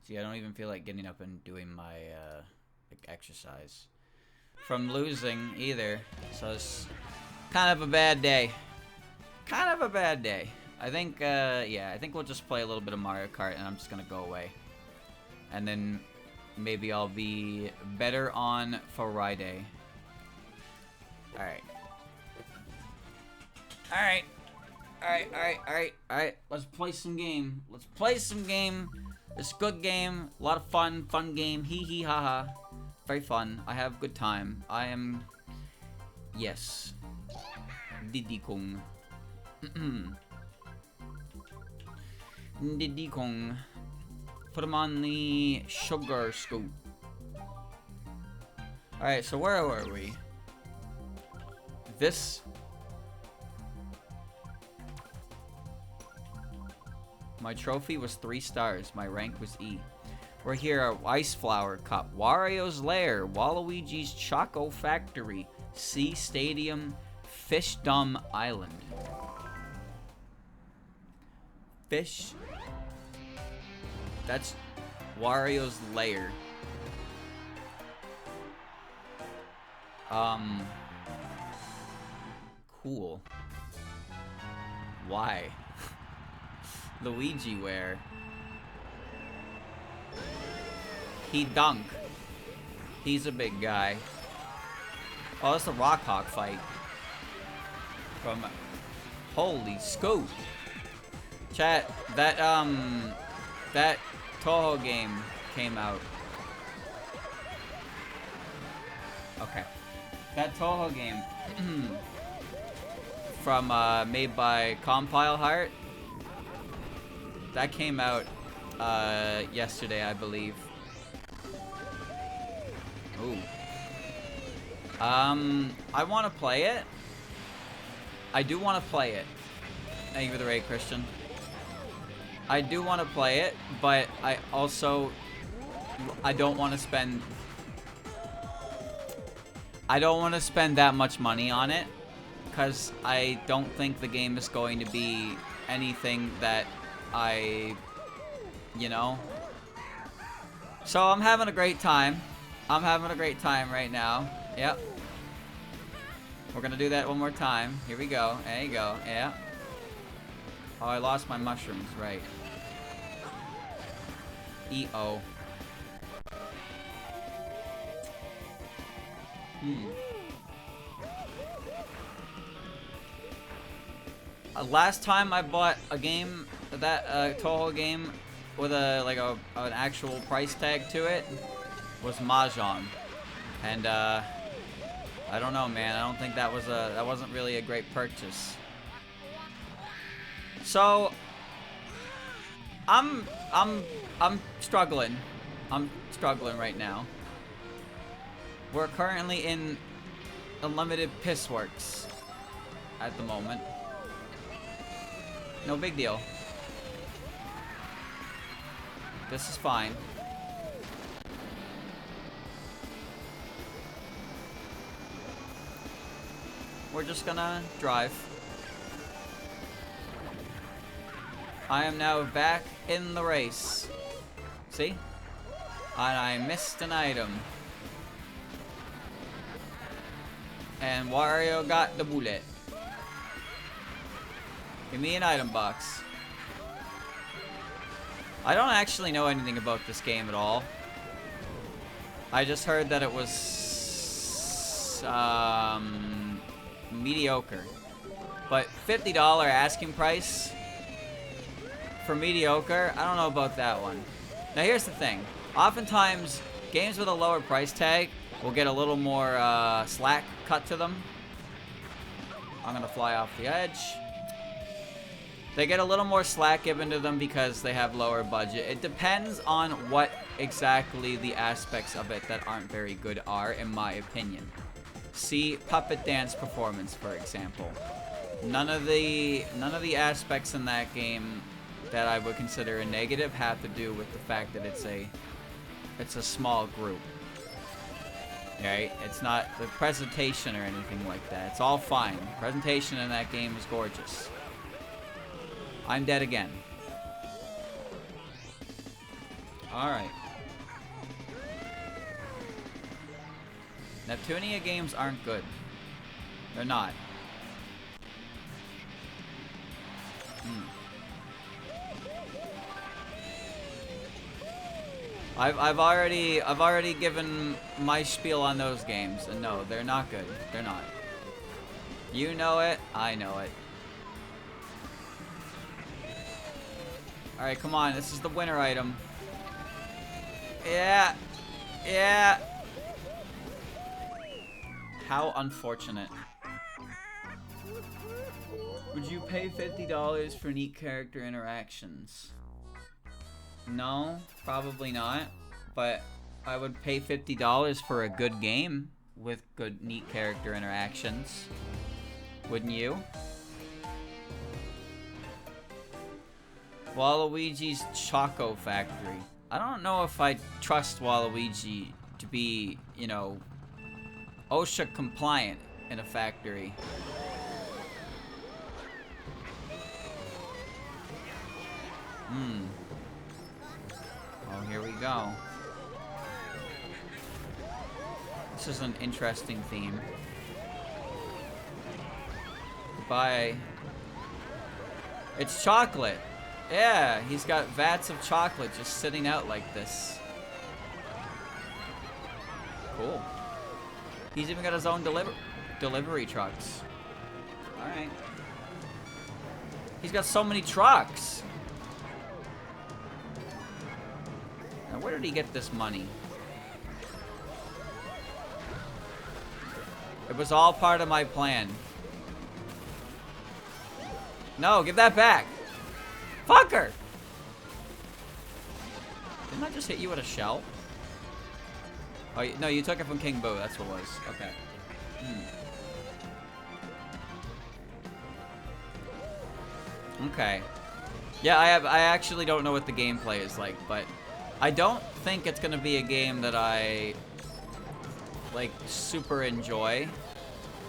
See, I don't even feel like getting up and doing my like exercise from losing either. So it's kind of a bad day. Kind of a bad day. I think, yeah, I think we'll just play a little bit of Mario Kart and I'm just gonna go away. And then maybe I'll be better on Friday. Alright. Alright. Alright. Let's play some game. Let's play some game. It's a good game. A lot of fun. Fun game. Hee hee ha ha. Very fun. I have a good time. I am... Yes. Diddy Kong. Diddy Kong. Put him on the sugar scoop. Alright, so where were we? This... My trophy was 3 stars. My rank was E. We're here at Ice Flower Cup, Wario's Lair, Waluigi's Choco Factory, Sea Stadium, Fishdom Island. Fish. That's Wario's Lair. Cool. Why? Luigi where? He dunk. He's a big guy. Oh, that's the Rock Hawk fight. From... Holy scoop. Chat, that Toho game came out. Okay. That Toho game from made by Compile Heart. That came out yesterday, I believe. Ooh. I want to play it. I do want to play it. Thank you for the raid, Christian. I do want to play it, but I also... I don't want to spend... I don't want to spend that much money on it, because I don't think the game is going to be anything that you know. So I'm having a great time. I'm having a great time right now. Yep. We're gonna do that one more time. Here we go. There you go. Yeah. Oh, I lost my mushrooms. Right. E-O. Last time I bought a game, that Toho game, with an actual price tag to it, was Mahjong, and I don't know, man. I don't think that wasn't really a great purchase. So I'm struggling. I'm struggling right now. We're currently in Unlimited Pissworks at the moment. No big deal. This is fine. We're just gonna drive. I am now back in the race. See? And I missed an item. And Wario got the bullet. Give me an item box. I don't actually know anything about this game at all. I just heard that it was mediocre. But $50 asking price for mediocre, I don't know about that one. Now here's the thing. Oftentimes, games with a lower price tag will get a little more slack cut to them. I'm gonna fly off the edge. They get a little more slack given to them because they have lower budget. It depends on what exactly the aspects of it that aren't very good are, in my opinion. See Puppet Dance Performance, for example. None of the aspects in that game that I would consider a negative have to do with the fact that it's a small group. Right? It's not the presentation or anything like that. It's all fine. The presentation in that game is gorgeous. I'm dead again. Alright. Neptunia games aren't good. They're not. I've already given my spiel on those games, and no, they're not good. They're not. You know it, I know it. Alright, come on, this is the winner item. Yeah. Yeah. How unfortunate. Would you pay $50 for neat character interactions? No, probably not. But I would pay $50 for a good game with good, neat character interactions. Wouldn't you? Waluigi's Choco Factory. I don't know if I trust Waluigi to be, you know, OSHA compliant in a factory. Oh, here we go. This is an interesting theme. Goodbye. It's chocolate. Yeah, he's got vats of chocolate just sitting out like this. Cool. He's even got his own delivery trucks. Alright. He's got so many trucks. Now, where did he get this money? It was all part of my plan. No, give that back. Fucker! Didn't I just hit you with a shell? Oh, no, you took it from King Boo. That's what it was. Okay. Okay. Yeah, I actually don't know what the gameplay is like, but I don't think it's gonna be a game that I like super enjoy.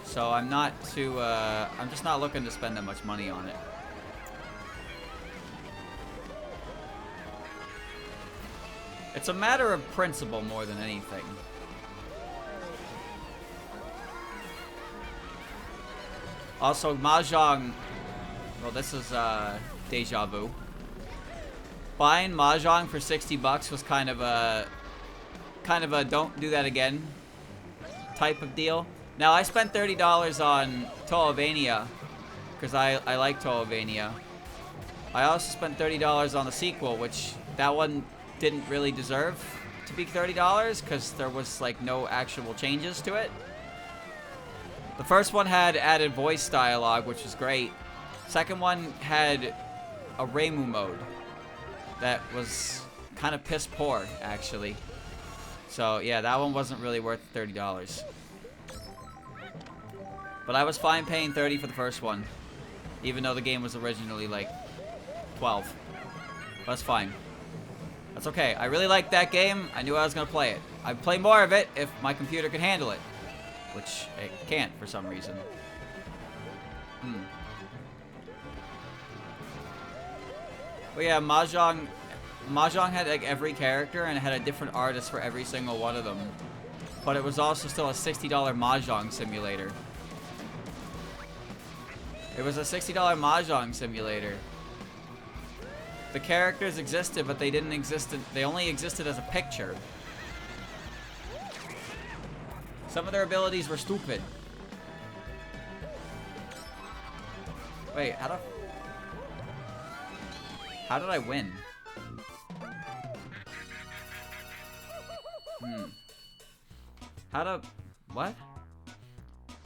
So I'm not too I'm just not looking to spend that much money on it. It's a matter of principle more than anything. Also, Mahjong. Well, this is deja vu. Buying Mahjong for $60 was kind of a don't do that again type of deal. Now, I spent $30 on Toavania because I like Toavania. I also spent $30 on the sequel, which that one didn't really deserve to be $30 because there was like no actual changes to it. The first one had added voice dialogue, which was great. Second one had a Reimu mode that was kind of piss poor, actually. So yeah, that one wasn't really worth $30. But I was fine paying $30 for the first one, even though the game was originally like $12. That's fine. That's okay. I really liked that game. I knew I was going to play it. I'd play more of it if my computer could handle it, which it can't for some reason. But yeah, Mahjong had like every character and it had a different artist for every single one of them. But it was also still a $60 Mahjong simulator. It was a $60 Mahjong simulator. The characters existed, but they didn't exist. They only existed as a picture. Some of their abilities were stupid. Wait, how did I win? What?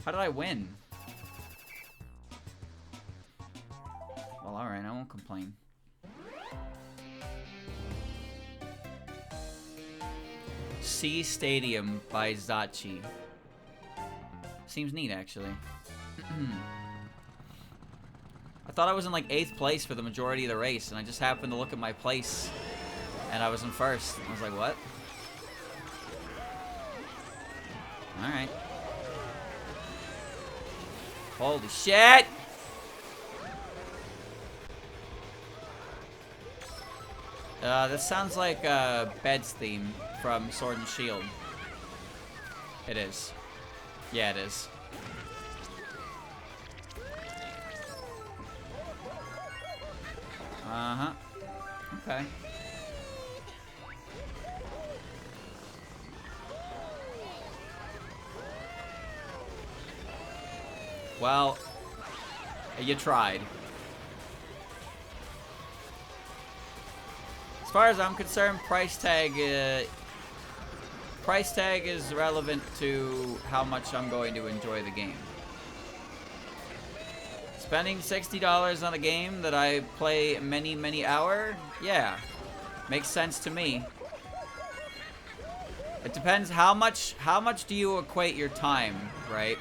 How did I win? Well, alright, I won't complain. Sea Stadium by Zachi. Seems neat, actually. I thought I was in like 8th place for the majority of the race, and I just happened to look at my place, and I was in 1st. I was like, what? Alright. Holy shit! This sounds like Bed's theme from Sword and Shield. It is. Yeah, it is. Uh-huh. Okay. Well, you tried. As far as I'm concerned, price tag is relevant to how much I'm going to enjoy the game. Spending $60 on a game that I play many hours, yeah, makes sense to me. It depends how much do you equate your time, right?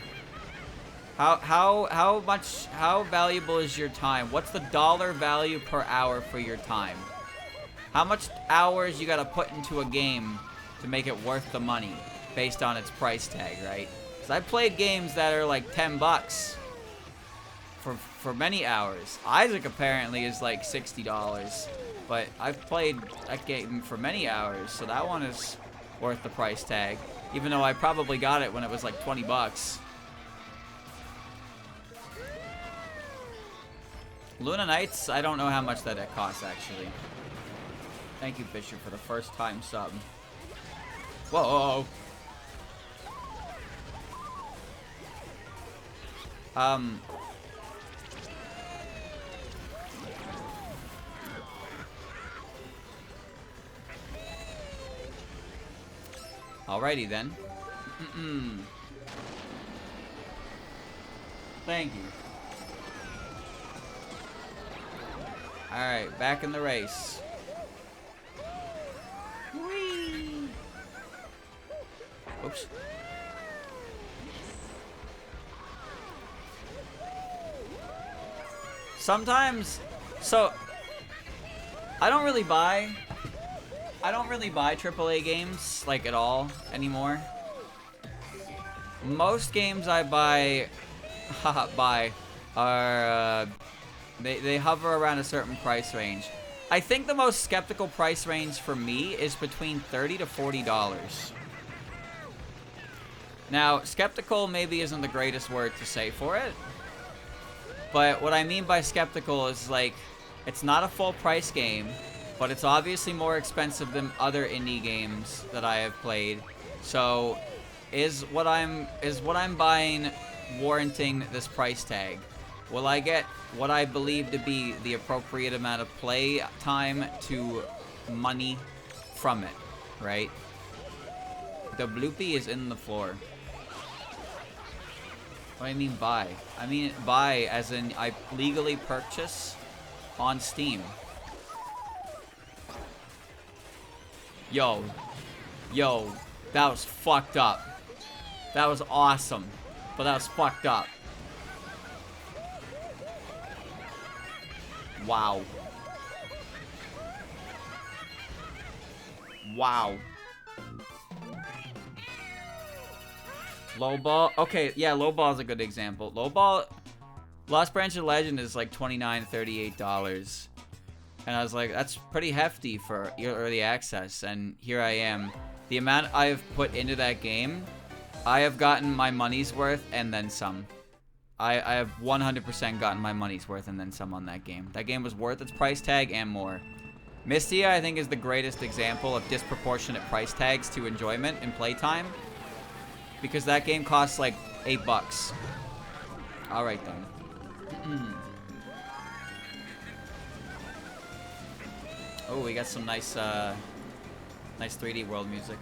How valuable is your time? What's the dollar value per hour for your time? How much hours you gotta put into a game to make it worth the money based on its price tag, right? Because I've played games that are like $10 for many hours. Isaac apparently is like $60, but I've played that game for many hours, so that one is worth the price tag, even though I probably got it when it was like $20. Luna Nights, I don't know how much that costs actually. Thank you, Bishop, for the first time sub. Whoa. Alrighty then. Thank you. Alright, back in the race. Whee! Oops. Sometimes, so I don't really buy AAA games like at all anymore. Most games I buy are they hover around a certain price range. I think the most skeptical price range for me is between $30 to $40. Now, skeptical maybe isn't the greatest word to say for it, but what I mean by skeptical is like it's not a full price game, but it's obviously more expensive than other indie games that I have played. So, is what I'm buying warranting this price tag? Will I get what I believe to be the appropriate amount of play time to money from it, right? The bloopy is in the floor. What do I mean buy? I mean buy as in I legally purchase on Steam. Yo, that was fucked up. That was awesome, but that was fucked up. Wow. Wow. Low ball. Okay, yeah, low ball is a good example. Low ball, Lost Branch of Legend is like $29, $38. And I was like, that's pretty hefty for early access. And here I am. The amount I've put into that game, I have gotten my money's worth and then some. I have 100% gotten my money's worth and then some on that game. That game was worth its price tag and more. Mystia, I think, is the greatest example of disproportionate price tags to enjoyment and playtime. Because that game costs like $8. Alright then. Oh, we got some nice, nice 3D world music.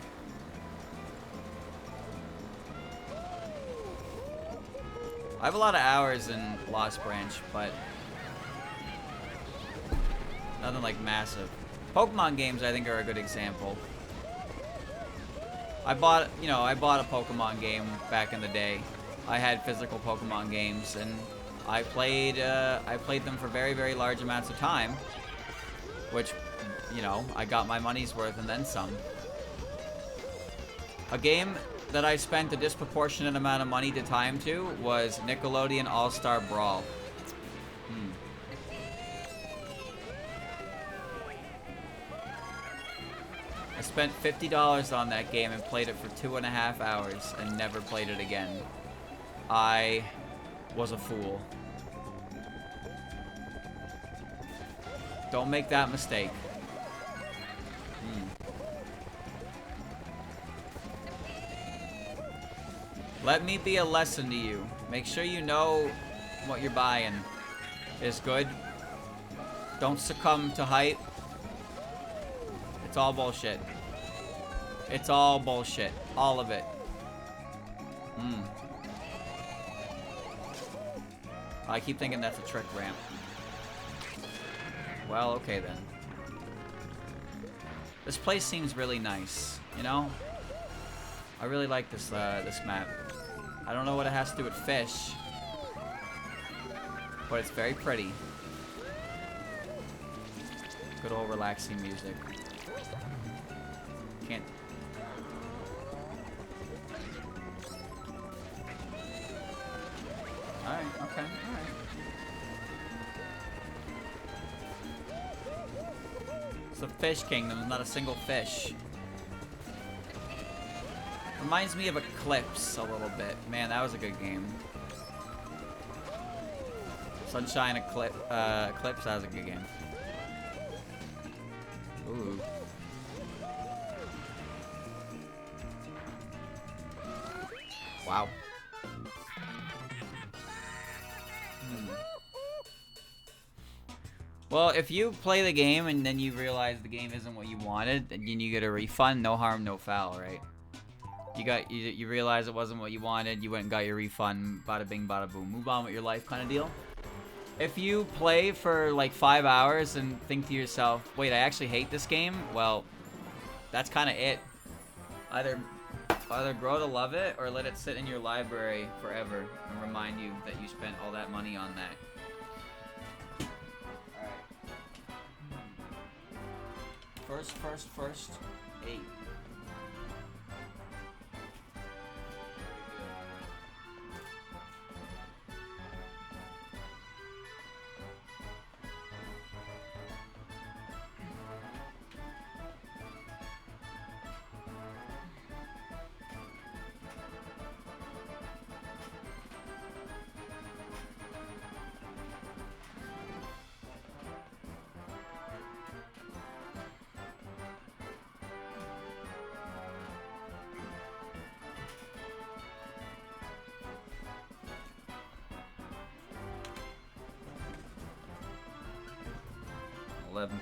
I have a lot of hours in Lost Branch, but nothing like massive. Pokemon games, I think, are a good example. I bought a Pokemon game back in the day. I had physical Pokemon games, and I played them for very, very large amounts of time, which, I got my money's worth and then some. A game that I spent a disproportionate amount of money to time to was Nickelodeon All-Star Brawl. I spent $50 on that game and played it for 2.5 hours and never played it again. I was a fool. Don't make that mistake. Let me be a lesson to you. Make sure you know what you're buying is good. Don't succumb to hype. It's all bullshit. It's all bullshit. All of it. I keep thinking that's a trick ramp. Well, okay then. This place seems really nice, you know? I really like this this map. I don't know what it has to do with fish, but it's very pretty. Good old relaxing music. Can't. Alright, okay, alright. It's the fish kingdom, not a single fish. Reminds me of Eclipse a little bit. Man, that was a good game. Sunshine Eclipse, that was a good game. Ooh. Wow. Well, if you play the game and then you realize the game isn't what you wanted, then you get a refund, no harm, no foul, right? You realize it wasn't what you wanted, you went and got your refund, bada bing, bada boom, move on with your life kind of deal. If you play for like 5 hours and think to yourself, wait, I actually hate this game, well, that's kind of it. Either grow to love it or let it sit in your library forever and remind you that you spent all that money on that. Alright. First, 8.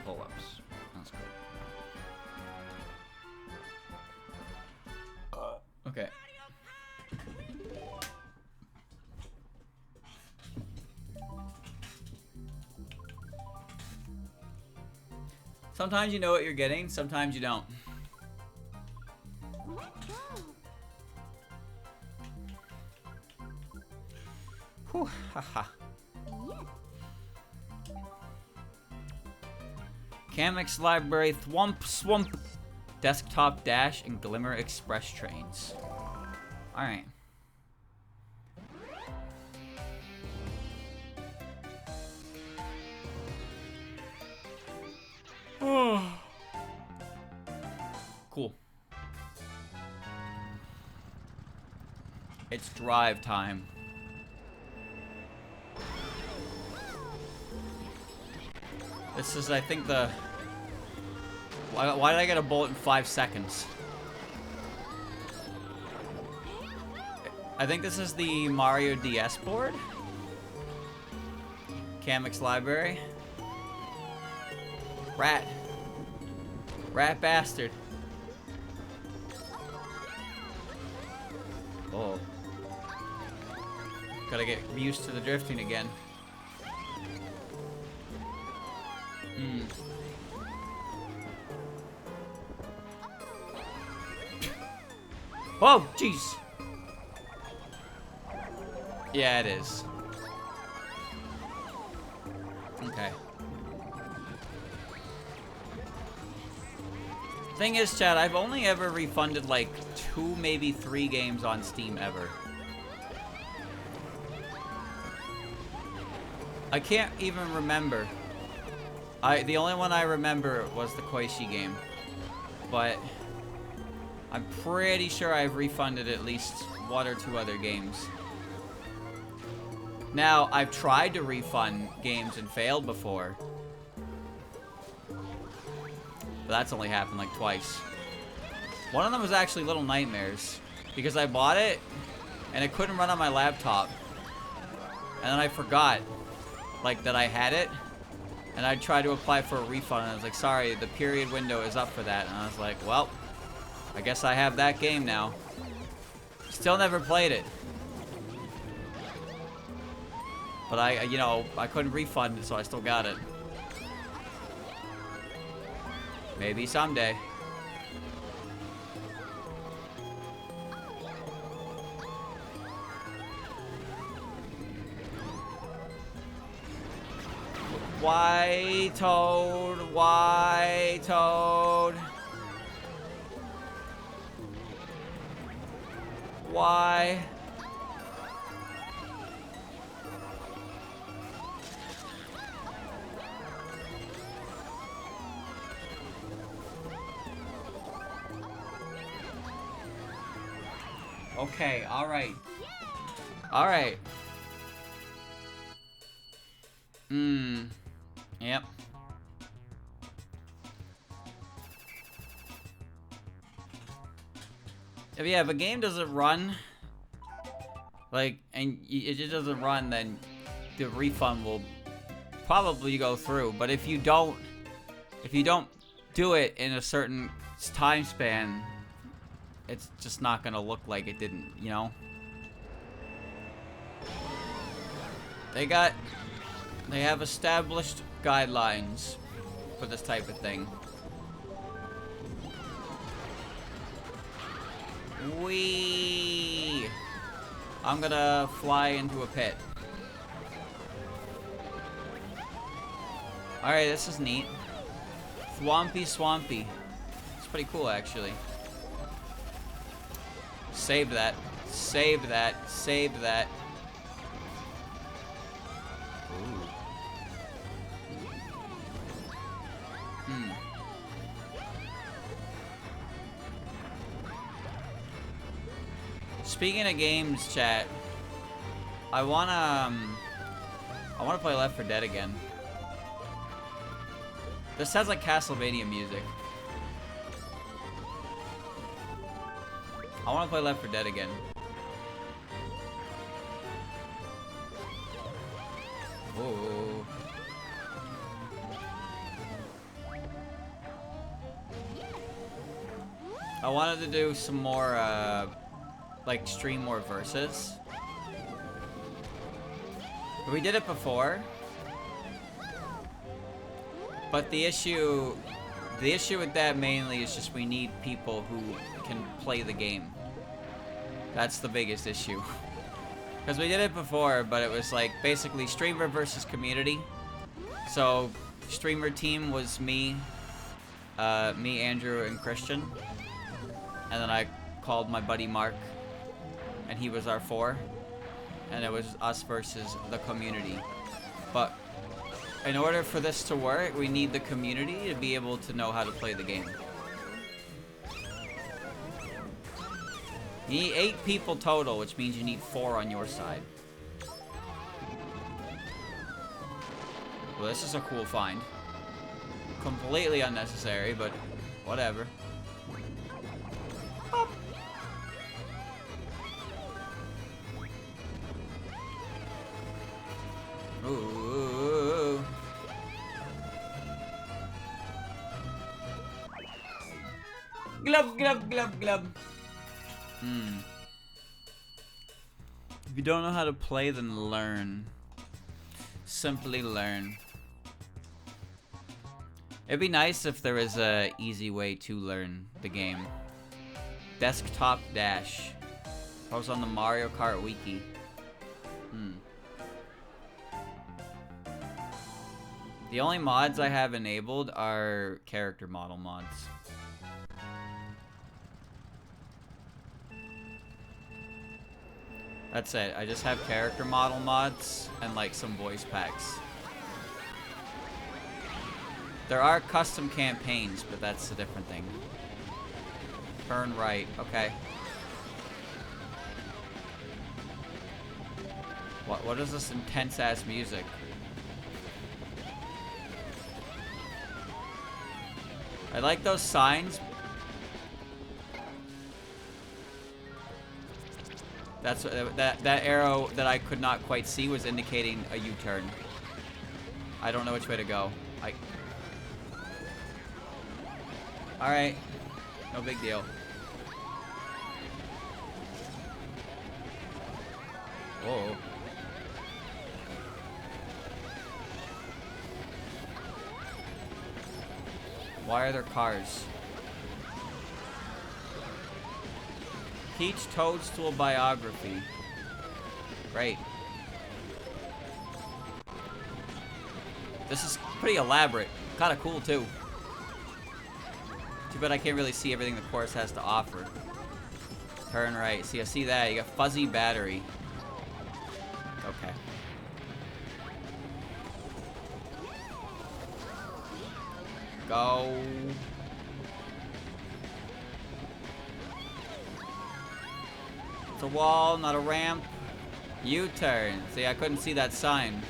Pull-ups. That's good. Okay. Sometimes you know what you're getting, sometimes you don't. Whew, haha. Kamix Library, Thwomp Swamp, Desktop Dash, and Glimmer Express trains. Alright. Cool. It's drive time. This is, I think, the... Why did I get a bullet in 5 seconds? I think this is the Mario DS board. Kamix Library. Rat. Rat bastard. Oh. Gotta get used to the drifting again. Oh, jeez. Yeah, it is. Okay. Thing is, Chad, I've only ever refunded like 2, maybe 3 games on Steam ever. I can't even remember. The only one I remember was the Koishi game. but I'm pretty sure I've refunded at least 1 or 2 other games. Now, I've tried to refund games and failed before. But that's only happened like twice. One of them was actually Little Nightmares, because I bought it and it couldn't run on my laptop. And then I forgot, like, that I had it. And I tried to apply for a refund and I was like, sorry, the period window is up for that. And I was like, well, I guess I have that game now. Still never played it. But I couldn't refund it, so I still got it. Maybe someday. Why, Toad? Why, Toad? Why? Okay, alright. Alright. Yep. If a game doesn't run, like, and it just doesn't run, then the refund will probably go through. But if you don't do it in a certain time span, it's just not gonna look like it didn't, you know? They have established guidelines for this type of thing. Whee! I'm gonna fly into a pit. Alright, this is neat. Thwompy Swampy. It's pretty cool, actually. Save that. Save that. Save that. Ooh. Speaking of games, chat, I wanna play Left 4 Dead again. This sounds like Castlevania music. I wanna play Left 4 Dead again. Whoa. I wanted to do some more, like, stream more verses. We did it before. But the issue with that mainly is just we need people who can play the game. That's the biggest issue. Because we did it before, but it was like basically streamer versus community. So streamer team was me, Andrew, and Christian. And then I called my buddy Mark, and he was our 4. And it was us versus the community. But in order for this to work, we need the community to be able to know how to play the game. You need 8 people total, which means you need 4 on your side. Well, this is a cool find. Completely unnecessary, but whatever. Up. Ooh. Glub, glub, glub, glub. If you don't know how to play, then learn. Simply learn. It'd be nice if there was a easy way to learn the game. Desktop Dash. I was on the Mario Kart wiki. The only mods I have enabled are character model mods. That's it. I just have character model mods and like some voice packs. There are custom campaigns, but that's a different thing. Turn right. Okay. What is this intense-ass music? I like those signs. That's that arrow that I could not quite see was indicating a U-turn. I don't know which way to go. Alright. No big deal. Whoa. Why are there cars? Peach Toadstool biography. Great. This is pretty elaborate. Kind of cool, too. Too bad I can't really see everything the course has to offer. Turn right. See, I see that. You got fuzzy battery. Okay. Go. It's a wall, not a ramp. U-turn. See, I couldn't see that sign.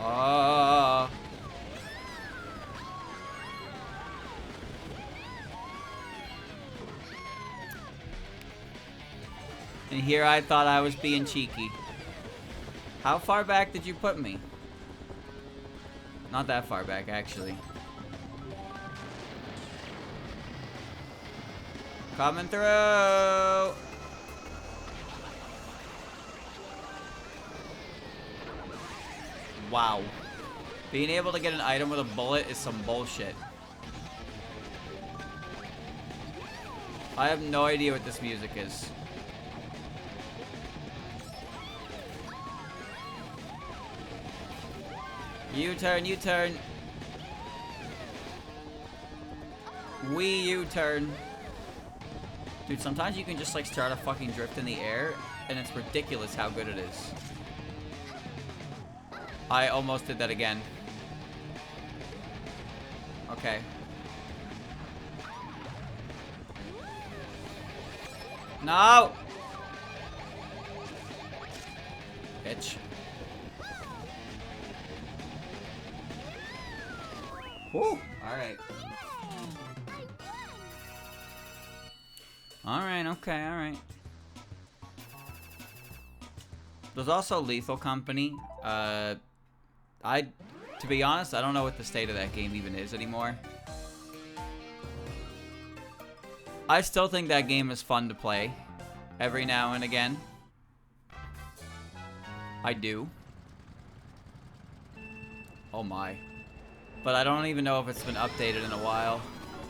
Oh. And here I thought I was being cheeky. How far back did you put me? Not that far back, actually. Coming through! Wow. Being able to get an item with a bullet is some bullshit. I have no idea what this music is. U-turn, U-turn. U-turn. Dude, sometimes you can just like start a fucking drift in the air, and it's ridiculous how good it is. I almost did that again. Okay. No! Bitch. Woo! Alright. Alright, okay, alright. There's also Lethal Company. To be honest, I don't know what the state of that game even is anymore. I still think that game is fun to play every now and again. I do. Oh my. But I don't even know if it's been updated in a while.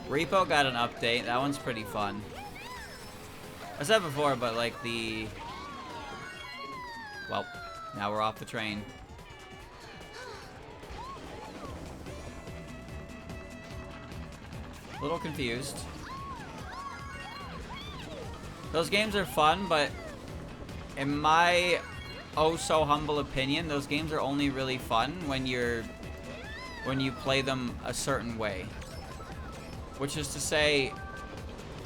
Repo got an update. That one's pretty fun. I said before, but like the... Well, now we're off the train. A little confused. Those games are fun, but in my oh so humble opinion, those games are only really fun when you play them a certain way. Which is to say,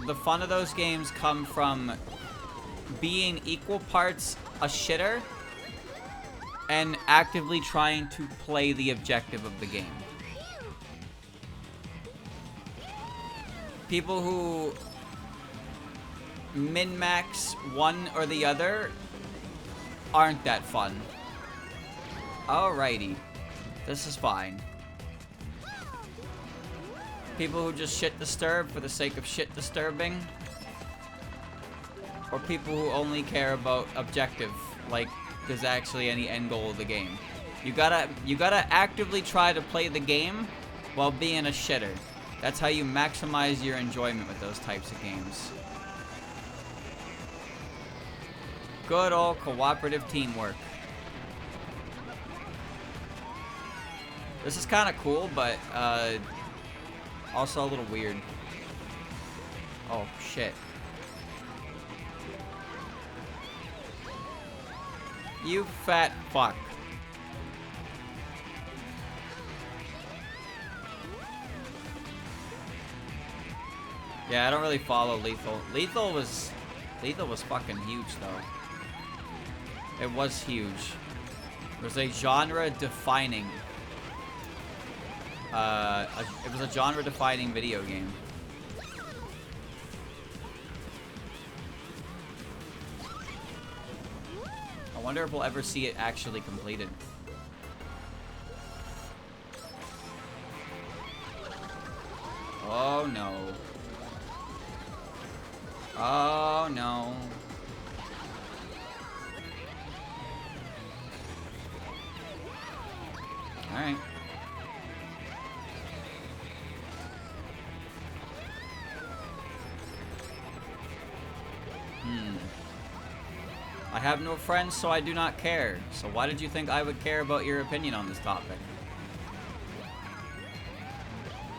the fun of those games come from being equal parts a shitter and actively trying to play the objective of the game. People who min-max one or the other aren't that fun. Alrighty. This is fine. People who just shit disturb for the sake of shit disturbing. Or people who only care about objective, like there's actually any end goal of the game. You gotta actively try to play the game while being a shitter. That's how you maximize your enjoyment with those types of games. Good old cooperative teamwork. This is kind of cool, but also a little weird. Oh, shit. You fat fuck. Yeah, I don't really follow Lethal. Lethal was fucking huge, though. It was huge. It was a genre-defining... it was a genre-defining video game. I wonder if we'll ever see it actually completed. Oh no. Oh no. Alright. I have no friends, so I do not care. So why did you think I would care about your opinion on this topic?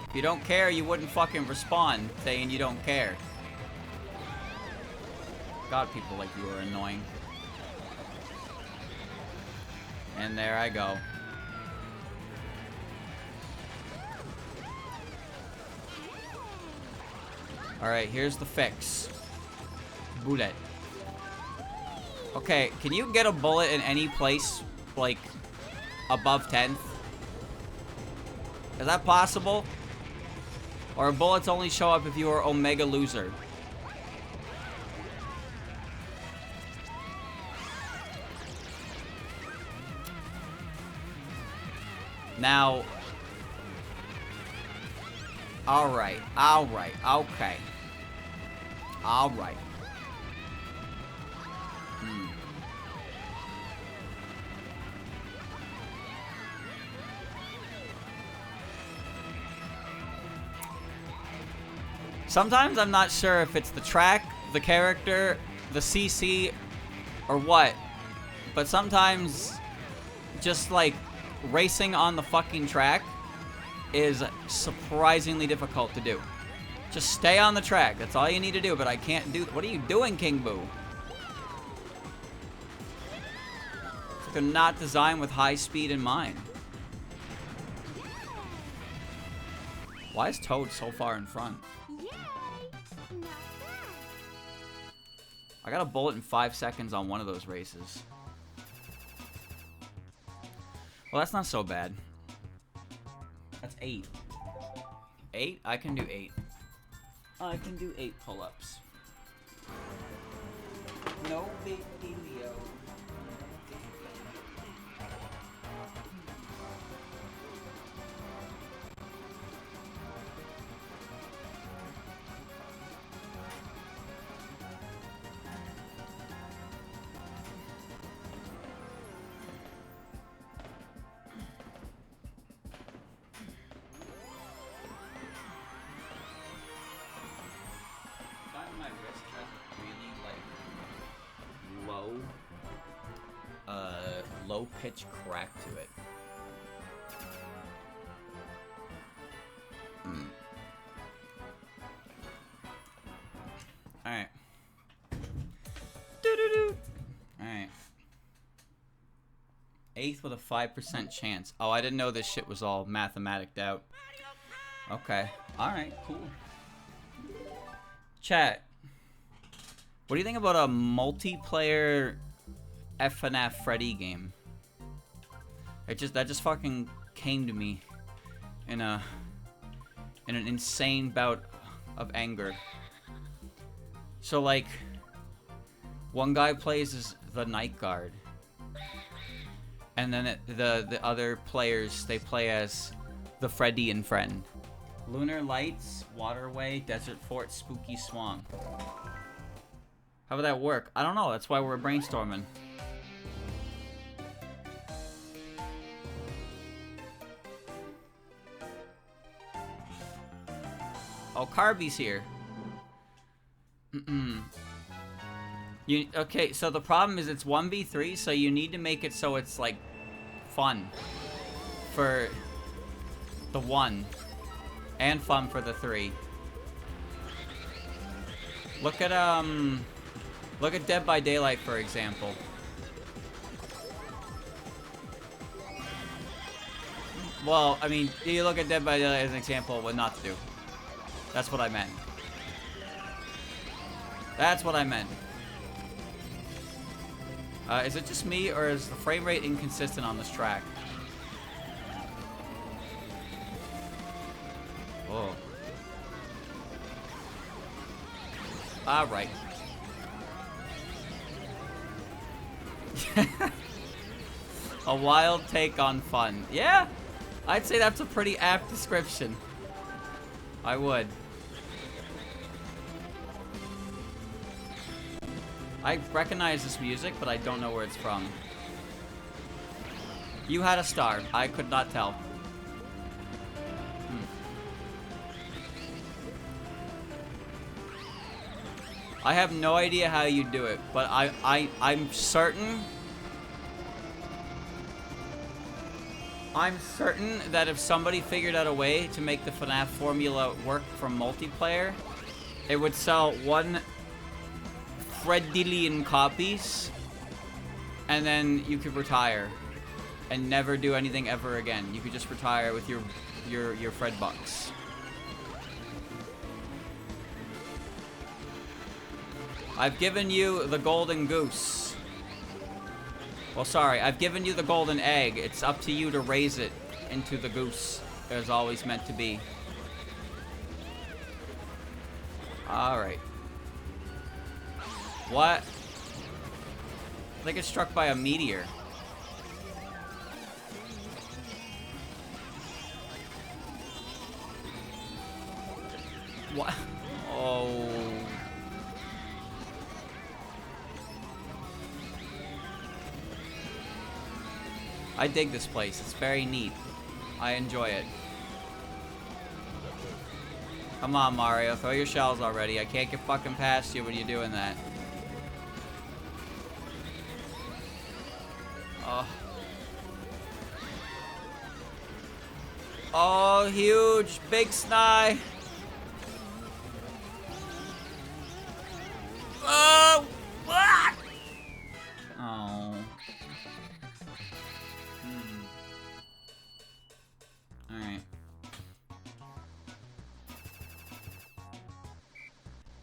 If you don't care, you wouldn't fucking respond saying you don't care. God, people like you are annoying. And there I go. Alright, here's the fix. Bullet. Okay, can you get a bullet in any place, like, above 10th? Is that possible? Or bullets only show up if you are Omega Loser? Now... Alright, okay. Alright. Sometimes I'm not sure if it's the track, the character, the CC, or what. But sometimes just like racing on the fucking track is surprisingly difficult to do. Just stay on the track. That's all you need to do, but I can't do... What are you doing, King Boo? They're not designed with high speed in mind. Why is Toad so far in front? I got a bullet in 5 seconds on one of those races. Well, that's not so bad. That's 8. 8? I can do 8. I can do 8 pull-ups. No big dealio. Low pitch crack to it. Alright. Alright. 8th with a 5% chance. Oh, I didn't know this shit was all mathematiced out. Okay. Alright, cool. Chat. What do you think about a multiplayer FNAF Freddy game? That just fucking came to me in an insane bout of anger. So like, one guy plays as the night guard, and then the other players, they play as the Freddy and friend. Lunar Lights, Waterway, Desert Fort, Spooky Swamp. How would that work? I don't know. That's why we're brainstorming. Oh, Carby's here. Okay, so the problem is it's 1v3, so you need to make it so it's, like, fun for the 1 and fun for the 3. Look at Dead by Daylight, for example. Well, I mean, you look at Dead by Daylight as an example of what not to do. That's what I meant. That's what I meant. Is it just me, or is the frame rate inconsistent on this track? Oh. Alright. A wild take on fun. Yeah, I'd say that's a pretty apt description. I would. I recognize this music, but I don't know where it's from. You had a star. I could not tell. I have no idea how you do it, but I'm certain. I'm certain that if somebody figured out a way to make the FNAF formula work for multiplayer, it would sell 1 Fredillion copies, and then you could retire and never do anything ever again. You could just retire with your Fred bucks. I've given you the golden goose. Well, sorry, I've given you the golden egg. It's up to you to raise it into the goose it was always meant to be. Alright. What? I think it's struck by a meteor. What? Oh. I dig this place. It's very neat. I enjoy it. Come on, Mario. Throw your shells already. I can't get fucking past you when you're doing that. Oh. Oh, huge. Big sny. Oh! What? Oh. Alright.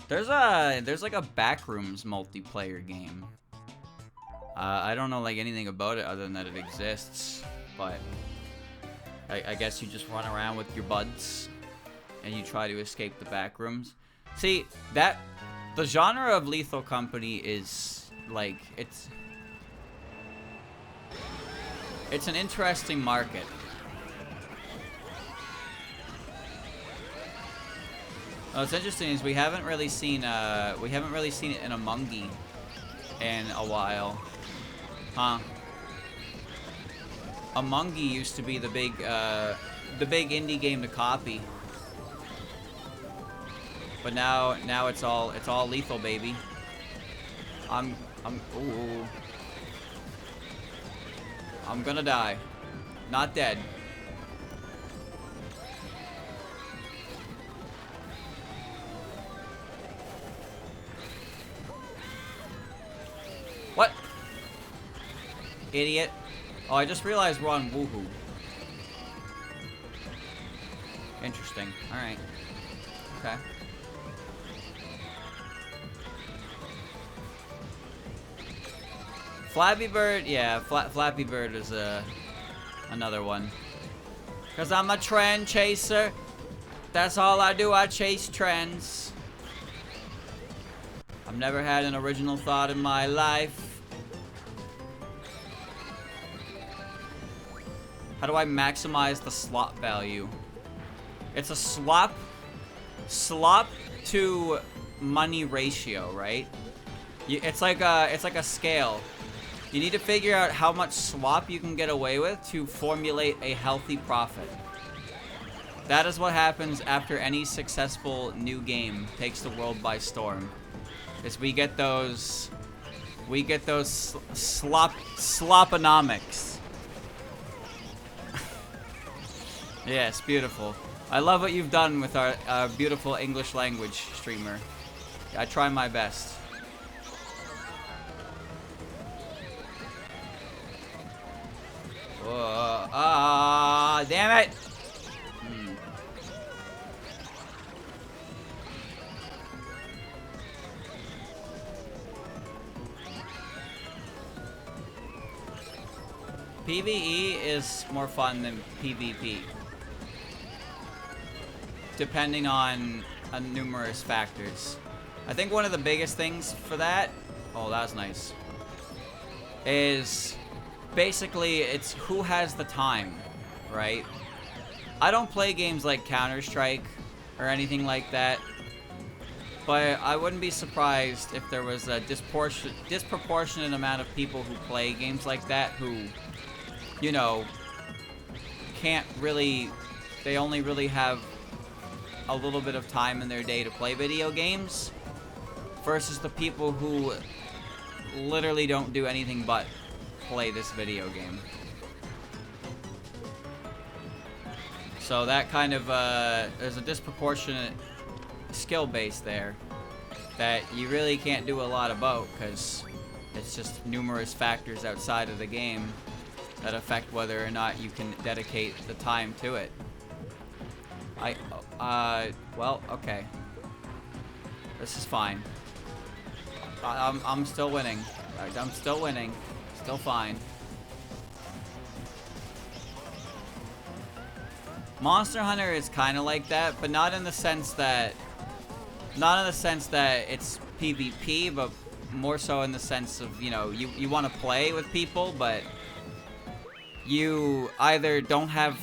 There's like a Backrooms multiplayer game. I don't know like anything about it other than that it exists, but I guess you just run around with your buds and you try to escape the Backrooms. See, the genre of Lethal Company is like it's an interesting market. What's interesting is we haven't really seen it in Among Us in a while, huh? Among Us used to be the big indie game to copy, but now it's all Lethal, baby. Ooh. I'm gonna die, not dead. What? Idiot. Oh, I just realized we're on Woohoo. Interesting. Alright. Okay. Flappy Bird, yeah, Flappy Bird is another one. 'Cause I'm a trend chaser. That's all I do, I chase trends. I've never had an original thought in my life. How do I maximize the slop value? It's a slop to money ratio, right? It's like a scale. You need to figure out how much slop you can get away with to formulate a healthy profit. That is what happens after any successful new game takes the world by storm. Is we get those sloponomics. Yes, beautiful. I love what you've done with our beautiful English language streamer. I try my best. Damn it! PvE is more fun than PvP, depending on numerous factors. I think one of the biggest things for that, oh, that was nice, is basically it's who has the time, right? I don't play games like Counter-Strike or anything like that, but I wouldn't be surprised if there was a disproportionate amount of people who play games like that who, you know, can't really, they only really have a little bit of time in their day to play video games, versus the people who literally don't do anything but play this video game. So that kind of, there's a disproportionate skill base there that you really can't do a lot about, because it's just numerous factors outside of the game that affect whether or not you can dedicate the time to it. Well, okay. This is fine. I'm still winning. I'm still winning. Still fine. Monster Hunter is kind of like that, but not in the sense that it's PvP, but more so in the sense of, you know, you want to play with people, but you either don't have,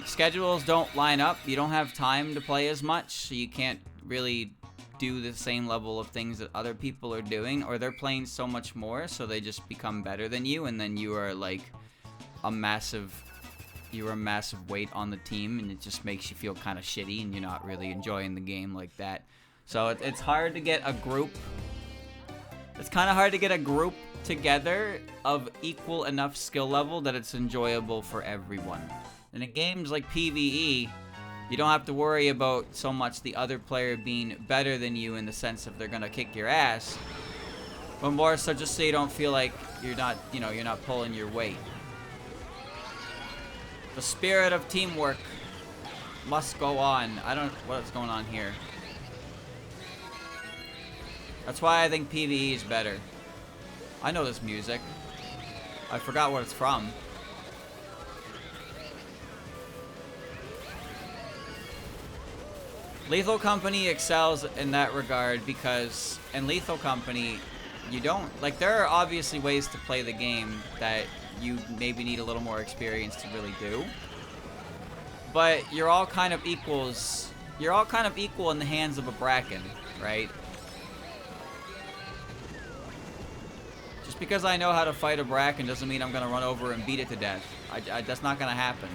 schedules don't line up, you don't have time to play as much, so you can't really do the same level of things that other people are doing, or they're playing so much more, so they just become better than you, and then you are like you're a massive weight on the team, and it just makes you feel kind of shitty, and you're not really enjoying the game like that. So it's hard to get a group. It's kind of hard to get a group together of equal enough skill level that it's enjoyable for everyone. And in games like PvE, you don't have to worry about so much the other player being better than you in the sense of they're gonna kick your ass, but more so just so you don't feel like you're not, you know, you're not pulling your weight. The spirit of teamwork must go on. I don't know what's going on here. That's why I think PvE is better. I know this music. I forgot what it's from. Lethal Company excels in that regard because in Lethal Company, you don't, like, there are obviously ways to play the game that you maybe need a little more experience to really do. But you're all kind of equals. You're all kind of equal in the hands of a Bracken, right? Just because I know how to fight a Bracken doesn't mean I'm gonna run over and beat it to death. That's not gonna happen.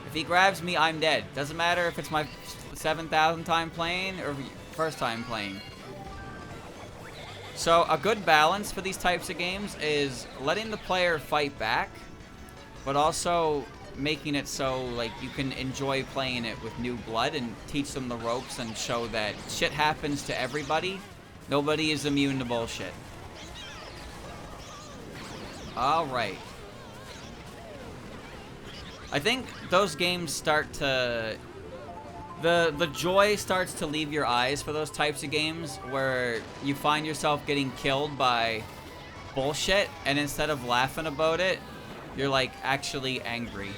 If he grabs me, I'm dead. Doesn't matter if it's my 7,000th time playing or first time playing. So a good balance for these types of games is letting the player fight back, but also making it so like you can enjoy playing it with new blood and teach them the ropes and show that shit happens to everybody. Nobody is immune to bullshit. Alright. I think those games start to... The joy starts to leave your eyes for those types of games where you find yourself getting killed by bullshit, and instead of laughing about it, you're like actually angry.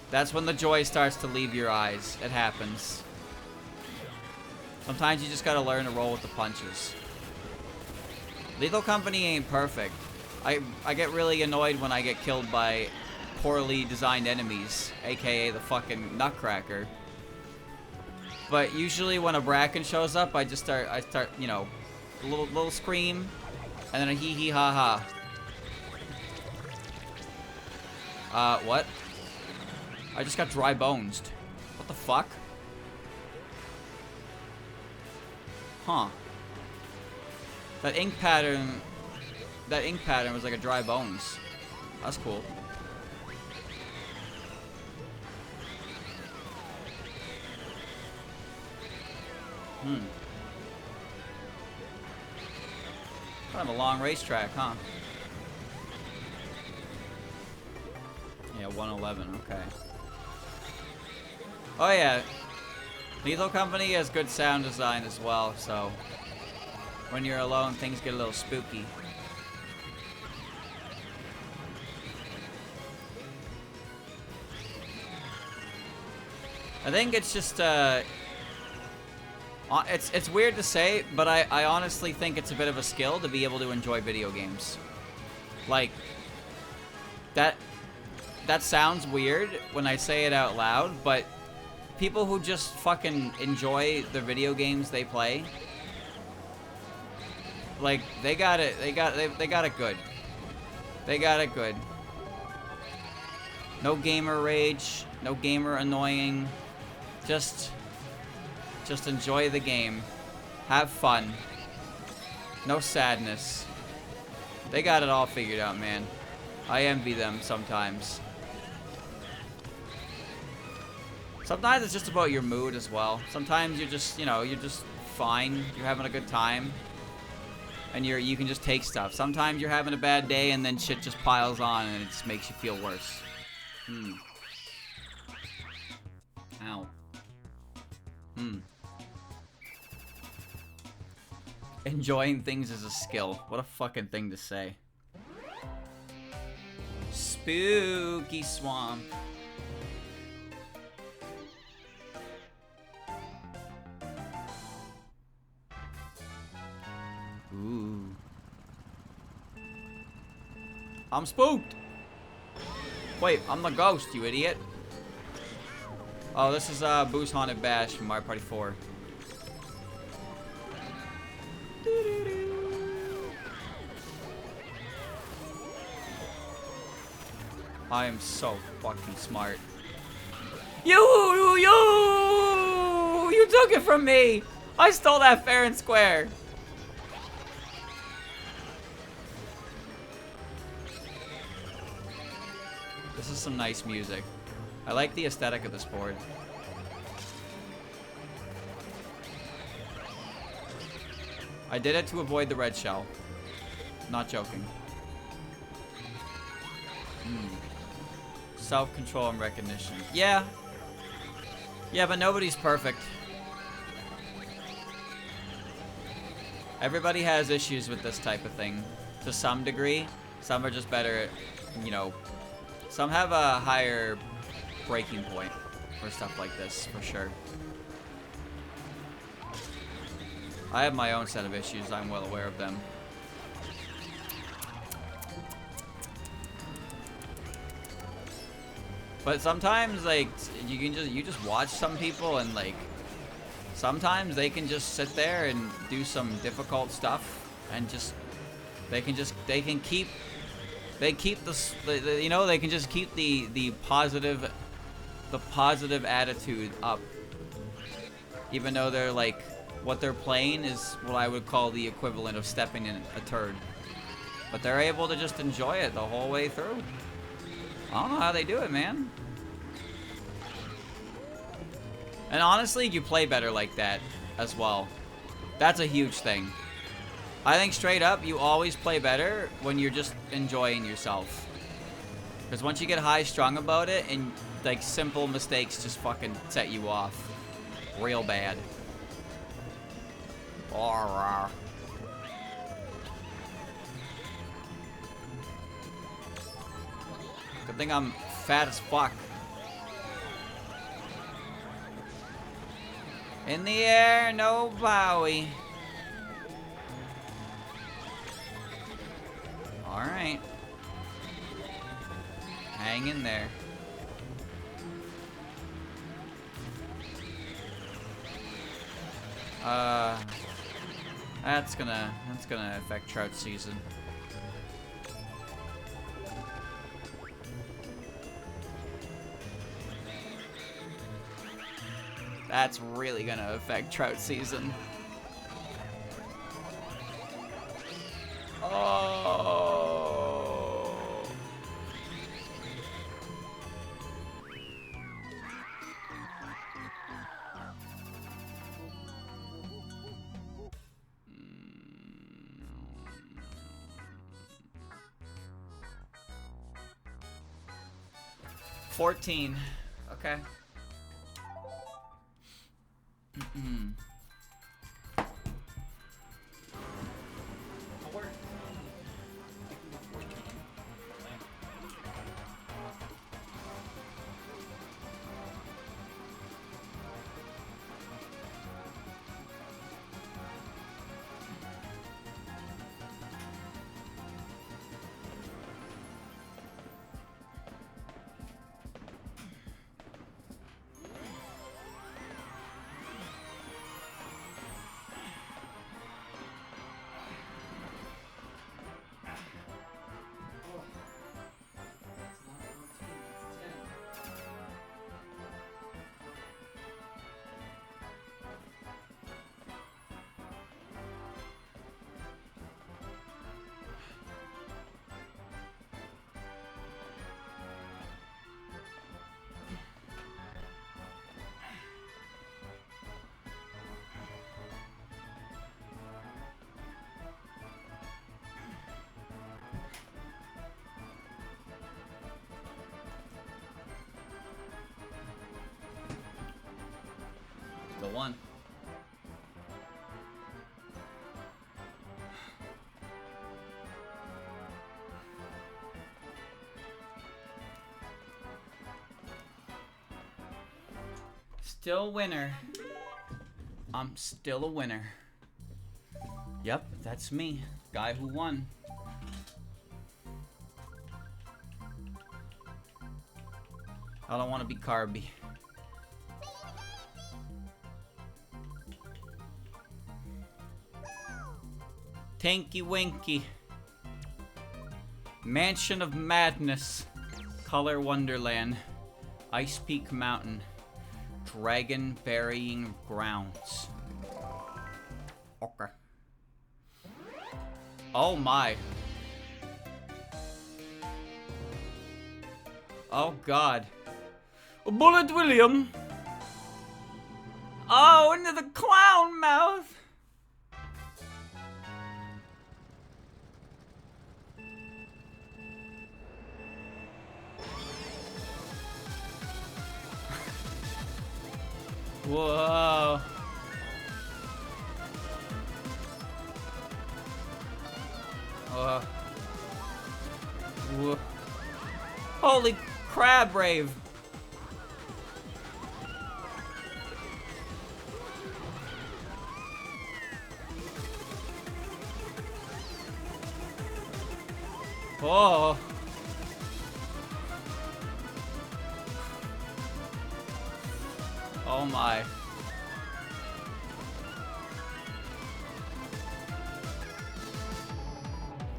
That's when the joy starts to leave your eyes. It happens. Sometimes you just gotta learn to roll with the punches. Lethal Company ain't perfect. I get really annoyed when I get killed by poorly designed enemies, aka the fucking Nutcracker. But usually when a Bracken shows up, I start, you know, a little scream, and then a hee hee ha ha. What? I just got dry bonesed. What the fuck? Huh. That ink pattern was like a dry bones. That's cool. Kind of a long racetrack, huh? Yeah, 111, okay. Oh yeah, Lethal Company has good sound design as well, so when you're alone, things get a little spooky. I think it's just, it's weird to say, but I honestly think it's a bit of a skill to be able to enjoy video games. Like, that sounds weird when I say it out loud, but people who just fucking enjoy the video games they play, like, they got it good. They got it good. No gamer rage, no gamer annoying. Just enjoy the game. Have fun. No sadness. They got it all figured out, man. I envy them sometimes. Sometimes it's just about your mood as well. Sometimes you're just, you know, you're just fine. You're having a good time. And you can just take stuff. Sometimes you're having a bad day and then shit just piles on and it just makes you feel worse. Ow. Enjoying things is a skill. What a fucking thing to say. Spooky swamp. Ooh. I'm spooked. Wait, I'm the ghost, you idiot. Oh, this is Boo's Haunted Bash from Mario Party 4. I am so fucking smart. You took it from me. I stole that fair and square. This is some nice music. I like the aesthetic of this board. I did it to avoid the red shell. Not joking. Self-control and recognition. Yeah. Yeah, but nobody's perfect. Everybody has issues with this type of thing. To some degree. Some are just better at, you know... Some have a higher breaking point for stuff like this, for sure. I have my own set of issues. I'm well aware of them. But sometimes, like, you just watch some people and, like, sometimes they can just sit there and do some difficult stuff and just, they can keep the you know, they can just keep the positive attitude up. Even though they're, like, what they're playing is what I would call the equivalent of stepping in a turd. But they're able to just enjoy it the whole way through. I don't know how they do it, man. And honestly, you play better like that as well. That's a huge thing. I think straight up, you always play better when you're just enjoying yourself. Because once you get high-strung about it, and like simple mistakes just fucking set you off real bad. Good thing I'm fat as fuck. In the air, no Bowie. Alright. Hang in there. That's gonna affect trout season. That's really gonna affect trout season. Oh. $14. Okay. one. Still a winner. I'm still a winner. Yep, that's me. Guy who won. I don't want to be Carby. Tinky Winky. Mansion of Madness. Color Wonderland. Ice Peak Mountain. Dragon Burying Grounds. Okay. Oh my. Oh god. Bullet William. Oh, into the clown mouth. Whoa. Whoa. Holy crab rave. Oh. Oh my.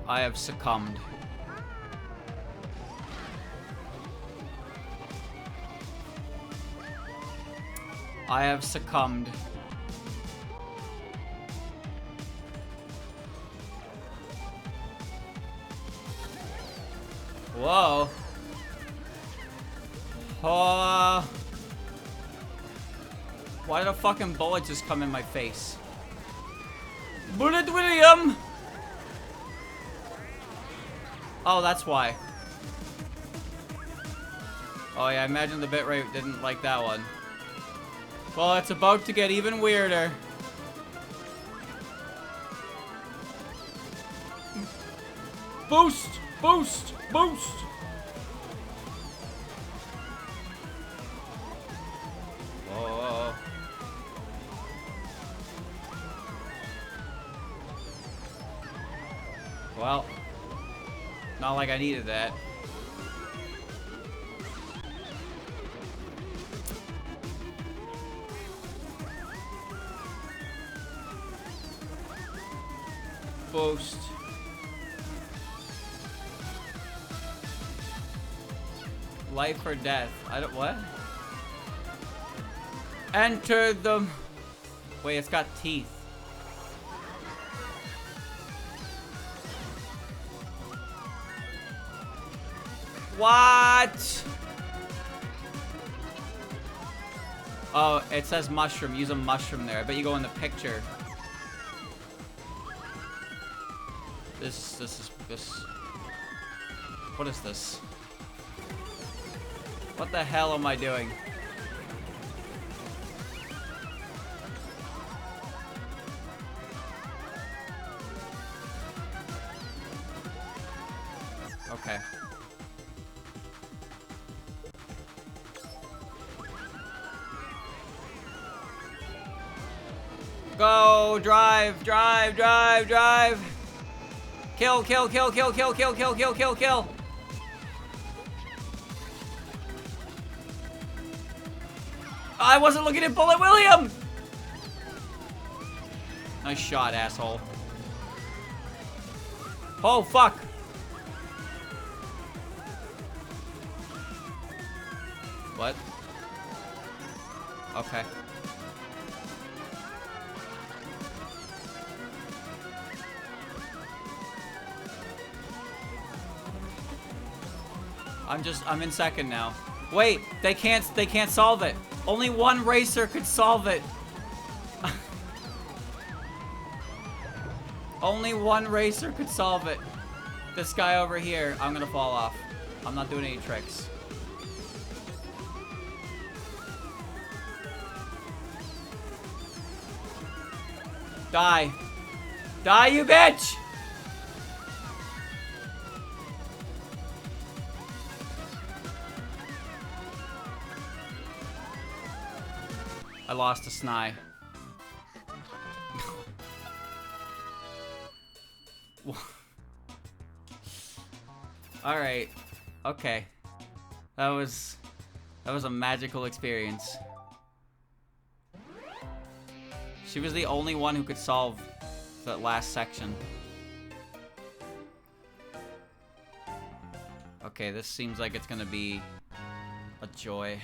I have succumbed. I have succumbed. Whoa. Oh. Why did a fucking bullet just come in my face? Bullet William! Oh, that's why. Oh yeah, I imagine the bitrate didn't like that one. Well, it's about to get even weirder. Boost! Boost! Boost! Oh. Well, not like I needed that. Boost. Life or death. I don't. What? Enter the. Wait, it's got teeth. What? Oh, it says mushroom. Use a mushroom there. I bet you go in the picture. This. What is this? What the hell am I doing? Okay. Go! Drive! Drive! Drive! Drive! Kill! Kill! Kill! Kill! Kill! Kill! Kill! Kill! Kill! Kill! I wasn't looking at Bullet William! Nice shot, asshole. Oh, fuck! What? Okay. I'm in second now. Wait, they can't solve it. Only one racer could solve it. Only one racer could solve it. This guy over here, I'm gonna fall off. I'm not doing any tricks. Die. Die, you bitch! I lost a Snai. Alright. Okay. That was a magical experience. She was the only one who could solve that last section. Okay, this seems like it's gonna be a joy.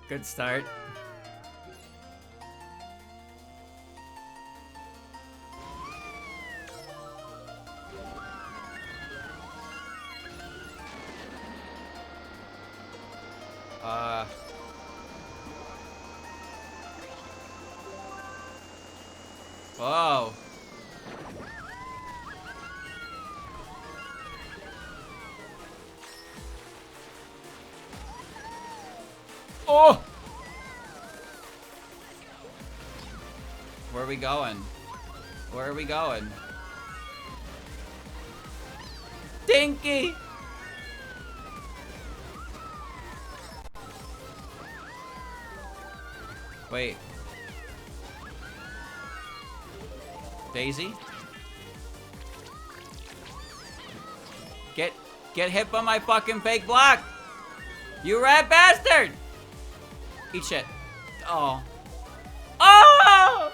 Good start. Whoa. Oh! Where are we going? Where are we going? Dinky! Wait. Daisy? Get hit by my fucking fake block! You rat bastard! Eat shit. Oh. Oh!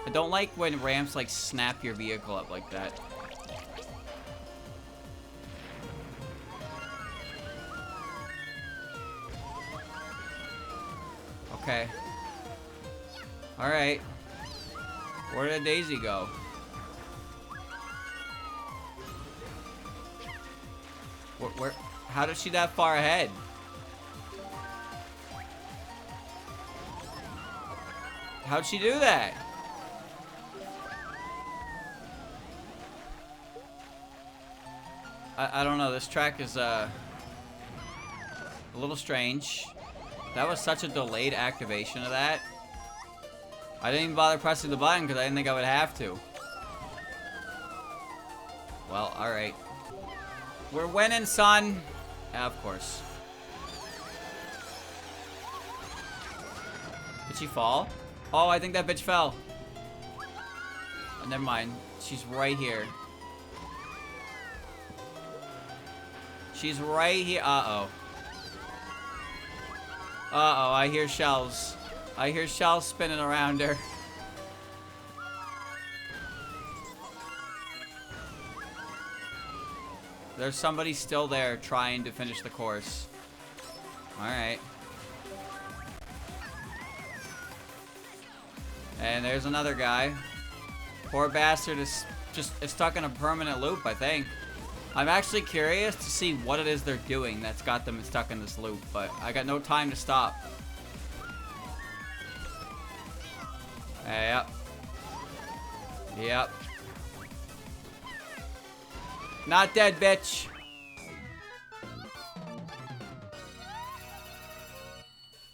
I don't like when ramps like snap your vehicle up like that. Okay. Alright. Where did Daisy go? Where? How did she that far ahead? How'd she do that? I don't know. This track is a little strange. That was such a delayed activation of that. I didn't even bother pressing the button because I didn't think I would have to. Well, alright. We're winning, son. Yeah, of course. Did she fall? Oh, I think that bitch fell. Oh, never mind. She's right here. She's right here. Uh-oh. Uh-oh, I hear shells. I hear shells spinning around her. There's somebody still there trying to finish the course. Alright. And there's another guy. Poor bastard is just stuck in a permanent loop, I think. I'm actually curious to see what it is they're doing that's got them stuck in this loop, but I got no time to stop. Yep. Yep. Not dead, bitch.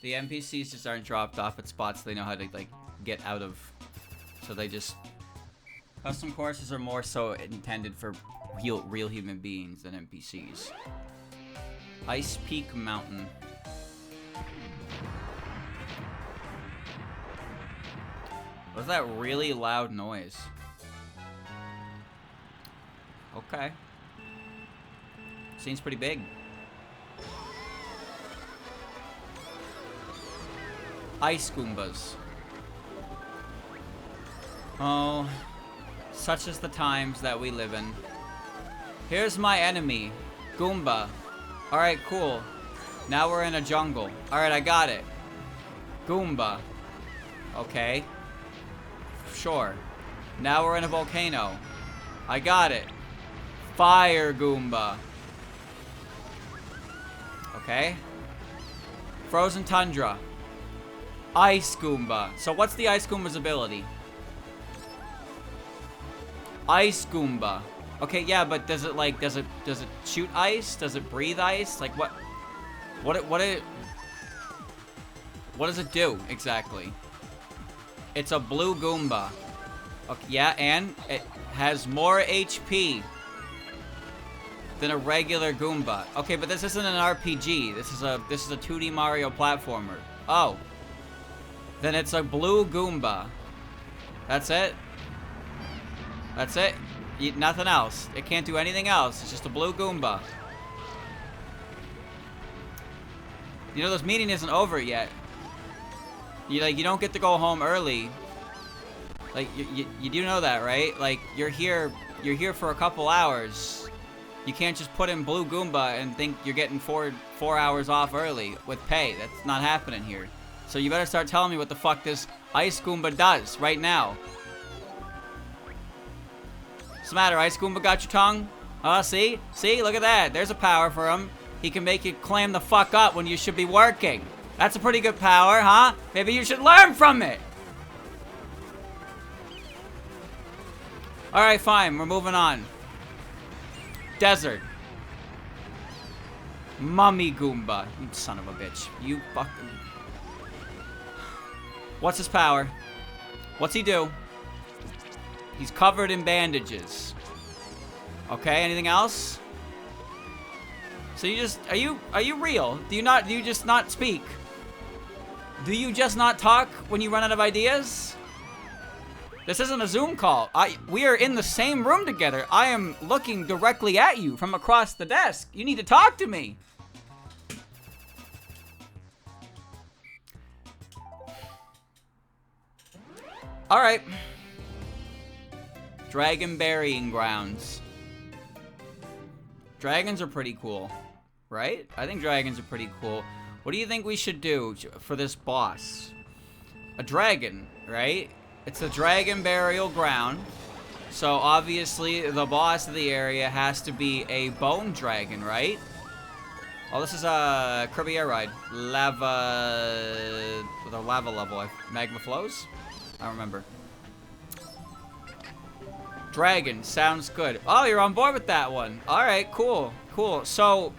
The NPCs just aren't dropped off at spots they know how to, like, get out of. So they just... Custom courses are more so intended for real human beings than NPCs. Ice Peak Mountain. What's that really loud noise? Okay. Seems pretty big. Ice Goombas. Oh, such is the times that we live in. Here's my enemy, Goomba. Alright, cool. Now we're in a jungle. Alright, I got it. Goomba. Okay. Sure. Now we're in a volcano. I got it. Fire Goomba. Okay. Frozen Tundra. Ice Goomba. So what's the Ice Goomba's ability? Ice Goomba. Okay, yeah, but does it like, does it shoot ice? Does it breathe ice? Like what does it do exactly? It's a blue Goomba. Okay, yeah, and it has more HP than a regular Goomba. Okay, but this isn't an RPG. This is a 2D Mario platformer. Oh. Then it's a blue Goomba. That's it? That's it? Nothing else. It can't do anything else. It's just a blue Goomba. You know, this meeting isn't over yet. You don't get to go home early. Like, you do know that, right? Like, you're here for a couple hours. You can't just put in blue Goomba and think you're getting four hours off early with pay. That's not happening here. So you better start telling me what the fuck this Ice Goomba does right now. What's the matter? Ice Goomba got your tongue? See? See? Look at that. There's a power for him. He can make you clam the fuck up when you should be working. That's a pretty good power, huh? Maybe you should learn from it. Alright, fine. We're moving on. Desert. Mummy Goomba. You son of a bitch. You fucking... What's his power? What's he do? He's covered in bandages. Okay, anything else? So you just... Are you real? Do you just not speak? Do you just not talk when you run out of ideas? This isn't a Zoom call. We are in the same room together. I am looking directly at you from across the desk. You need to talk to me. All right. Dragon Burying Grounds. Dragons are pretty cool, right? I think dragons are pretty cool. What do you think we should do for this boss? A dragon, right? It's a dragon burial ground. So obviously the boss of the area has to be a bone dragon, right? Oh, this is a Kirby Air Ride. Lava... With a lava level. Magma flows? I don't remember. Dragon. Sounds good. Oh, you're on board with that one. Alright, cool. Cool. So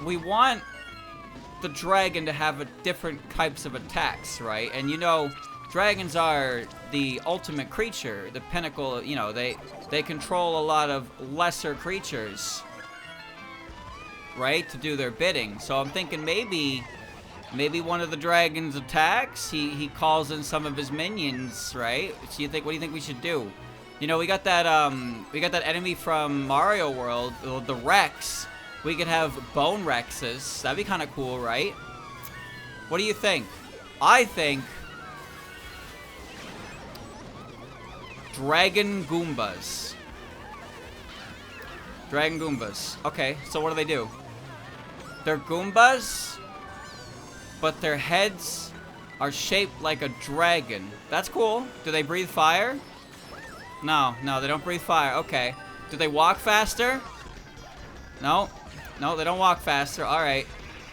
we want the dragon to have different types of attacks, right? And you know... Dragons are the ultimate creature, the pinnacle, you know, they control a lot of lesser creatures, right, to do their bidding. So I'm thinking maybe one of the dragon's attacks, he calls in some of his minions, right? So what do you think we should do? You know, we got that enemy from Mario World, the Rex. We could have Bone Rexes. That'd be kind of cool, right? What do you think? I think Dragon Goombas. Dragon Goombas. Okay, so what do? They're Goombas, but their heads are shaped like a dragon. That's cool. Do they breathe fire? No, they don't breathe fire. Okay. Do they walk faster? No, they don't walk faster. Alright.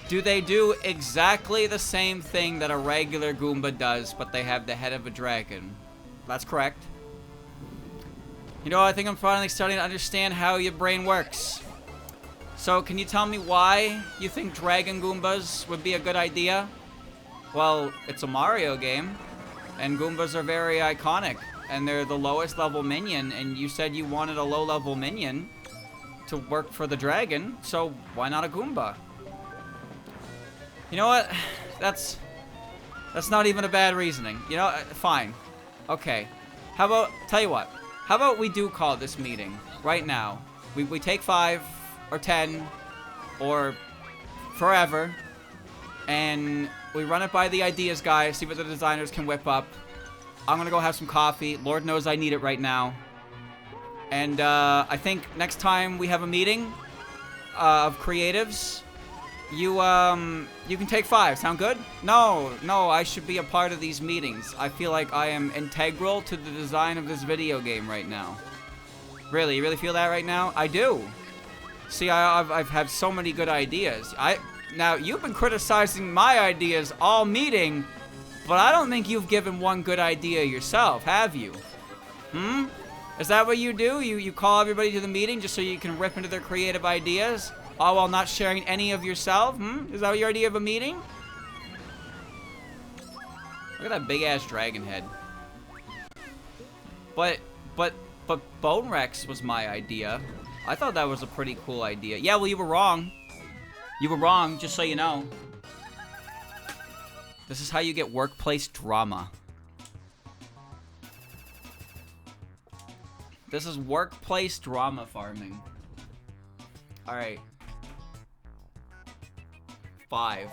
Do they do exactly the same thing that a regular Goomba does, but they have the head of a dragon? That's correct. You know, I think I'm finally starting to understand how your brain works. So, can you tell me why you think Dragon Goombas would be a good idea? Well, it's a Mario game, and Goombas are very iconic, and they're the lowest level minion, and you said you wanted a low level minion to work for the dragon, so why not a Goomba? You know what? That's not even a bad reasoning. You know, fine. Okay. How about, tell you what. How about we do call this meeting right now? We take 5 or 10 or forever, and we run it by the ideas guy, see what the designers can whip up. I'm gonna go have some coffee. Lord knows I need it right now. And I think next time we have a meeting of creatives, you can take 5. Sound good? No, I should be a part of these meetings. I feel like I am integral to the design of this video game right now. Really? You really feel that right now? I do. See, I've had so many good ideas. Now, you've been criticizing my ideas all meeting, but I don't think you've given one good idea yourself, have you? Is that what you do? You call everybody to the meeting just so you can rip into their creative ideas? All while not sharing any of yourself? Is that your idea of a meeting? Look at that big-ass dragon head. But Bone Rex was my idea. I thought that was a pretty cool idea. Yeah, well, you were wrong. You were wrong, just so you know. This is how you get workplace drama. This is workplace drama farming. Alright. 5.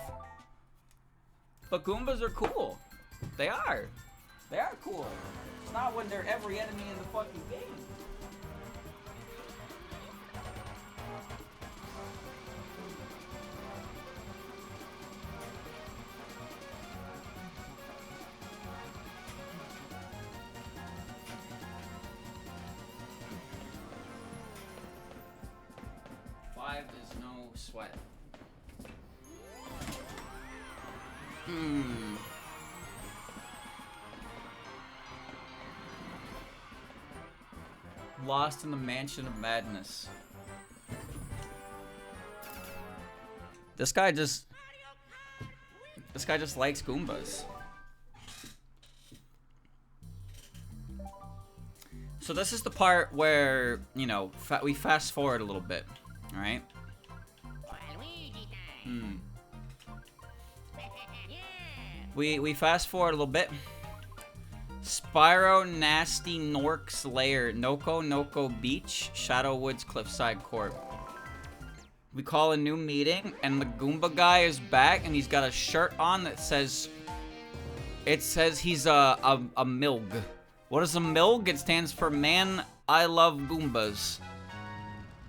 But Goombas are cool. They are. They are cool. It's not when they're every enemy in the fucking game. Is no sweat. Lost in the Mansion of Madness. This guy just likes Goombas. So this is the part where, you know, we fast forward a little bit. Alright? We fast forward a little bit. Spyro Nasty Nork's Lair, Noko Beach, Shadowwoods Cliffside Court. We call a new meeting, and the Goomba guy is back, and he's got a shirt on that says... It says he's a MILG. What is a MILG? It stands for Man, I Love Goombas.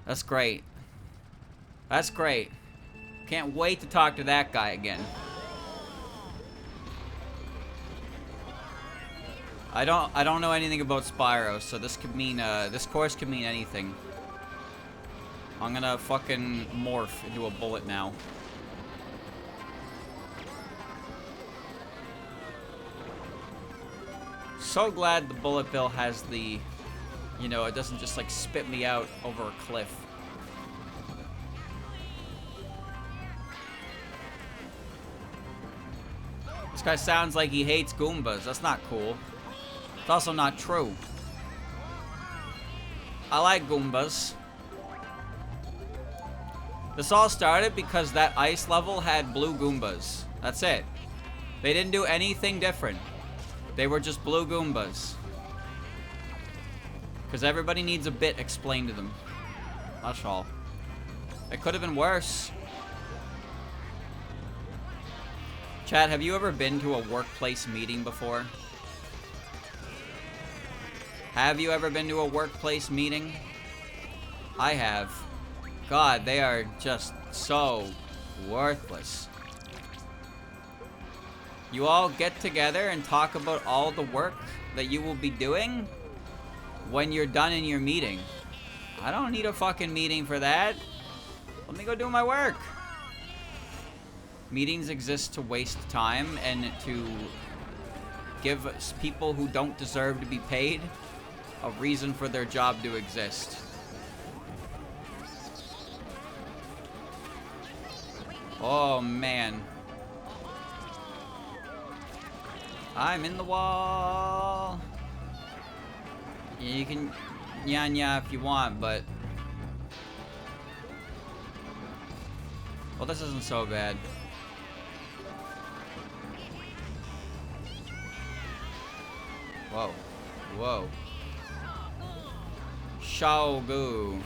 That's great. That's great. Can't wait to talk to that guy again. I don't know anything about Spyro, so this could mean this course could mean anything. I'm gonna fucking morph into a bullet now. So glad the bullet bill has the, you know, it doesn't just like spit me out over a cliff. This guy sounds like he hates Goombas. That's not cool. It's also not true. I like Goombas. This all started because that ice level had blue Goombas. That's it. They didn't do anything different. They were just blue Goombas. Because everybody needs a bit explained to them. That's all. It could have been worse. Chad, have you ever been to a workplace meeting before? Have you ever been to a workplace meeting? I have. God, they are just so worthless. You all get together and talk about all the work that you will be doing when you're done in your meeting. I don't need a fucking meeting for that. Let me go do my work. Meetings exist to waste time and to give people who don't deserve to be paid a reason for their job to exist. Oh, man. I'm in the wall. You can nya if you want, but... Well, this isn't so bad. Whoa. Whoa. Shogu.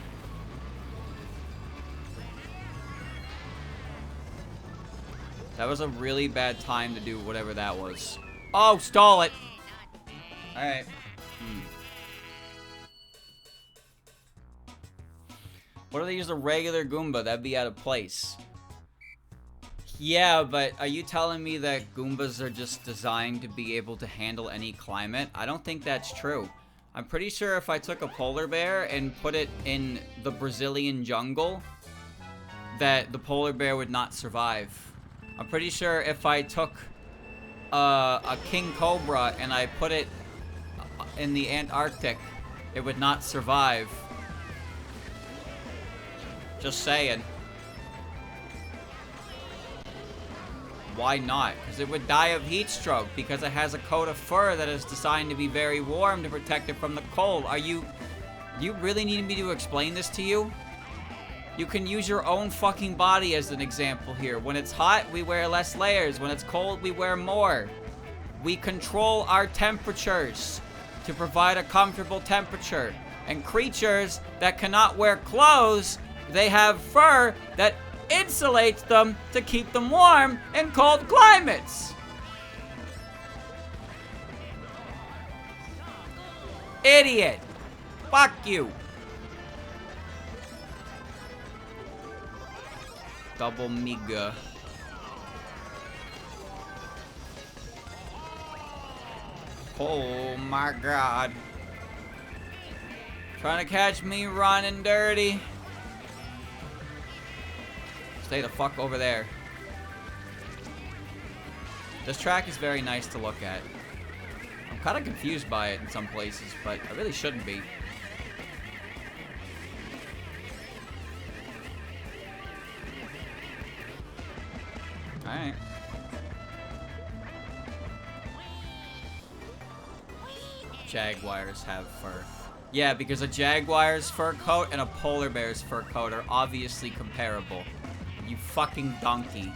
That was a really bad time to do whatever that was. Oh, stall it! Alright. What if they use a regular Goomba? That'd be out of place. Yeah, but are you telling me that Goombas are just designed to be able to handle any climate? I don't think that's true. I'm pretty sure if I took a polar bear and put it in the Brazilian jungle, that the polar bear would not survive. I'm pretty sure if I took a king cobra and I put it in the Antarctic, It would not survive. Just saying. Why not? Because it would die of heat stroke because it has a coat of fur that is designed to be very warm to protect it from the cold. Do you really need me to explain this to you? You can use your own fucking body as an example here. When it's hot, we wear less layers. When it's cold, we wear more. We control our temperatures to provide a comfortable temperature. And creatures that cannot wear clothes, they have fur that insulates them to keep them warm in cold climates. Idiot. Fuck you. Double Miga. Oh my god. Trying to catch me running dirty. Stay the fuck over there. This track is very nice to look at. I'm kind of confused by it in some places, but I really shouldn't be. Alright. Jaguars have fur. Yeah, because a jaguar's fur coat and a polar bear's fur coat are obviously comparable. You fucking donkey.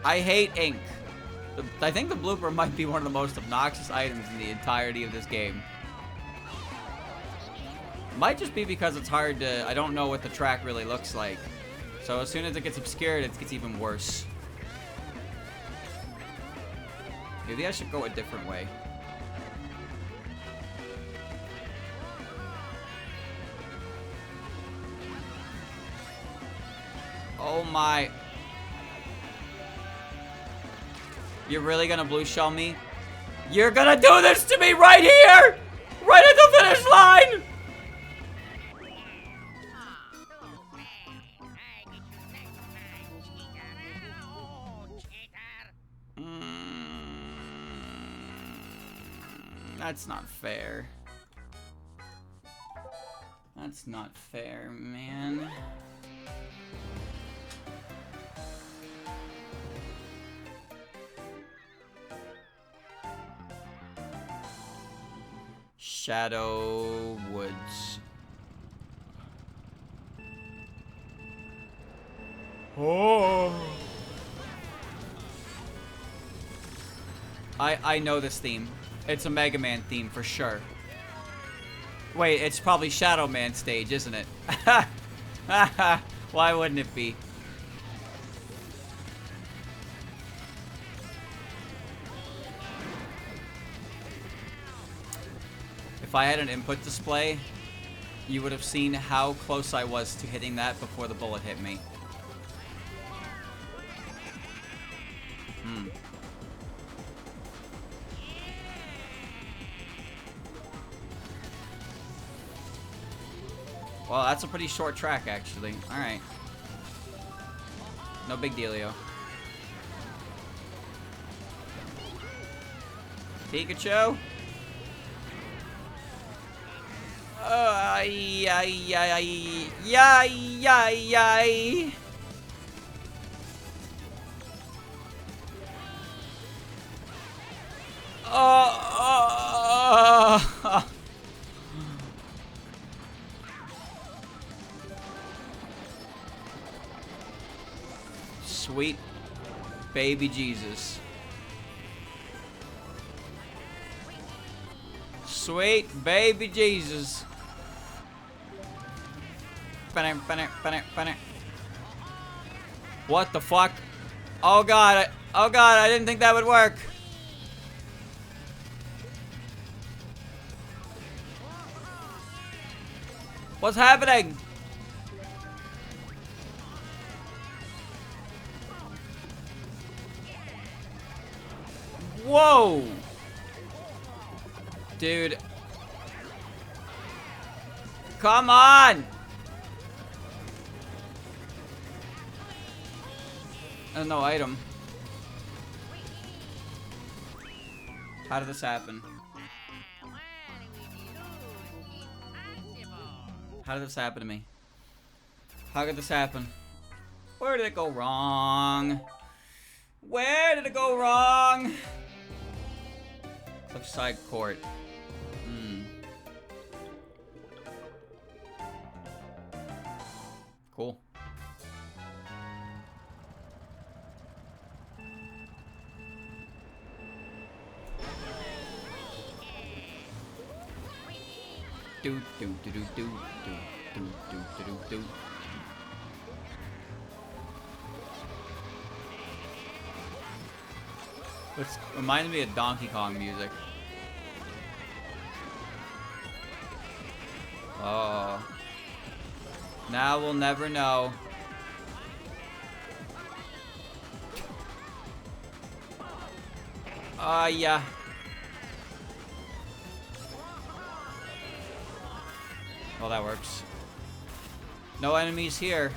I hate ink. I think the blooper might be one of the most obnoxious items in the entirety of this game. Might just be because it's hard to... I don't know what the track really looks like. So as soon as it gets obscured, it gets even worse. Maybe I should go a different way. Oh my... You're really gonna blue shell me? You're gonna do this to me right here! Right at the finish line! That's not fair. That's not fair, man. Shadow Woods. Oh. I know this theme. It's a Mega Man theme for sure. Wait, it's probably Shadow Man stage, isn't it? Why wouldn't it be? If I had an input display, you would have seen how close I was to hitting that before the bullet hit me. Well, that's a pretty short track, actually. Alright. No big dealio. Pikachu? Ay, ay, ay, ay, ay, ay, ay. Sweet baby Jesus. Sweet baby Jesus. What the fuck? Oh god, I didn't think that would work. What's happening? Whoa! Dude. Come on! No item. How did this happen? How did this happen to me? How could this happen? Where did it go wrong? Where did it go wrong? Left side court. Cool. Do do do do do do do do do do. It reminds me of Donkey Kong music. Oh. Now we'll never know. Yeah. Well, that works. No enemies here.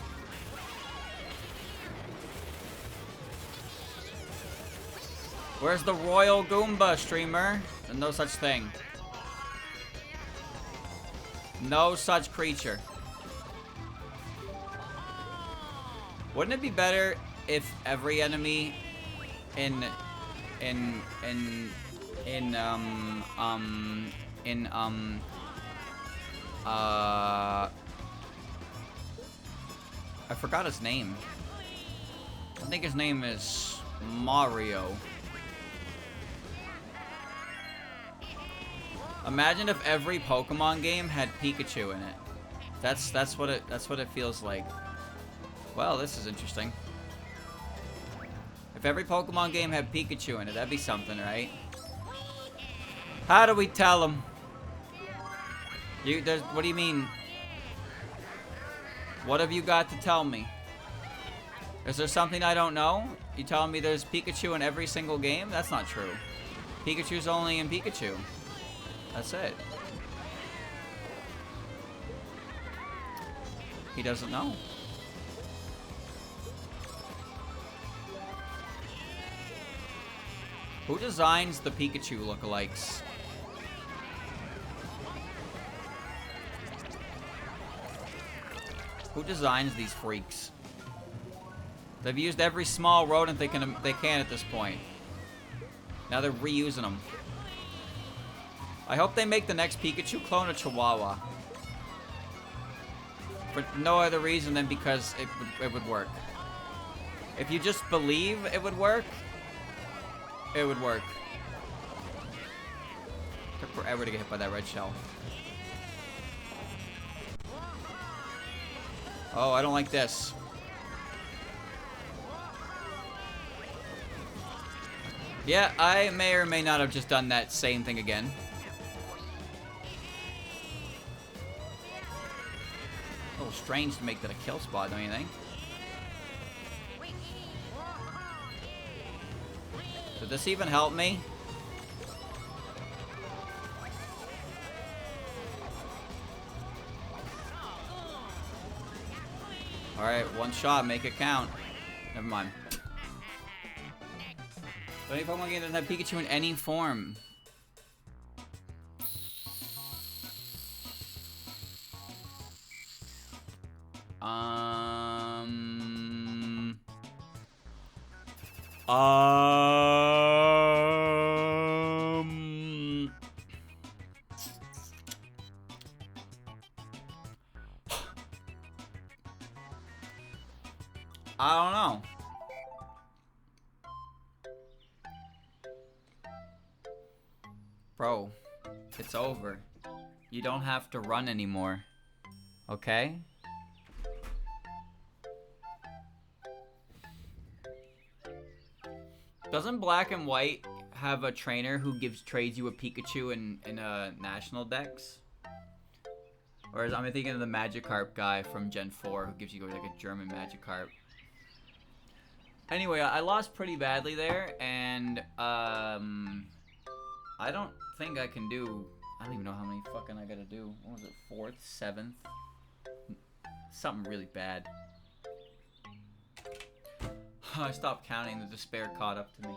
Where's the Royal Goomba, streamer? There's no such thing. No such creature. Wouldn't it be better if every enemy I forgot his name. I think his name is Mario. Imagine if every Pokemon game had Pikachu in it. That's what it feels like. Well, this is interesting. If every Pokemon game had Pikachu in it, that'd be something, right? How do we tell them? What do you mean? What have you got to tell me? Is there something I don't know? You telling me there's Pikachu in every single game? That's not true. Pikachu's only in Pikachu. That's it. He doesn't know. Who designs the Pikachu lookalikes? Who designs these freaks? They've used every small rodent they can at this point. Now they're reusing them. I hope they make the next Pikachu clone a Chihuahua. For no other reason than because it would work. If you just believe it would work, it would work. Took forever to get hit by that red shell. Oh, I don't like this. Yeah, I may or may not have just done that same thing again. A little strange to make that a kill spot, don't you think? Did this even help me? Alright, one shot, make it count. Never mind. But any Pokemon game doesn't have Pikachu in any form. I don't know. Bro, it's over. You don't have to run anymore. Okay? Doesn't Black and White have a trainer who trades you a Pikachu in a national dex? Or am I thinking of the Magikarp guy from Gen 4 who gives you like a German Magikarp? Anyway, I lost pretty badly there, and I don't think I can do. I don't even know how many fucking I gotta do. What was it? 4th, 7th? Something really bad. I stopped counting. The despair caught up to me.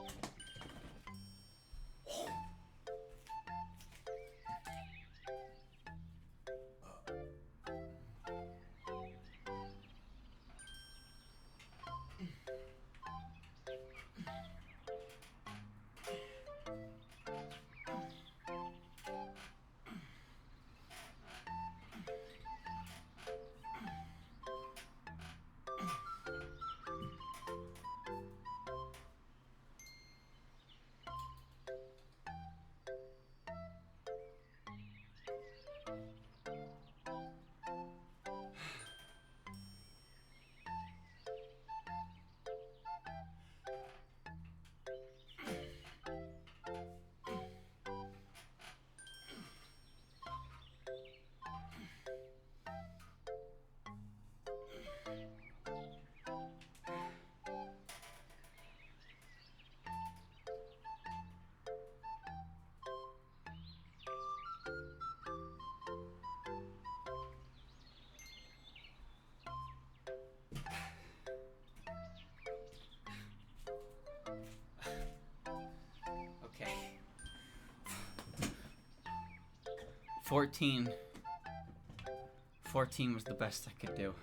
14. 14 was the best I could do.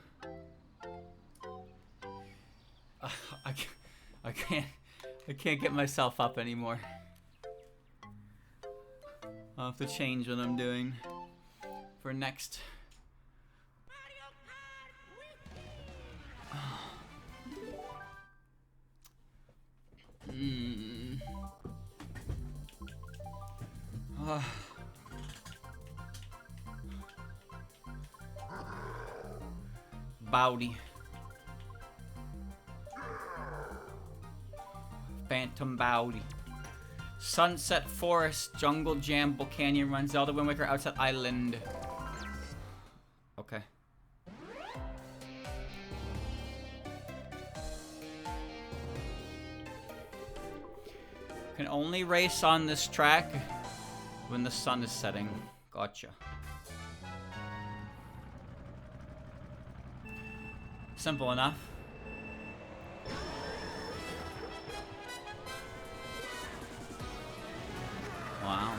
I can't get myself up anymore. I'll have to change what I'm doing for next. Bowdy. Phantom Bowdy. Sunset Forest, Jungle Jamble, Canyon Run, Zelda Wind Waker, Outside Island. Okay. Can only race on this track when the sun is setting. Gotcha. Simple enough. Wow.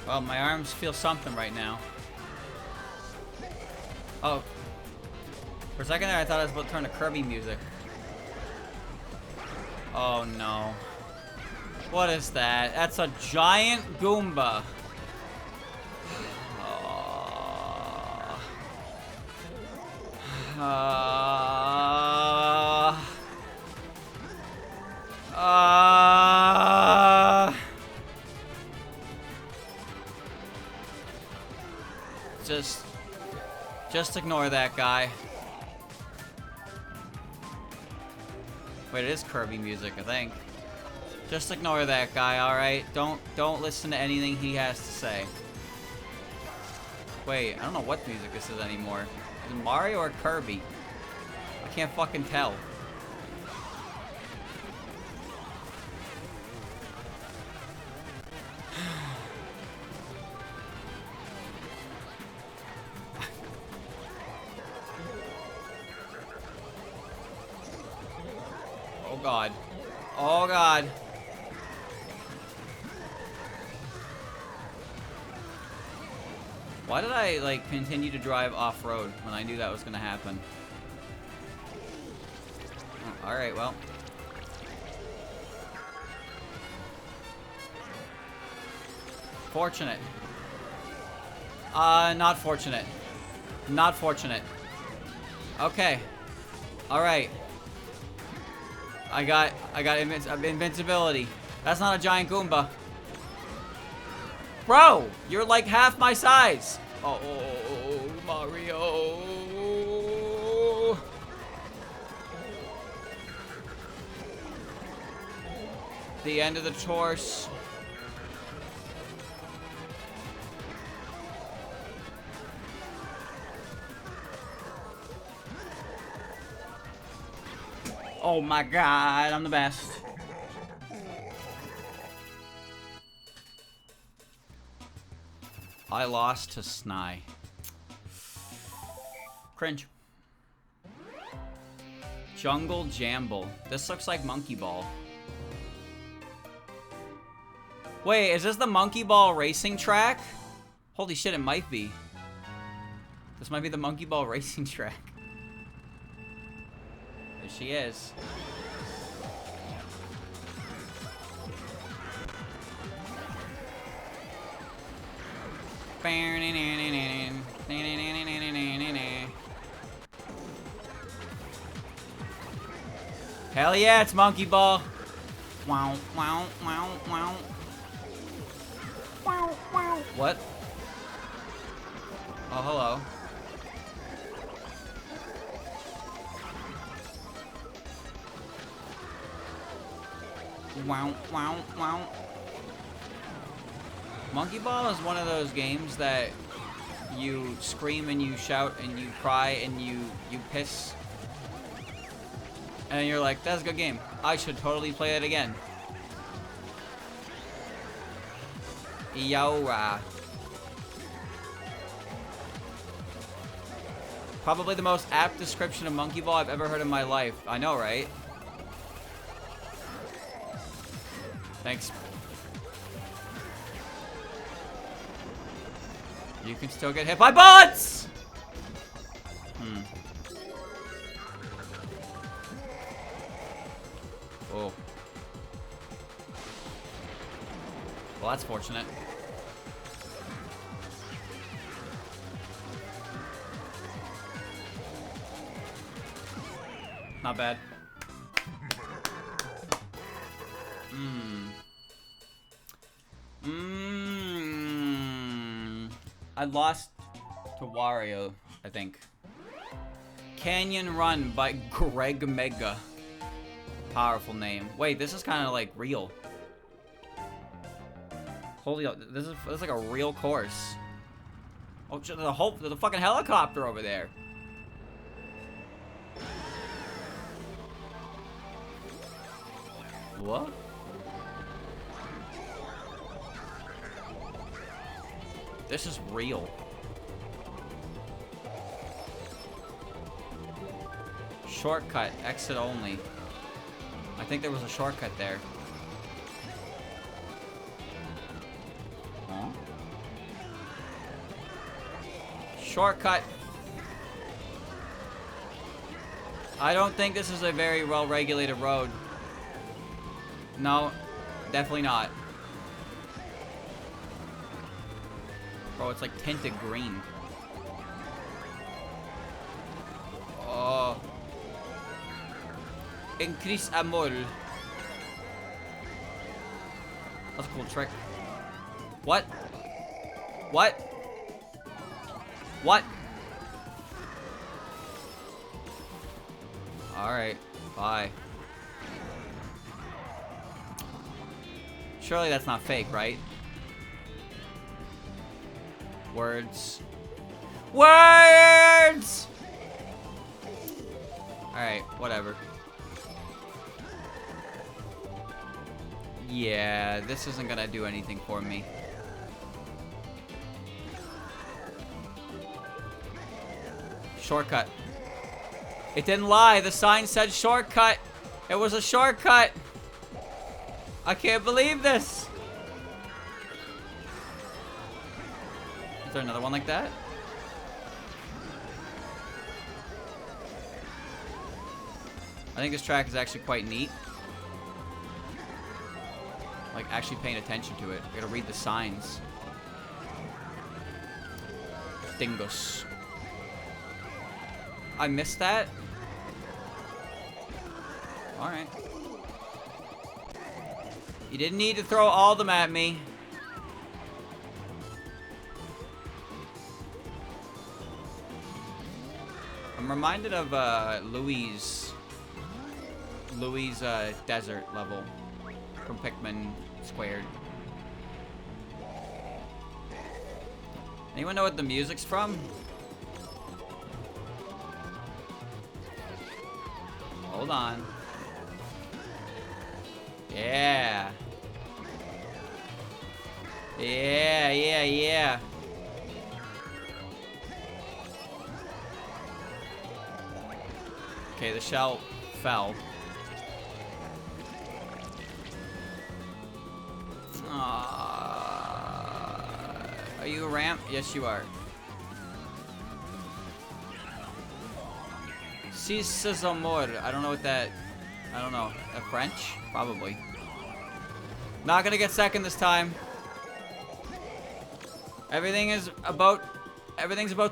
Well, my arms feel something right now. Oh. For a second there, I thought I was about to turn to Kirby music. Oh no. What is that? That's a giant Goomba. Just ignore that guy. Wait, it is Kirby music, I think. Just ignore that guy, alright? Don't listen to anything he has to say. Wait, I don't know what music this is anymore. Is it Mario or Kirby? I can't fucking tell. Oh god. Oh god. Why did I, like, continue to drive off-road when I knew that was gonna happen? Oh, alright, well. Fortunate. Not fortunate. Not fortunate. Okay. Alright. I got invincibility. That's not a giant Goomba. Bro, you're like half my size. Oh, Mario. The end of the torso. Oh my god, I'm the best. I lost to Sny. Cringe. Jungle Jamble. This looks like Monkey Ball. Wait, is this the Monkey Ball racing track? Holy shit, it might be. This might be the Monkey Ball racing track. There she is. Hell yeah, it's Monkey Ball. Wow, wow, wow, wow. Wow, wow. What? Oh, hello. Wow, wow, wow. Monkey Ball is one of those games that you scream and you shout and you cry and you piss. And you're like, that's a good game. I should totally play it again. Yora. Probably the most apt description of Monkey Ball I've ever heard in my life. I know, right? Thanks. You can still get hit by bullets! Oh. Well, that's fortunate. Not bad. I lost to Wario, I think. Canyon Run by Greg Mega. Powerful name. Wait, this is kind of like real. Holy, this is like a real course. Oh, there's a fucking helicopter over there. What? This is real. Shortcut, exit only. I think there was a shortcut there. Huh? Shortcut. I don't think this is a very well-regulated road. No, definitely not. Bro, it's like tinted green. Oh. Increase amor. That's a cool trick. What? What? What? Alright, bye. Surely that's not fake, right? Words. Words! Alright, whatever. Yeah, this isn't gonna do anything for me. Shortcut. It didn't lie. The sign said shortcut. It was a shortcut. I can't believe this. Is there another one like that? I think this track is actually quite neat. Like, actually paying attention to it. You gotta read the signs. Dingus. I missed that? Alright. You didn't need to throw all of them at me. I'm reminded of Louis' desert level from Pikmin Squared. Anyone know what the music's from? Hold on. Yeah. Yeah, yeah, yeah. Okay, the shell fell. Are you a ramp? Yes, you are. Si c'est amour. I don't know what that... I don't know. French? Probably. Not gonna get second this time. Everything's about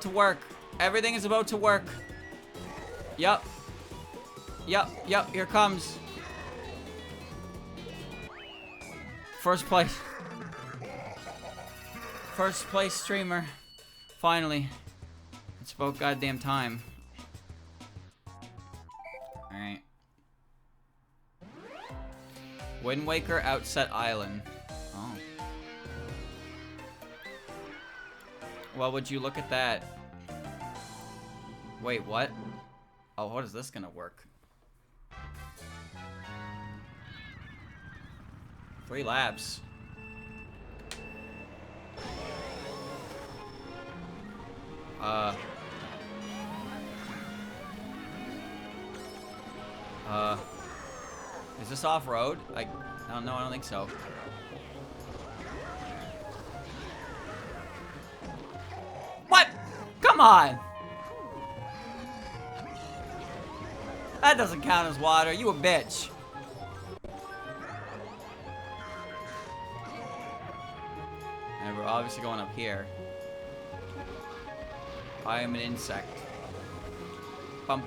to work. Everything is about to work. Yup. Yup, yup, here comes. First place. First place streamer. Finally. It's about goddamn time. Alright. Wind Waker Outset Island. Oh. Well, would you look at that? Wait, what? Oh, what is this gonna work? 3 labs. Is this off-road? I don't know, I don't think so. on! That doesn't count as water. You a bitch. And we're obviously going up here. I am an insect. Bump.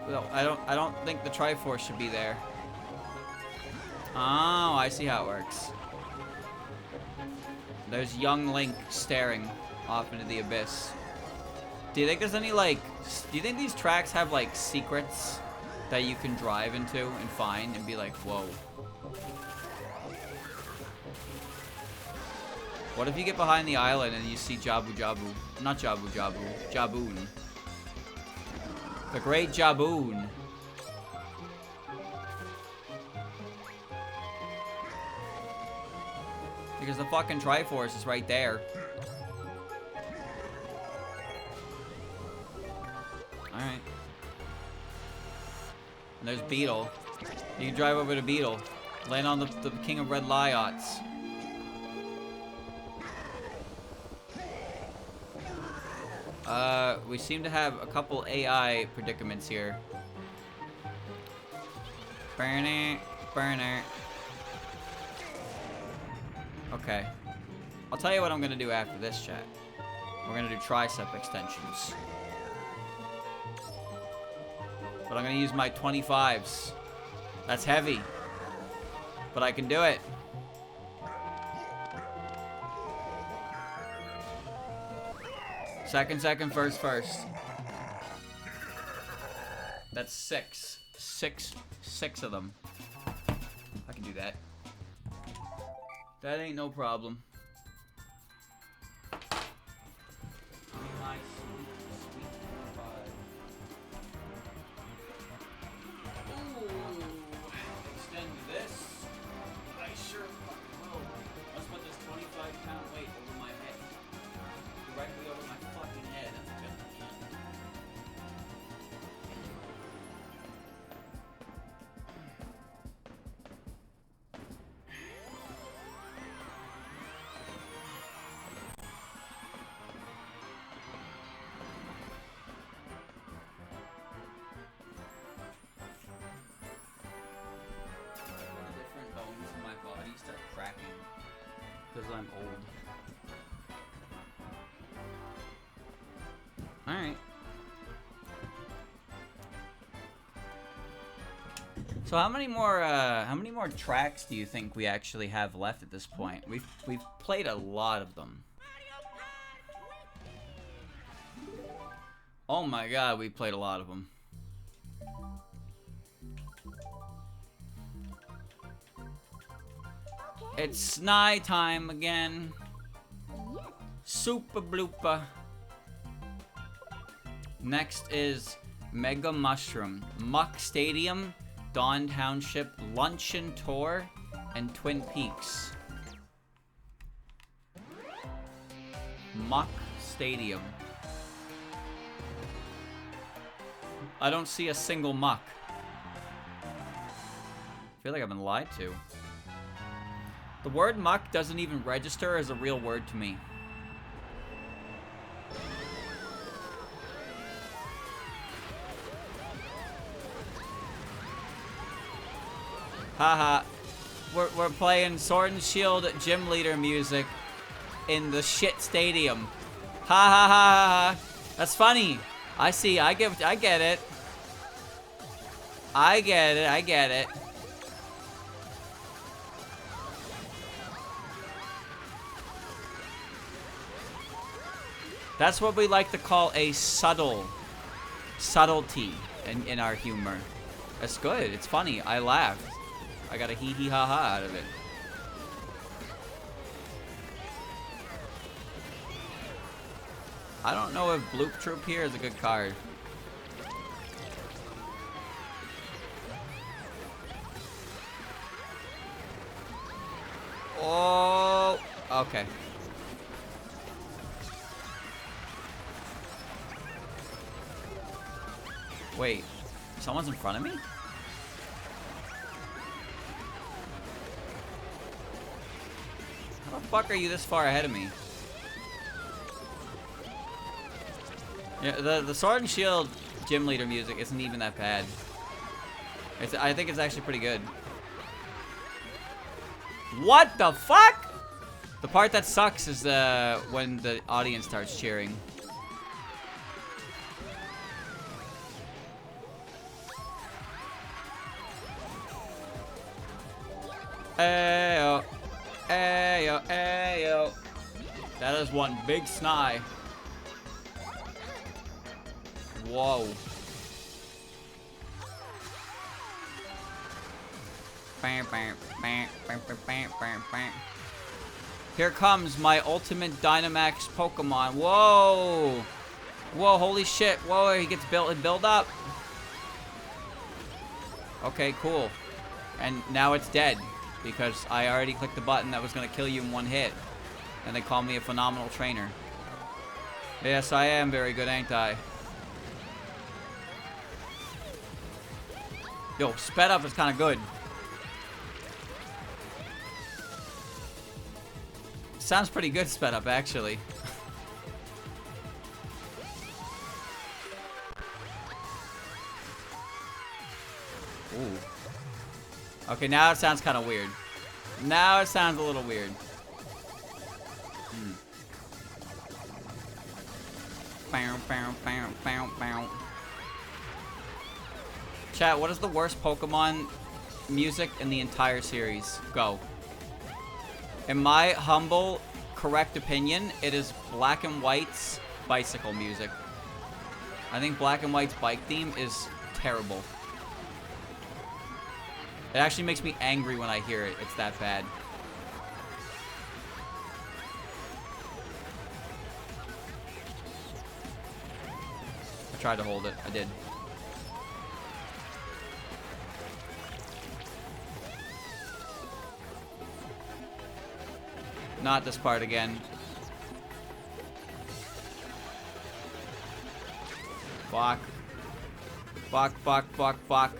No, I don't think the Triforce should be there. Oh, I see how it works. There's young Link staring off into the abyss. Do you think there's any, like... Do you think these tracks have, like, secrets that you can drive into and find and be like, whoa? What if you get behind the island and you see Jabu Jabu? Not Jabu Jabu. Jaboon. The Great Jaboon. Because the fucking Triforce is right there. Alright. And there's Beetle. You can drive over to Beetle. Land on the King of Red Lyots. We seem to have a couple AI predicaments here. Burner, burner. Okay. I'll tell you what I'm gonna do after this, chat. We're gonna do tricep extensions. But I'm gonna use my 25s. That's heavy. But I can do it. Second, first. That's six. Six of them. I can do that. That ain't no problem. My sweet pie. Ooh. Extend this. I sure fucking will. Let's put this 25-pound weight over my head. Directly over my fucking head. That's a good one. Different bones in my body start cracking because I'm old. Alright. So how many more tracks do you think we actually have left at this point? We've played a lot of them. Oh my god, we played a lot of them. It's night time again. Super blooper. Next is Mega Mushroom, Muck Stadium, Dawn Township, Luncheon Tour, and Twin Peaks. Muck Stadium. I don't see a single muck. I feel like I've been lied to. The word muck doesn't even register as a real word to me. Haha. We're playing Sword and Shield gym leader music in the shit stadium. Ha ha ha ha ha. That's funny. I see. I get it. I get it. I get it. That's what we like to call a subtlety in our humor. That's good. It's funny. I laughed. I got a hee hee ha ha out of it. I don't know if Bloop Troop here is a good card. Oh, okay. Wait, someone's in front of me? the fuck are you this far ahead of me? Yeah, the Sword and Shield gym leader music isn't even that bad. I think it's actually pretty good. What the fuck? The part that sucks is when the audience starts cheering. Ayo, ayo, ayo. That is one big snide. Whoa. Bam, bam, bam, bam, bam, bam, bam, bam. Here comes my ultimate Dynamax Pokemon. Whoa. Whoa, holy shit. Whoa, he gets build up. Okay, cool. And now it's dead. Because I already clicked the button that was going to kill you in one hit. And they call me a phenomenal trainer. Yes, I am very good, ain't I? Yo, sped up is kind of good. Sounds pretty good, sped up, actually. Ooh. Okay, now it sounds kind of weird. Now it sounds a little weird. Bow, bow, bow, bow, bow. Chat, what is the worst Pokemon music in the entire series? Go. In my humble, correct opinion, it is Black and White's bicycle music. I think Black and White's bike theme is terrible. It actually makes me angry when I hear it. It's that bad. I tried to hold it. I did. Not this part again. Fuck. Fuck, fuck, fuck, fuck.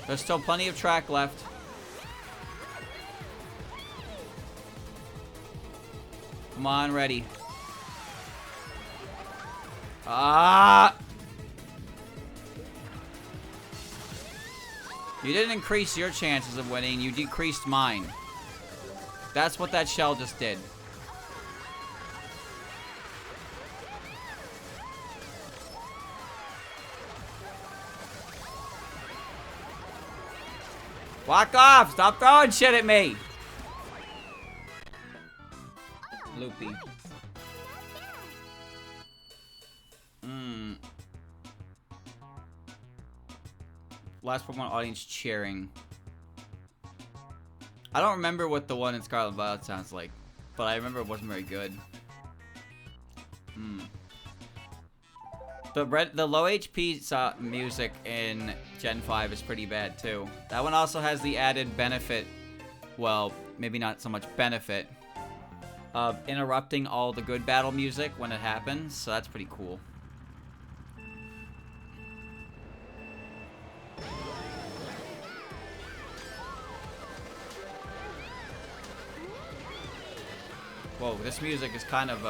There's still plenty of track left. Come on, ready. Ah! You didn't increase your chances of winning, you decreased mine. That's what that shell just did. Walk off! Stop throwing shit at me! Loopy. Last Pokemon audience cheering. I don't remember what the one in Scarlet Violet sounds like, but I remember it wasn't very good. The low HP music in Gen 5 is pretty bad too. That one also has the added benefit, well, maybe not so much benefit, of interrupting all the good battle music when it happens, so that's pretty cool. Whoa, this music is kind of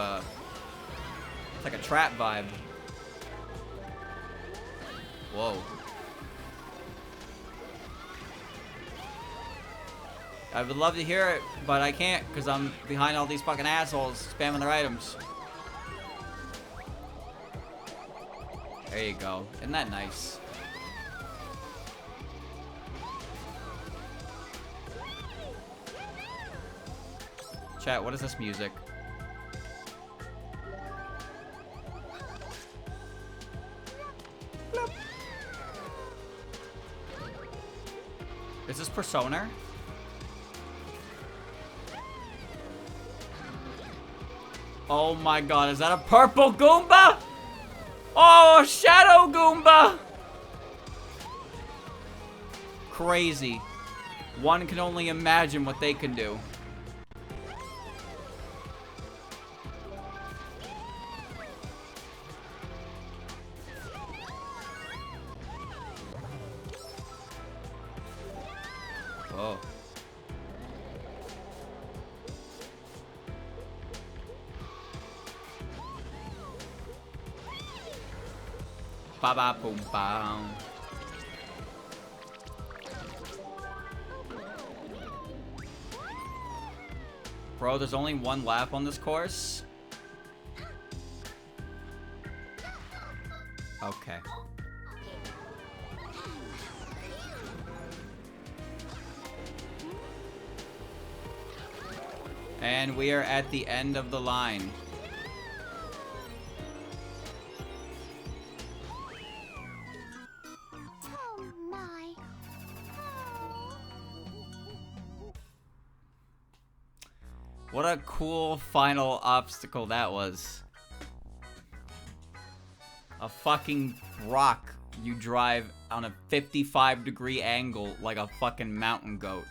it's like a trap vibe. Whoa. I would love to hear it, but I can't because I'm behind all these fucking assholes spamming their items. There you go. Isn't that nice? Chat, what is this music? Bloop. Is this Persona? Oh my god, is that a purple Goomba? Oh, Shadow Goomba! Crazy. One can only imagine what they can do. Oh. Ba ba boom bam. Bro, there's only one lap on this course. Okay. And we are at the end of the line. Oh my. What a cool final obstacle that was. A fucking rock you drive on a 55-degree angle like a fucking mountain goat.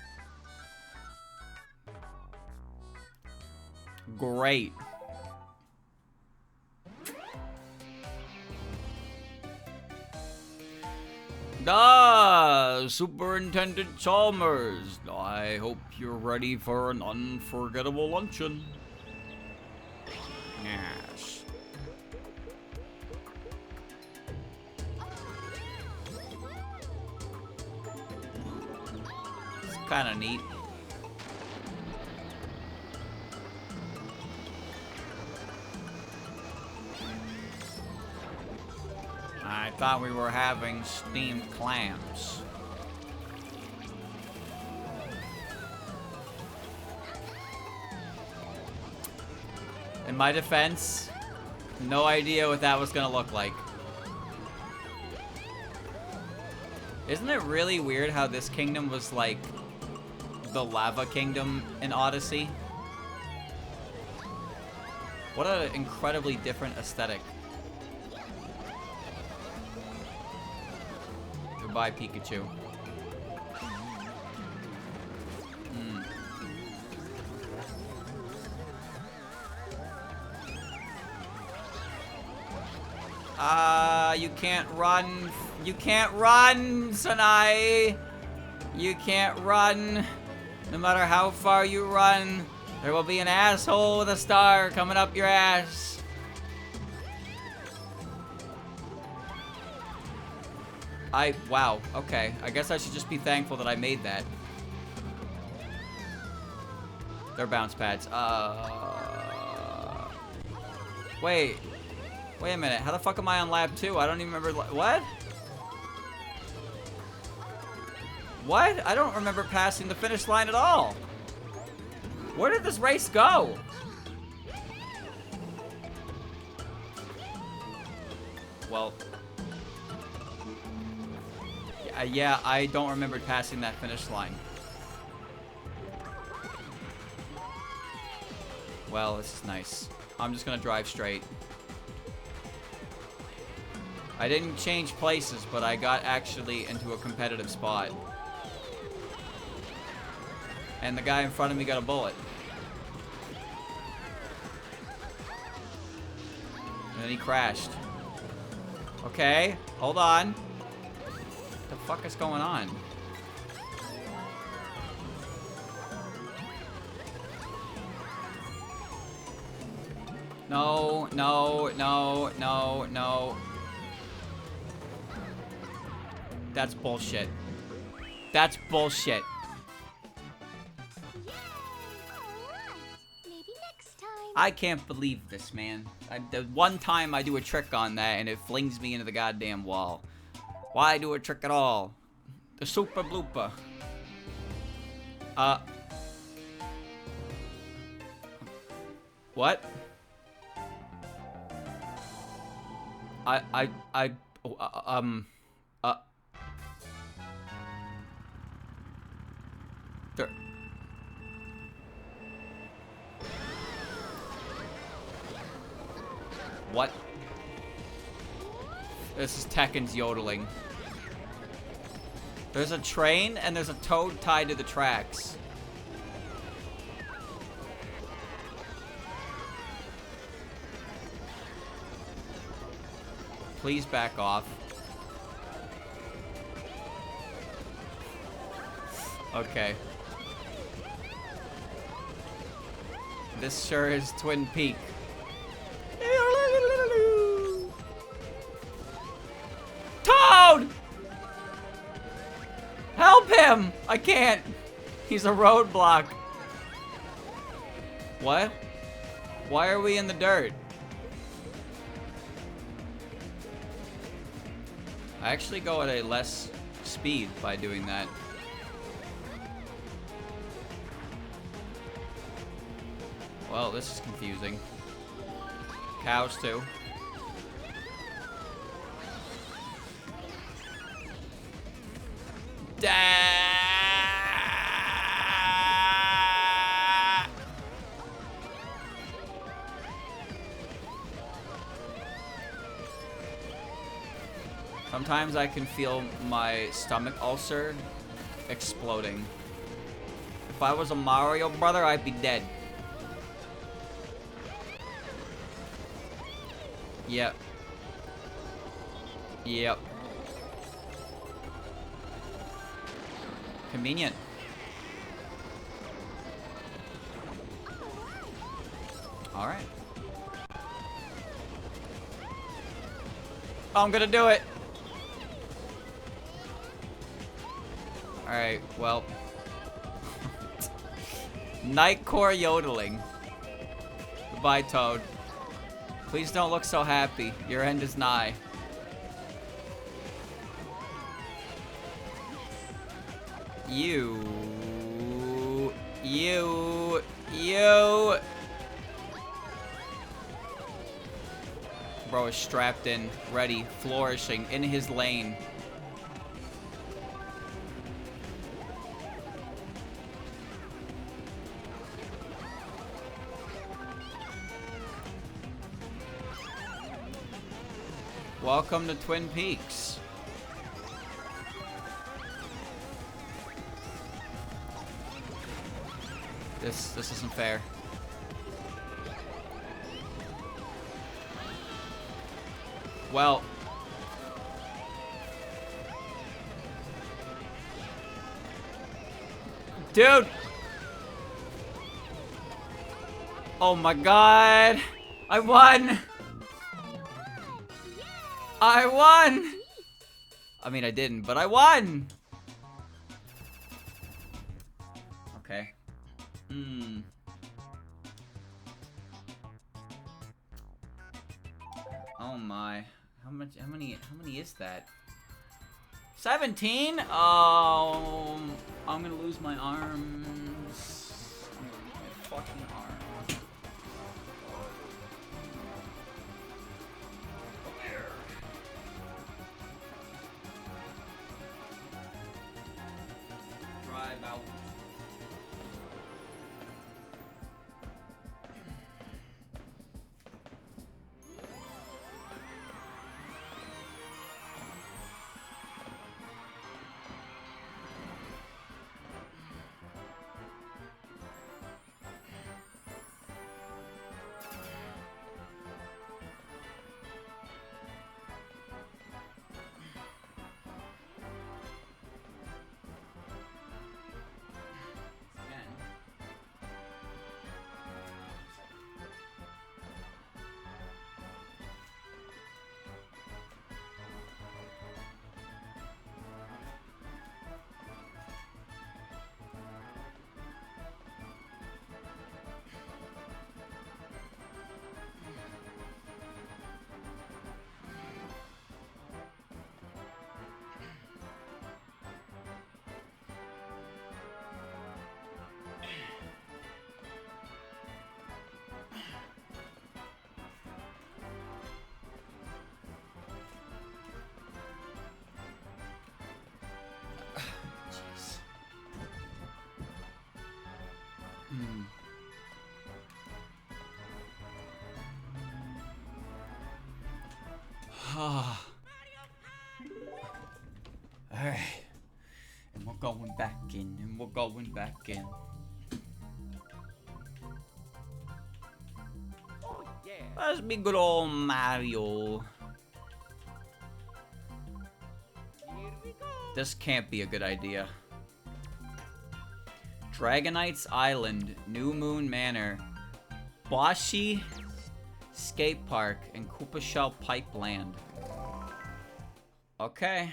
Great. Superintendent Chalmers. I hope you're ready for an unforgettable luncheon. Yes. It's kind of neat. I thought we were having steamed clams. In my defense, no idea what that was gonna look like. Isn't it really weird how this kingdom was like the lava kingdom in Odyssey? What an incredibly different aesthetic. Goodbye, Pikachu. You can't run. You can't run, Sanai. You can't run. No matter how far you run, there will be an asshole with a star coming up your ass. Wow, okay. I guess I should just be thankful that I made that. They're bounce pads. Wait a minute. How the fuck am I on lap 2? I don't even remember. What? What? I don't remember passing the finish line at all. Where did this race go? Well. Yeah, I don't remember passing that finish line. Well, this is nice. I'm just gonna drive straight. I didn't change places, but I got actually into a competitive spot. And the guy in front of me got a bullet. And then he crashed. Okay, hold on. What the fuck is going on? No, no, no, no, no. That's bullshit. That's bullshit. Maybe next time. I can't believe this, man. The one time I do a trick on that and it flings me into the goddamn wall. Why do a trick at all? The super blooper. What? There. What? This is Tekken's yodeling. There's a train and there's a toad tied to the tracks. Please back off. Okay. This sure is Twin Peak. Toad! Help him! I can't. He's a roadblock. What? Why are we in the dirt? I actually go at a less speed by doing that. Well, this is confusing. Cows too. Sometimes I can feel my stomach ulcer exploding. If I was a Mario brother, I'd be dead. Yep. Yep. Convenient. Alright. Oh, I'm gonna do it. Alright, well. Nightcore yodeling. Goodbye, Toad. Please don't look so happy. Your end is nigh. You. Bro is strapped in, ready, flourishing, in his lane. Welcome to Twin Peaks. This isn't fair. Well. Dude! Oh my god! I won! I won! I mean, I didn't, but I won! Okay. Oh my. How many is that? 17? Oh, I'm gonna lose my arms. I'm gonna lose my fucking arms. Drive out. Alright. And we're going back in, and we're going back in. Let's be good old Mario. This can't be a good idea. Dragonite's Island, New Moon Manor, Boshi Skate Park, and Koopa Shell Pipe Land. Okay.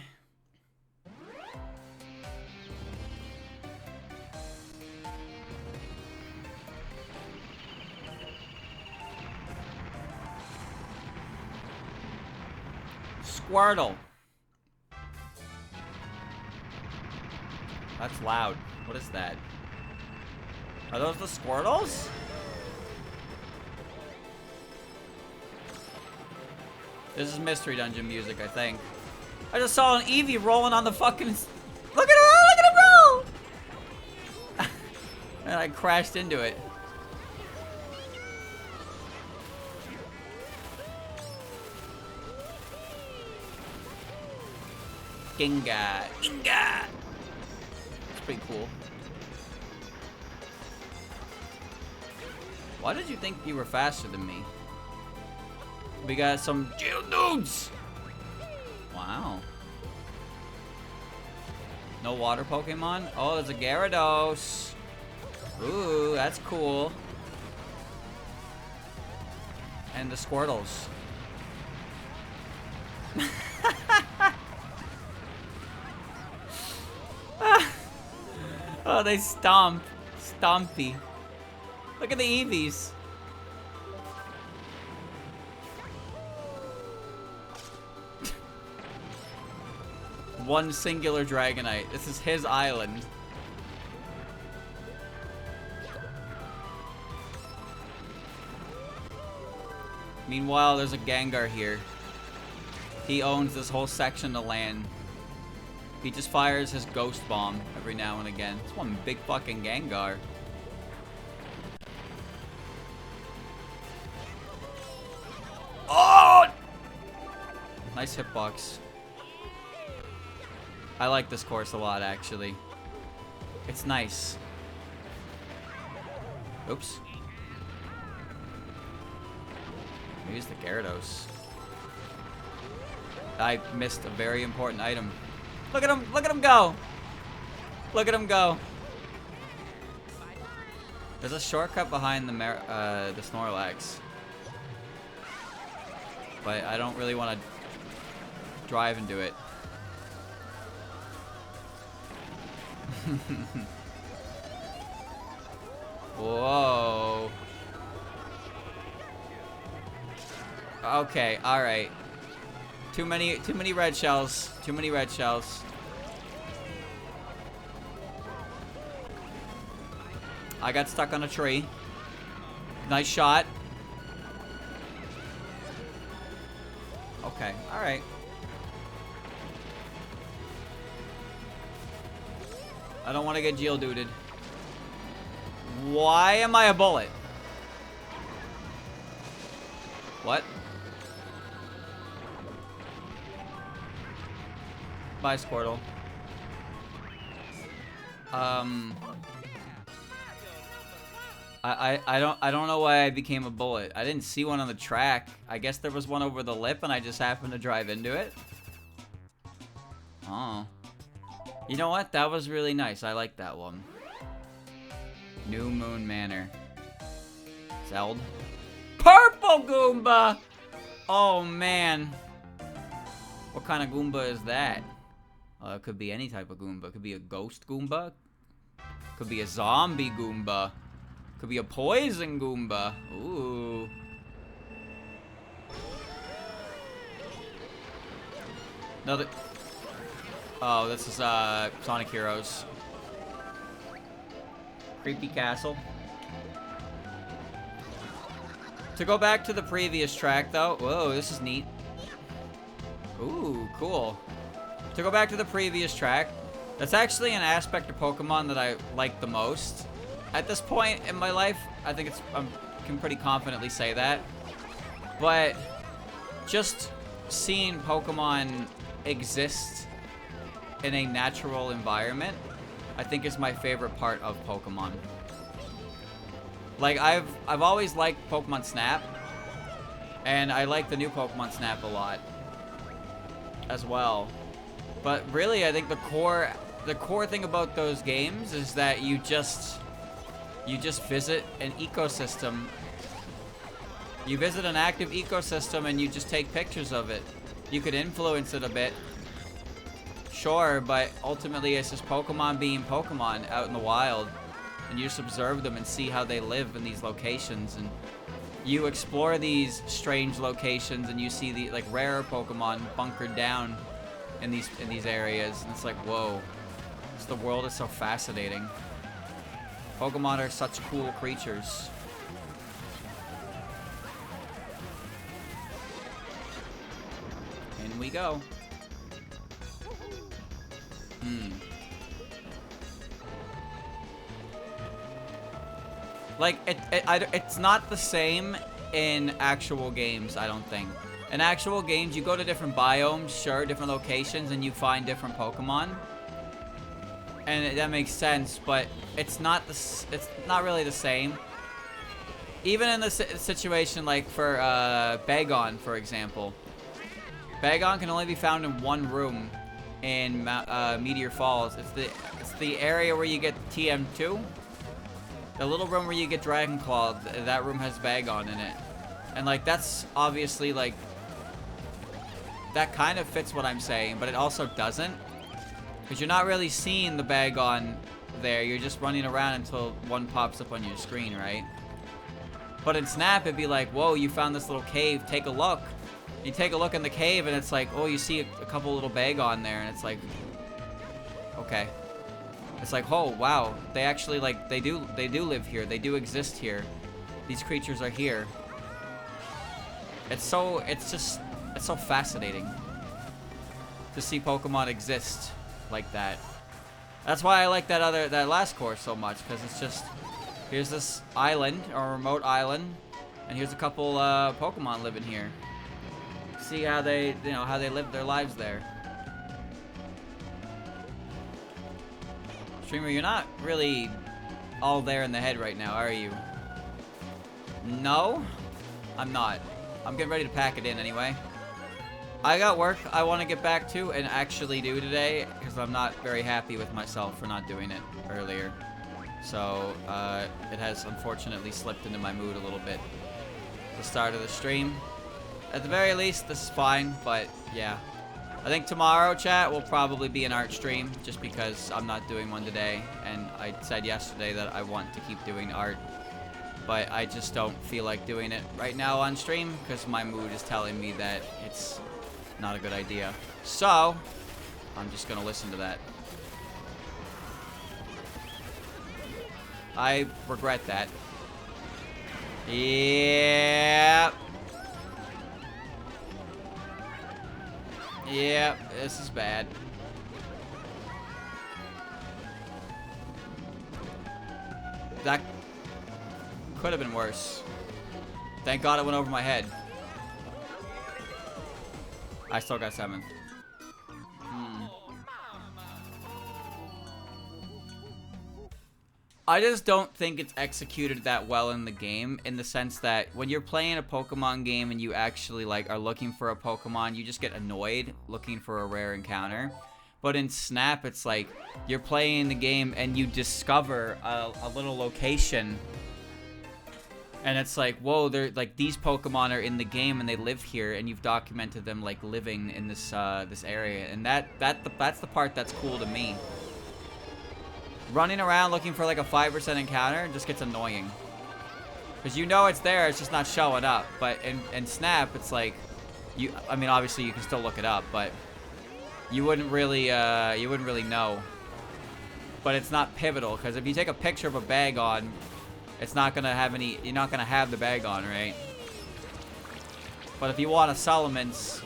Squirtle. That's loud. What is that? Are those the Squirtles? This is Mystery Dungeon music, I think. I just saw an Eevee rolling on the fucking... Look at her! Look at him roll! And I crashed into it. Ginga. Ginga! It's pretty cool. Why did you think you were faster than me? We got some Geodudes! Wow. No water Pokemon? Oh, there's a Gyarados. Ooh, that's cool. And the Squirtles. Oh, they stomp. Stompy. Look at the Eevees. One singular Dragonite. This is his island. Meanwhile, there's a Gengar here. He owns this whole section of land. He just fires his Ghost Bomb every now and again. It's one big fucking Gengar. Oh! Nice hitbox. I like this course a lot, actually. It's nice. Oops. Use the Gyarados. I missed a very important item. Look at him! Look at him go! Look at him go! There's a shortcut behind the Snorlax, but I don't really want to drive and do it. Whoa. Okay, alright. Too many red shells. Too many red shells. I got stuck on a tree. Nice shot. Okay, alright. I don't want to get Geoduded. Why am I a bullet? What? Bye, Squirtle. I don't know why I became a bullet. I didn't see one on the track. I guess there was one over the lip and I just happened to drive into it. Oh. You know what? That was really nice. I like that one. New Moon Manor. Zeld. Purple Goomba! Oh, man. What kind of Goomba is that? It could be any type of Goomba. It could be a ghost Goomba. Could be a zombie Goomba. Could be a poison Goomba. Ooh. Another... Oh, this is Sonic Heroes. Creepy Castle. To go back to the previous track, though... Whoa, this is neat. Ooh, cool. To go back to the previous track, that's actually an aspect of Pokemon that I like the most. At this point in my life, I think I can pretty confidently say that. But just seeing Pokemon exist in a natural environment, I think is my favorite part of Pokemon. Like, I've always liked Pokemon Snap, and I like the new Pokemon Snap a lot as well. But really, I think the core the core thing about those games is that you just visit an ecosystem. You visit an active ecosystem and you just take pictures of it. You could influence it a bit. Sure, but ultimately it's just Pokemon being Pokemon out in the wild. And you just observe them and see how they live in these locations. And you explore these strange locations and you see the like rarer Pokemon bunkered down in these areas. And it's like, whoa. The world is so fascinating. Pokemon are such cool creatures. In we go. Like, it's not the same in actual games, I don't think. In actual games, you go to different biomes, sure, different locations, and you find different Pokemon. And that makes sense, but it's not really the same. Even in the situation like for Bagon, for example. Bagon can only be found in one room in Meteor Falls. It's the area where you get TM2. The little room where you get Dragon Claw, that room has Bagon in it. And like that's obviously like that kind of fits what I'm saying, but it also doesn't. Because you're not really seeing the Bagon there, you're just running around until one pops up on your screen, right? But in Snap, it'd be like, whoa, you found this little cave, take a look. You take a look in the cave and it's like, oh, you see a couple little Bagon there, and it's like, okay. It's like, oh, wow, they actually, like, they do live here, they do exist here. These creatures are here. It's so fascinating to see Pokemon exist like that. That's why I like that last course so much, because it's just, here's this island, or remote island, and here's a couple Pokemon living here. See how they, how they live their lives there. Streamer, you're not really all there in the head right now, are you? No, I'm not. I'm getting ready to pack it in anyway. I got work I want to get back to and actually do today, because I'm not very happy with myself for not doing it earlier. So, it has unfortunately slipped into my mood a little bit. The start of the stream. At the very least, this is fine, but yeah. I think tomorrow, chat, will probably be an art stream, just because I'm not doing one today, and I said yesterday that I want to keep doing art. But I just don't feel like doing it right now on stream, because my mood is telling me that it's not a good idea. So, I'm just gonna listen to that. I regret that. Yep. Yep, this is bad. That could have been worse. Thank God it went over my head. I still got 7th. I just don't think it's executed that well in the game, in the sense that when you're playing a Pokemon game and you actually like are looking for a Pokemon, you just get annoyed looking for a rare encounter. But in Snap, it's like you're playing the game and you discover a little location, and it's like, whoa, they're like, these Pokemon are in the game and they live here, and you've documented them like living in this this area, and that's the part that's cool to me. Running around looking for like a 5% encounter just gets annoying, because you know it's there, it's just not showing up. But in Snap, it's like, I mean, obviously you can still look it up, but you wouldn't really know. But it's not pivotal, because if you take a picture of a Bagon, it's not gonna have any. You're not gonna have the Bagon, right? But if you want a Salamence,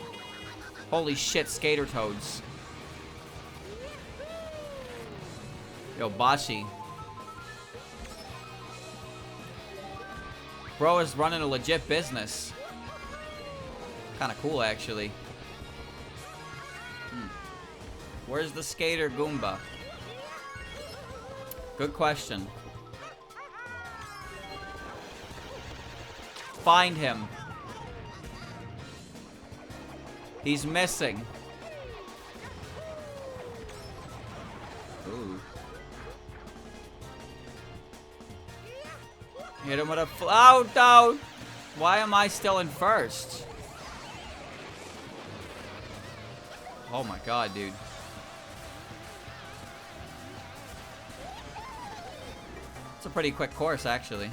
holy shit, Skater Toads. Yo, Bashi. Bro is running a legit business. Kind of cool, actually. Where's the Skater Goomba? Good question. Find him. He's missing. Ooh. Hit him with a oh no! Why am I still in first? Oh my god, dude. It's a pretty quick course, actually.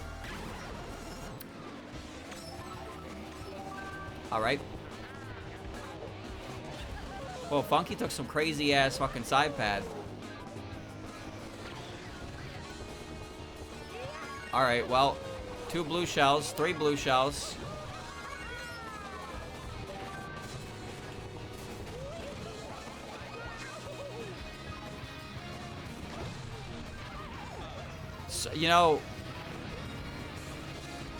Alright. Well, Funky took some crazy ass fucking side pad. Alright, well, 2 blue shells, 3 blue shells. So, you know,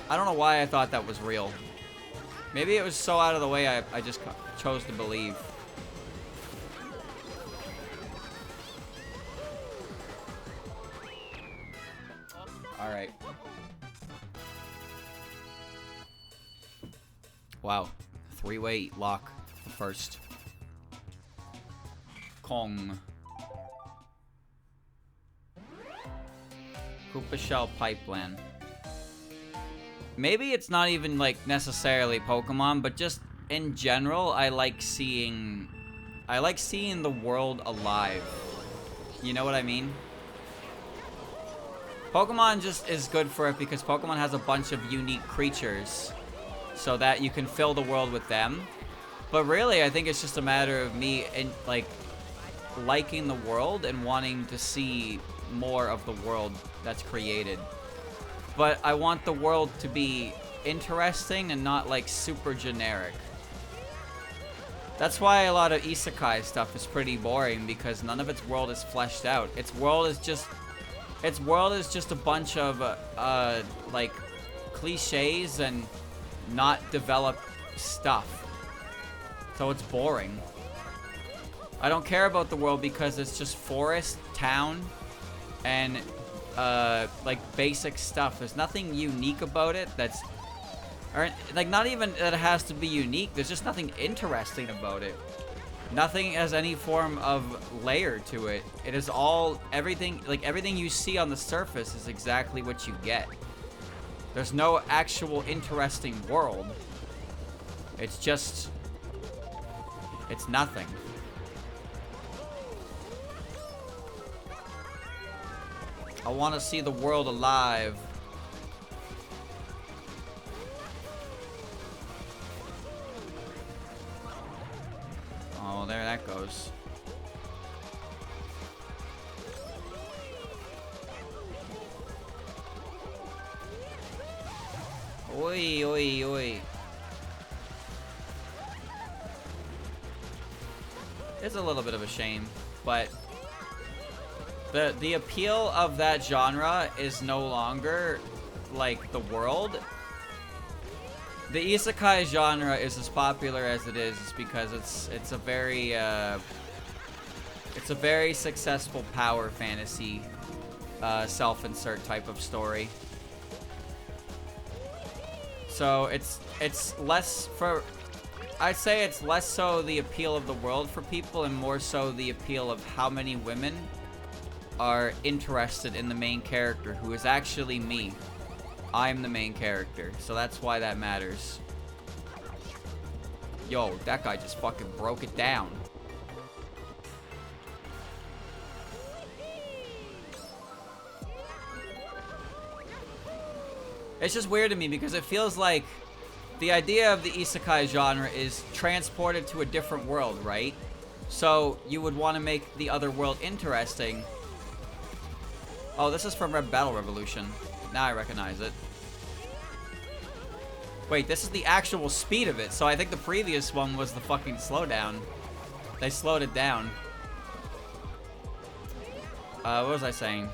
I don't know why I thought that was real. Maybe it was so out of the way I just chose to believe. Alright. Wow. 3-way lock first. Kong. Koopa Shell Pipeline. Maybe it's not even, like, necessarily Pokemon, but just in general, I like seeing the world alive. You know what I mean? Pokemon just is good for it because Pokemon has a bunch of unique creatures so that you can fill the world with them. But really, I think it's just a matter of me liking the world and wanting to see more of the world that's created. But I want the world to be interesting and not, like, super generic. That's why a lot of isekai stuff is pretty boring, because none of its world is fleshed out. Its world is just a bunch of, like, cliches and not developed stuff. So it's boring. I don't care about the world because it's just forest, town, and like basic stuff. There's nothing unique about it that's, or like not even that it has to be unique. There's just nothing interesting about it. Nothing has any form of layer to it. It is all everything you see on the surface is exactly what you get. There's no actual interesting world. It's just, it's nothing. I want to see the world alive. Oh, there that goes. Oi, oi, oi. It's a little bit of a shame, but the appeal of that genre is no longer like the world. The isekai genre is as popular as it is because it's a very successful power fantasy self-insert type of story. So it's less for, I'd say it's less so the appeal of the world for people and more so the appeal of how many women are interested in the main character, who is actually me. I'm the main character, so that's why that matters. Yo, that guy just fucking broke it down. It's just weird to me because it feels like the idea of the isekai genre is transported to a different world, right? So you would want to make the other world interesting. Oh, this is from Red Battle Revolution. Now I recognize it. Wait, this is the actual speed of it. So I think the previous one was the fucking slowdown. They slowed it down. What was I saying?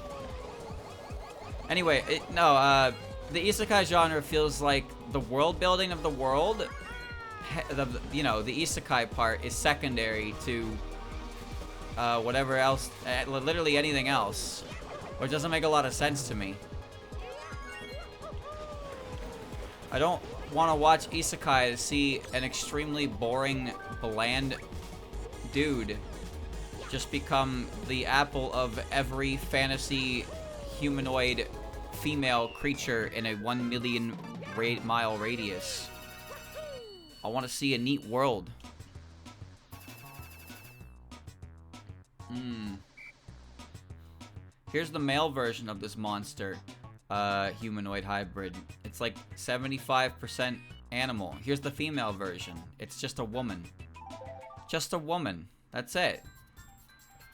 Anyway, the isekai genre feels like the world building of the world, you know, the isekai part is secondary to whatever else, literally anything else. Which doesn't make a lot of sense to me. I don't want to watch isekai to see an extremely boring, bland dude just become the apple of every fantasy humanoid female creature in a 1 million mile radius. I want to see a neat world. Here's the male version of this monster humanoid hybrid. It's like 75% animal. Here's the female version. It's just a woman. Just a woman. That's it.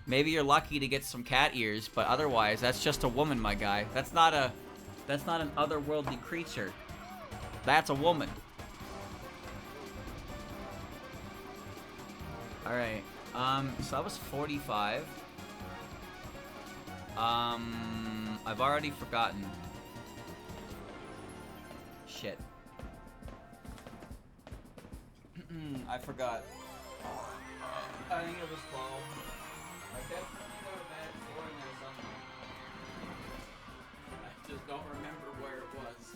Maybe you're lucky to get some cat ears, but otherwise, that's just a woman, my guy. That's not an otherworldly creature. That's a woman. Alright. So that was 45. I've already forgotten. Shit. I forgot. I think it was 12. I definitely go to bed 4 in there somewhere. I just don't remember where it was.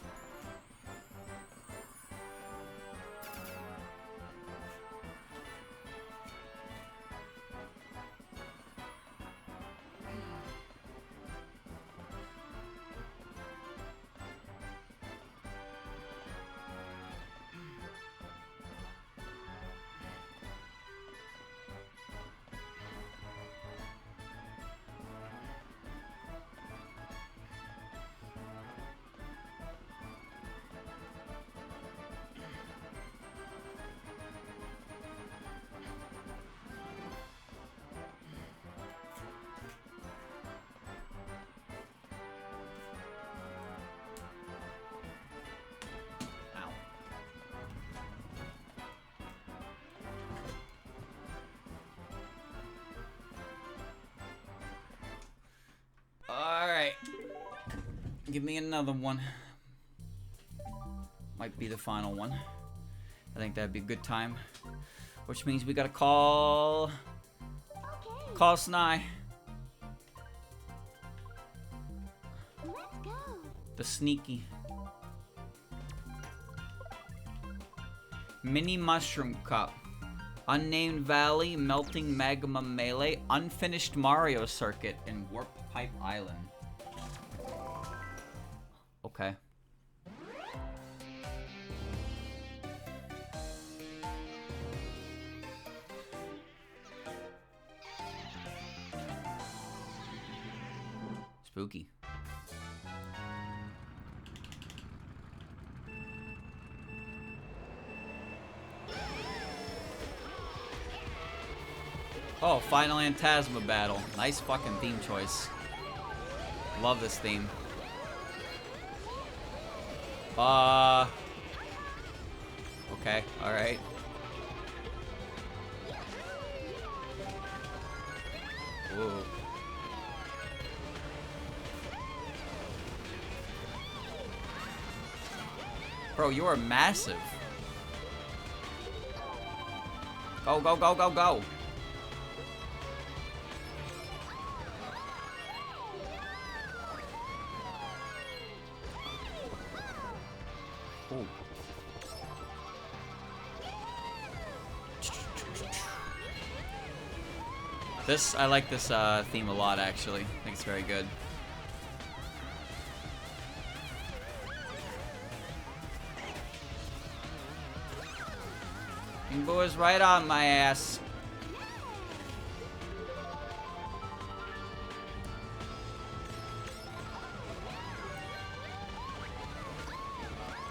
Alright. Give me another one. Might be the final one. I think that'd be a good time. Which means we gotta call... Okay. Call Snai. Let's go. The sneaky. Mini Mushroom Cup. Unnamed Valley, Melting Magma Melee, Unfinished Mario Circuit, and Warp Pipe Island. Okay. Spooky. Oh, Final Phantasma Battle. Nice fucking theme choice. Love this theme. Okay, alright. Whoa. Bro, you are massive. Go, go, go, go, go. Ooh. I like this theme a lot, actually. I think it's very good. Kimbo is right on my ass.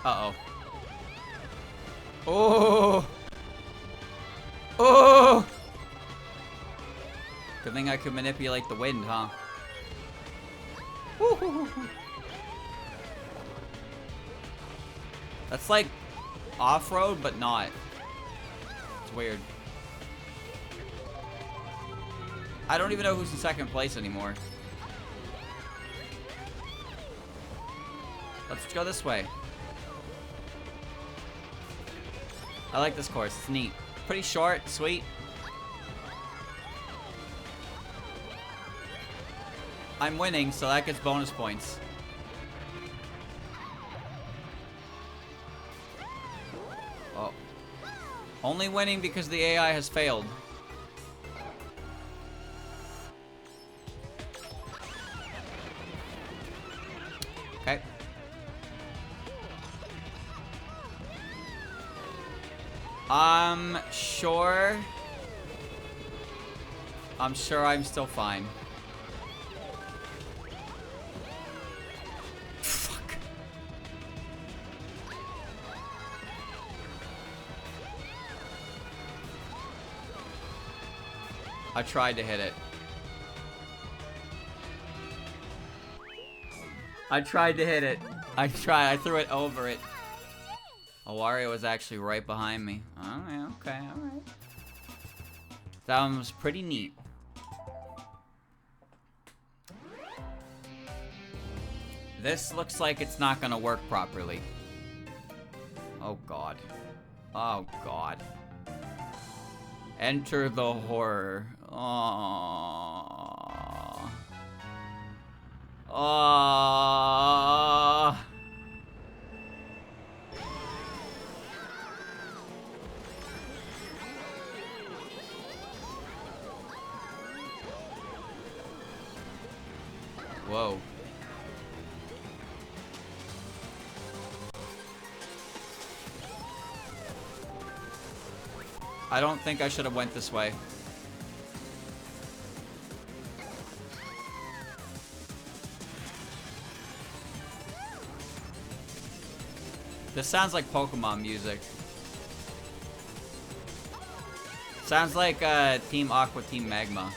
Uh-oh. Oh! Oh! Good thing I could manipulate the wind, huh? That's like off-road, but not. It's weird. I don't even know who's in second place anymore. Let's go this way. I like this course. It's neat. Pretty short, sweet. I'm winning, so that gets bonus points. Oh. Only winning because the AI has failed. Okay. Sure. I'm sure I'm still fine. Fuck. I tried to hit it. I tried to hit it. I threw it over it. Wario was actually right behind me. Oh, yeah, okay, alright. That one was pretty neat. This looks like it's not gonna work properly. Oh god. Oh god. Enter the horror. Aww. Aww. Whoa. I don't think I should have went this way. This sounds like Pokemon music. Sounds like Team Aqua, Team Magma.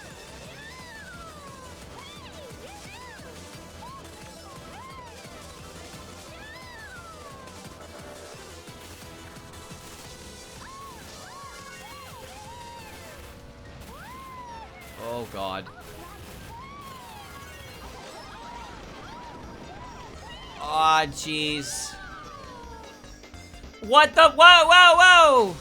Oh god. Aw, jeez. What the? Whoa, whoa, whoa!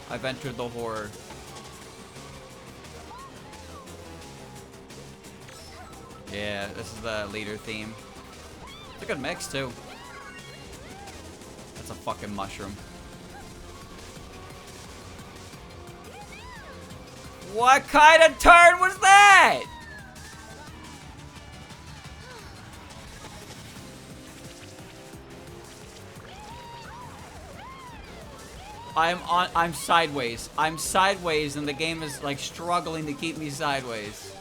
I've entered the horror. Yeah, this is the leader theme. It's a good mix, too. That's a fucking mushroom. What kind of turn was that? I'm sideways. I'm sideways and the game is like struggling to keep me sideways.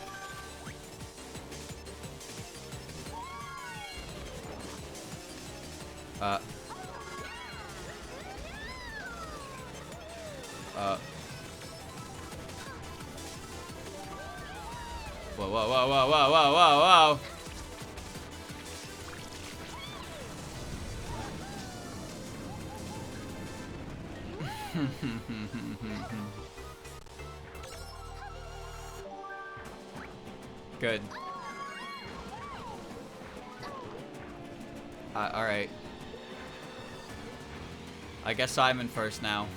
Whoa, whoa, whoa, whoa, whoa, whoa, whoa, whoa. Good. Alright. I guess I'm in first now.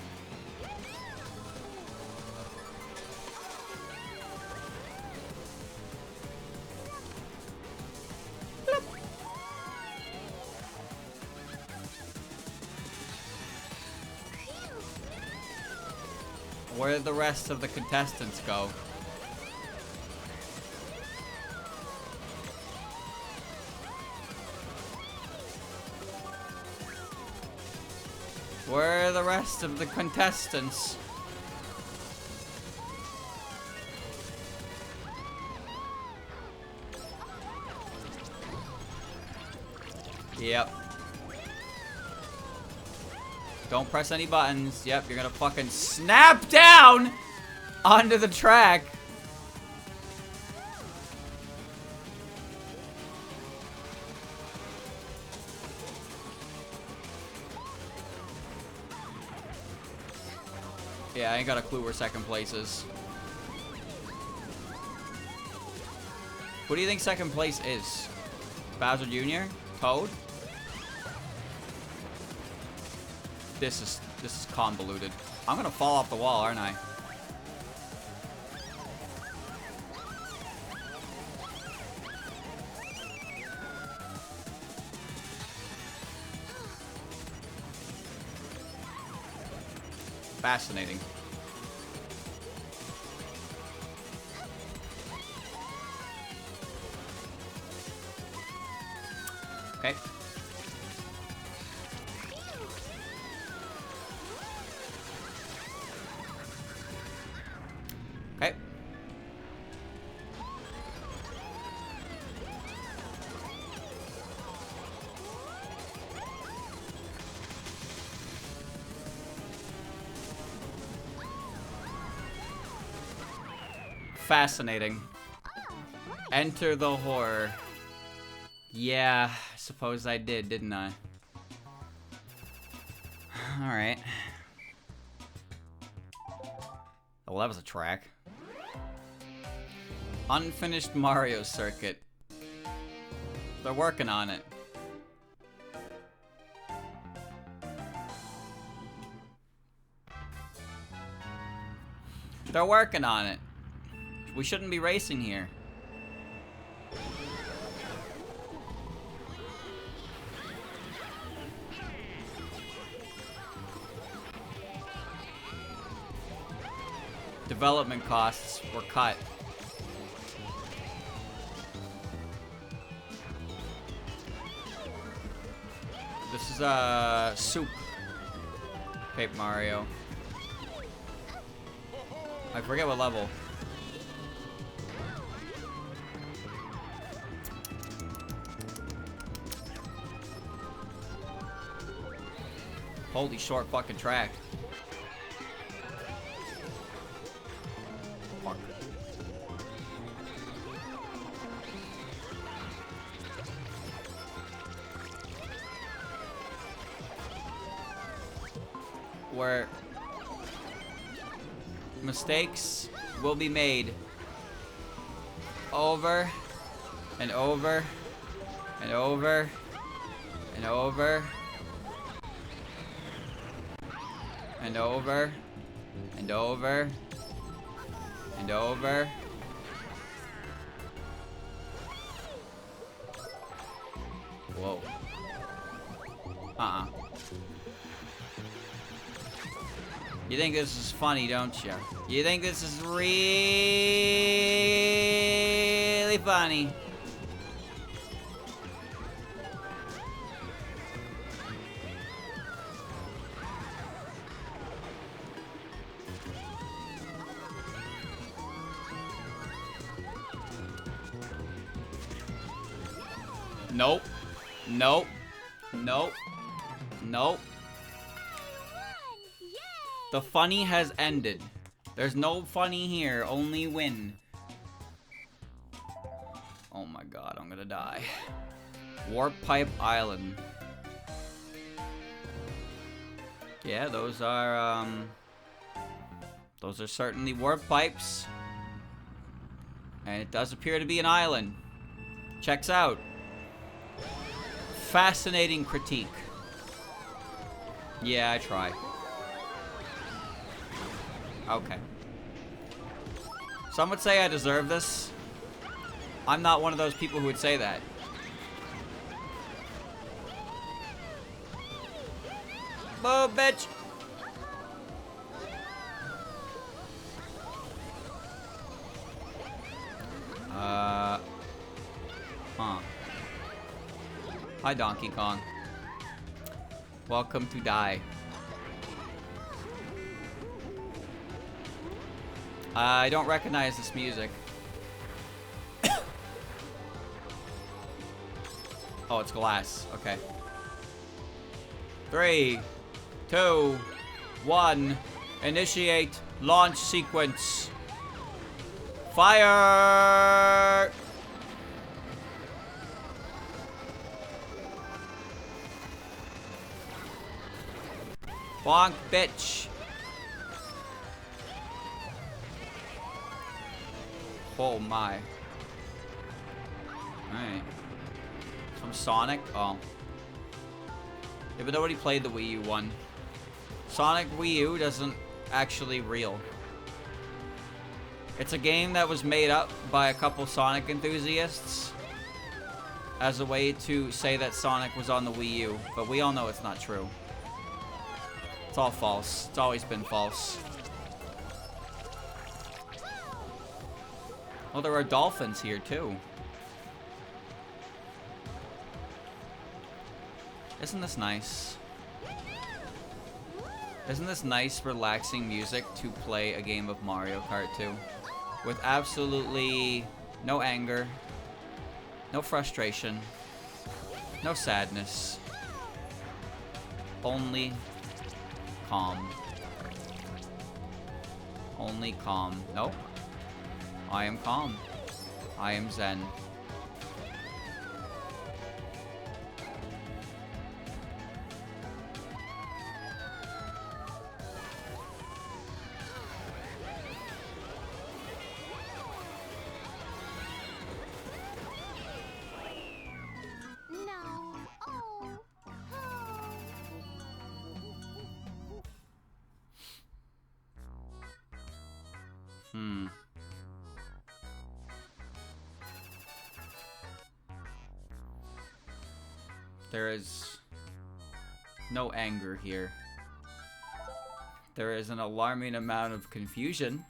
Where did the rest of the contestants go? Where are the rest of the contestants? Yep. Don't press any buttons. Yep, you're gonna fucking snap down onto the track. Yeah, I ain't got a clue where second place is. Who do you think second place is? Bowser Jr.? Toad? This is convoluted. I'm gonna fall off the wall, aren't I? Fascinating. fascinating. Enter the horror. Yeah, I suppose I did, didn't I? Alright. Oh, that was a track. Unfinished Mario circuit. They're working on it. They're working on it. We shouldn't be racing here. Development costs were cut. This is soup. Paper Mario. I forget what level. Holy short fucking track. Fuck. Where mistakes will be made over and over and over and over and over and over and over. Whoa. You think this is funny, don't you? You think this is really funny? Nope. Nope. Nope. Nope. The funny has ended. There's no funny here, only win. Oh my god, I'm gonna die. Warp Pipe Island. Yeah, those are certainly warp pipes. And it does appear to be an island. Checks out. Fascinating critique. Yeah, I try. Okay. Some would say I deserve this. I'm not one of those people who would say that. Boo, bitch! Hi, Donkey Kong. Welcome to die. I don't recognize this music. Oh, it's glass. Okay. 3, 2, 1. Initiate launch sequence. Fire! Bonk, bitch. Oh my. Alright. Some Sonic? Oh. Yeah, but nobody played the Wii U one. Sonic Wii U doesn't actually real. It's a game that was made up by a couple Sonic enthusiasts as a way to say that Sonic was on the Wii U, but we all know it's not true. It's all false. It's always been false. Oh, there are dolphins here, too. Isn't this nice? Isn't this nice, relaxing music to play a game of Mario Kart 2? With absolutely no anger, no frustration, no sadness. Only calm. Only calm. Nope. I am calm. I am zen. No. Oh. Oh. Hmm. There is no anger here. There is an alarming amount of confusion,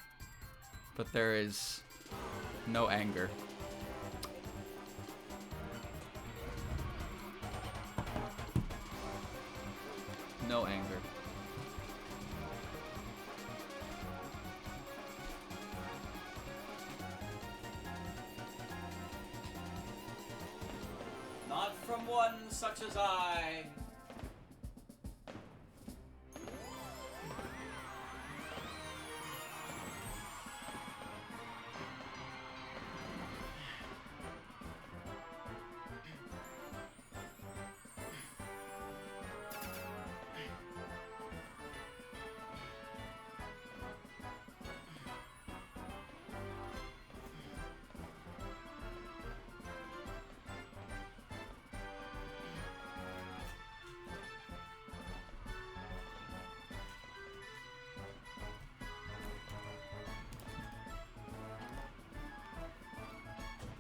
but there is no anger. No anger. Not from one such as I.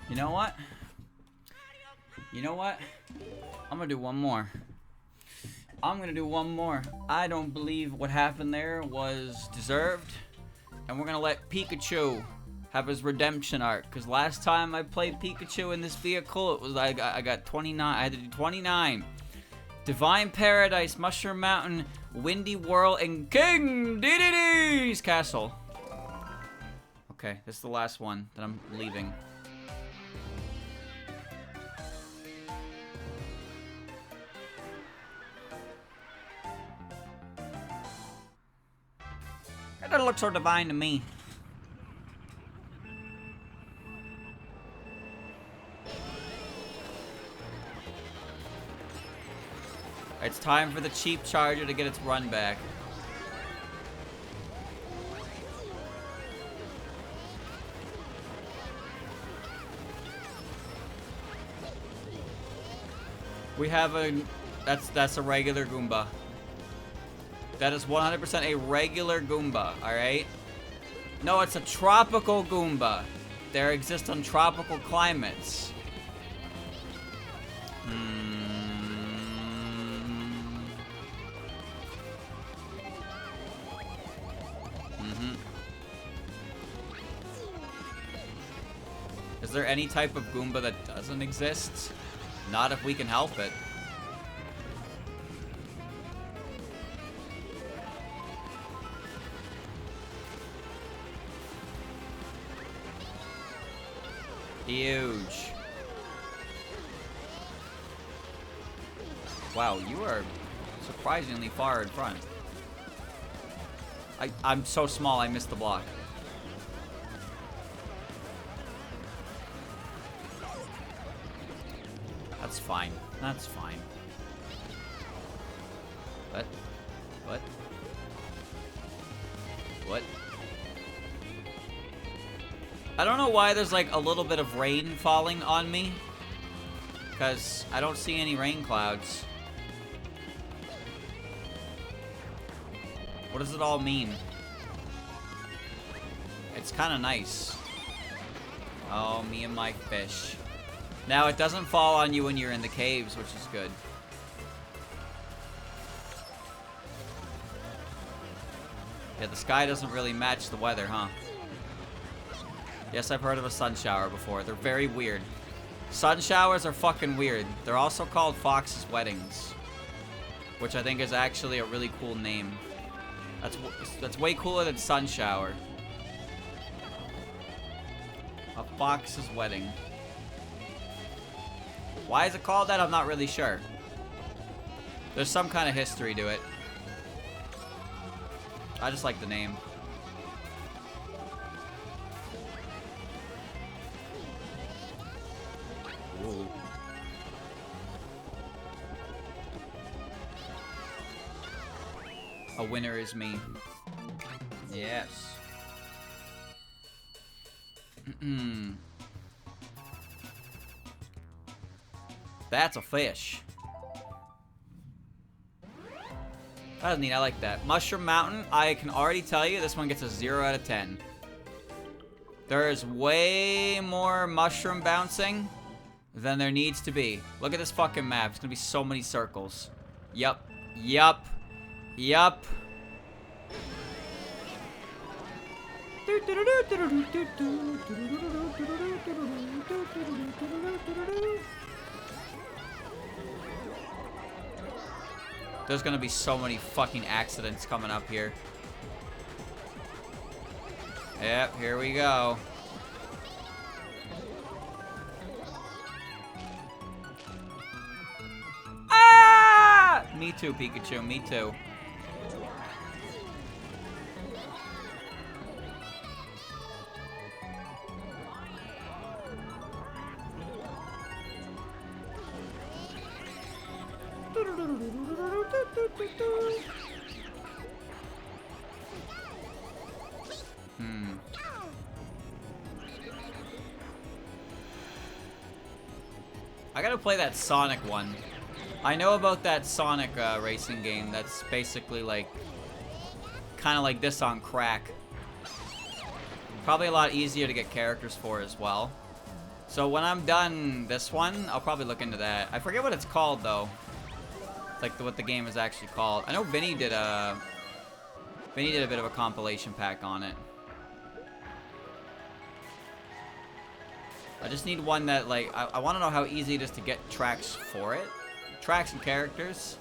You know what? You know what? I'm gonna do one more. I'm gonna do one more. I don't believe what happened there was deserved. And we're gonna let Pikachu have his redemption arc. Because last time I played Pikachu in this vehicle, it was I got 29. I had to do 29. Divine Paradise, Mushroom Mountain, Windy Whirl, and King Dedede's Castle. Okay, this is the last one that I'm leaving. That doesn't look so divine to me. It's time for the cheap charger to get its run back. We have a... That's a regular Goomba. That is 100% a regular Goomba, alright? No, it's a tropical Goomba. They exist on tropical climates. Is there any type of Goomba that doesn't exist? Not if we can help it. Huge. Wow, you are surprisingly far in front. I'm so small, I missed the block. That's fine. That's fine. What? What? What? I don't know why there's like a little bit of rain falling on me. Because I don't see any rain clouds. What does it all mean? It's kind of nice. Oh, me and my fish. Now, it doesn't fall on you when you're in the caves, which is good. Yeah, the sky doesn't really match the weather, huh? Yes, I've heard of a sun shower before. They're very weird. Sun showers are fucking weird. They're also called Fox's Weddings, which I think is actually a really cool name. That's way cooler than sun shower. A Fox's Wedding. Why is it called that? I'm not really sure. There's some kind of history to it. I just like the name. winner is me. Yes. That's a fish. That was neat. I like that. Mushroom Mountain, I can already tell you this one gets a 0 out of 10. There is way more mushroom bouncing than there needs to be. Look at this fucking map. It's gonna be so many circles. Yup. Yup. Yup. There's gonna be so many fucking accidents coming up here. Yep, here we go. Ah! Me too, Pikachu, me too. I gotta play that Sonic one. I know about that Sonic racing game that's basically like kind of like this on crack. Probably a lot easier to get characters for as well. So when I'm done this one, I'll probably look into that. I forget what it's called though. Like what the game is actually called. I know Vinny did a bit of a compilation pack on it. I just need one that like I want to know how easy it is to get tracks for it. Tracks and characters.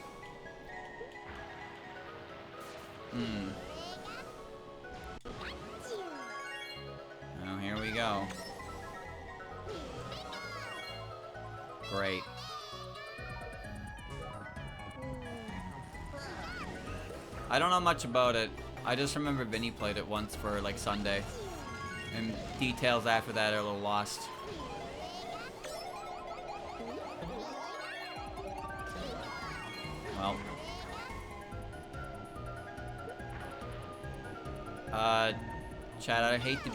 Oh, here we go. Great. I don't know much about it. I just remember Vinny played it once for like Sunday. And details after that are a little lost. Well. Chad, I hate to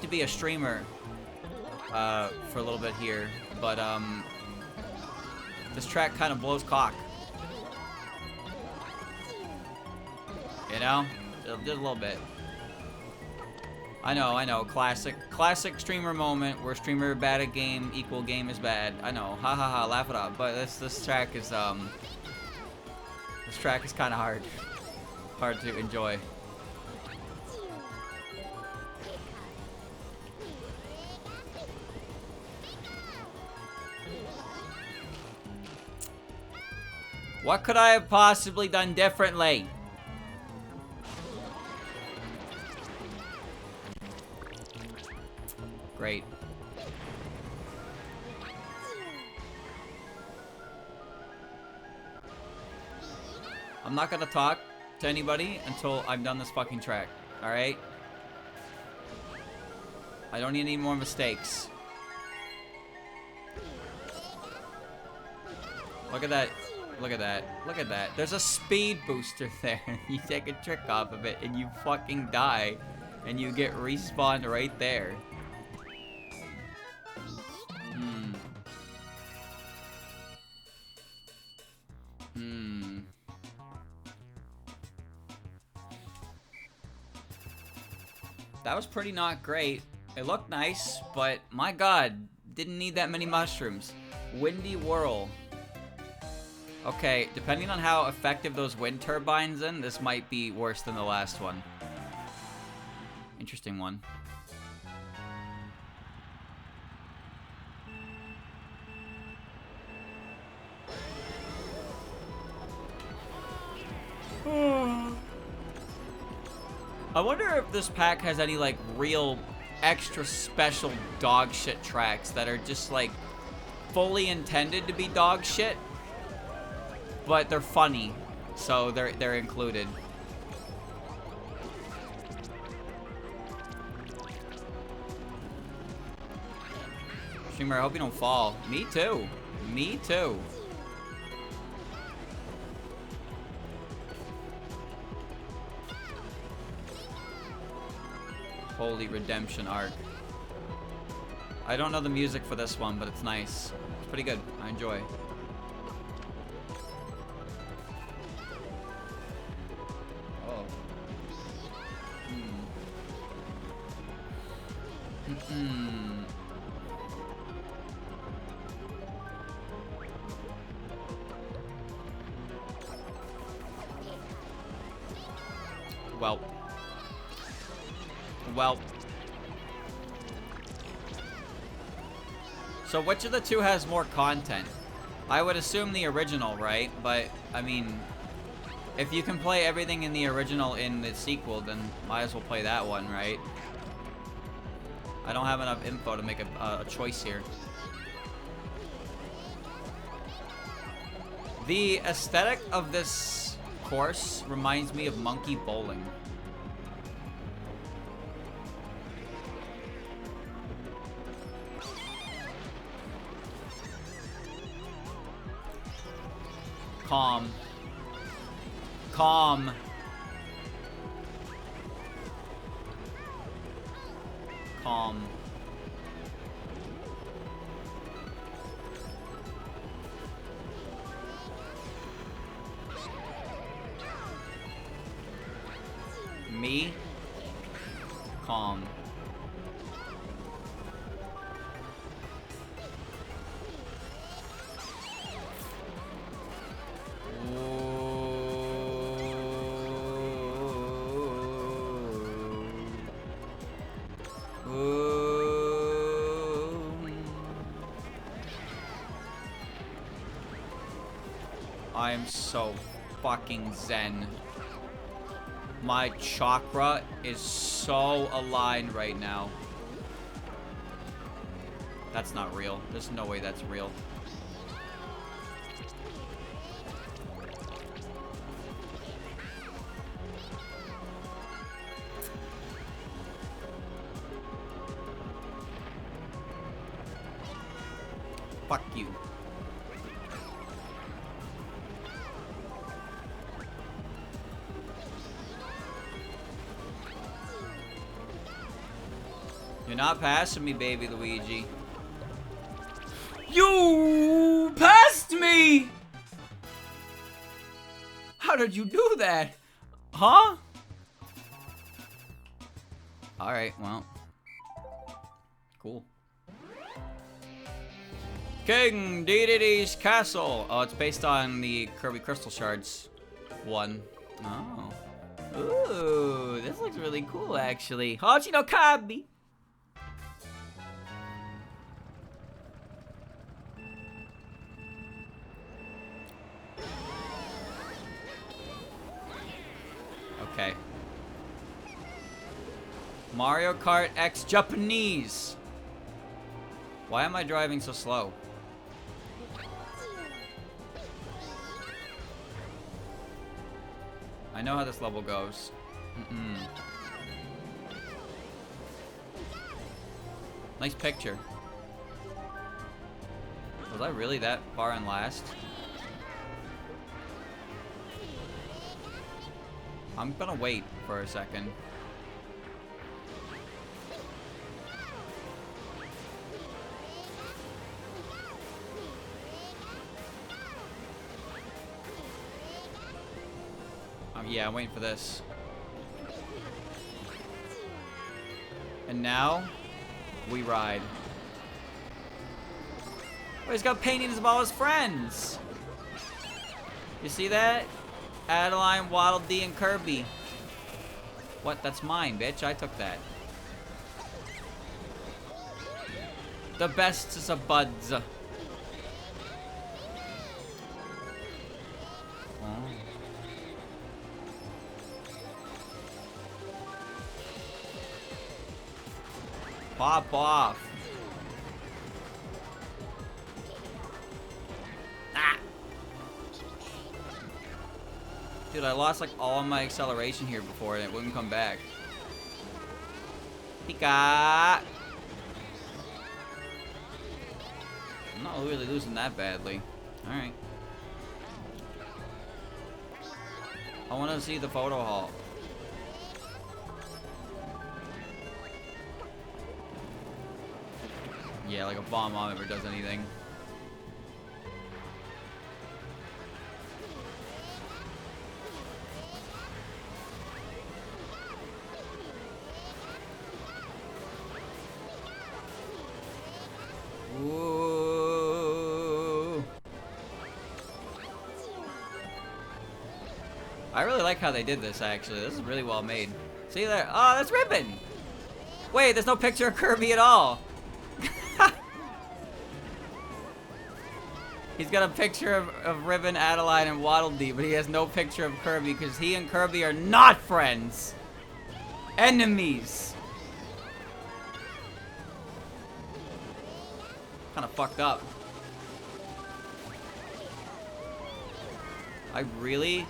be a streamer for a little bit here, but this track kind of blows cock. You know? Just a little bit. I know. Classic streamer moment where streamer bad at game equal game is bad. I know. Ha ha ha, laugh it up. But this track is kind of hard to enjoy. What could I have possibly done differently? Great. I'm not gonna talk to anybody until I'm done this fucking track. Alright? I don't need any more mistakes. Look at that. Look at that. Look at that. There's a speed booster there. You take a trick off of it and you fucking die. And you get respawned right there. That was pretty not great. It looked nice, but my god, didn't need that many mushrooms. Windy Whirl. Okay, depending on how effective those wind turbines in, this might be worse than the last one. Interesting one. I wonder if this pack has any, like, real extra special dog shit tracks that are just, like, fully intended to be dog shit, but they're funny, so they're included. Streamer, I hope you don't fall. Me too. Me too. Holy Redemption arc. I don't know the music for this one, but it's nice. It's pretty good. I enjoy. Oh. Well. Well. So which of the two has more content? I would assume the original, right? But, I mean, if you can play everything in the original in the sequel, then might as well play that one, right? I don't have enough info to make a choice here. The aesthetic of this course reminds me of Monkey Bowling. Calm. Calm. Calm. Me? Calm. I am so fucking zen. My chakra is so aligned right now. That's not real. There's no way that's real. Fuck you. You're not passing me, baby Luigi. You passed me! How did you do that? Huh? Alright, well. Cool. King Dedede's Castle. Oh, it's based on the Kirby Crystal Shards one. Oh. Ooh, this looks really cool, actually. How'd you know Kirby? Okay. Mario Kart X Japanese. Why am I driving so slow? I know how this level goes. Nice picture. Was I really that far in last? I'm gonna wait for a second. Yeah, I'm waiting for this. And now, we ride. Oh, he's got paintings of all his friends. You see that? Adeline, Waddle Dee, and Kirby. What? That's mine, bitch. I took that. The best is a buds. Oh. Pop off. Ah. Dude, I lost like all of my acceleration here before and it wouldn't come back. Pika. I'm not really losing that badly. Alright. I want to see the photo hall. Yeah, like a bomb ever does anything. Ooh. I really like how they did this, actually. This is really well made. See there? Oh, that's Ribbon! Wait, there's no picture of Kirby at all! He's got a picture of Ribbon, Adeline, and Waddle Dee, but he has no picture of Kirby because he and Kirby are not friends! Enemies! Kinda fucked up. I really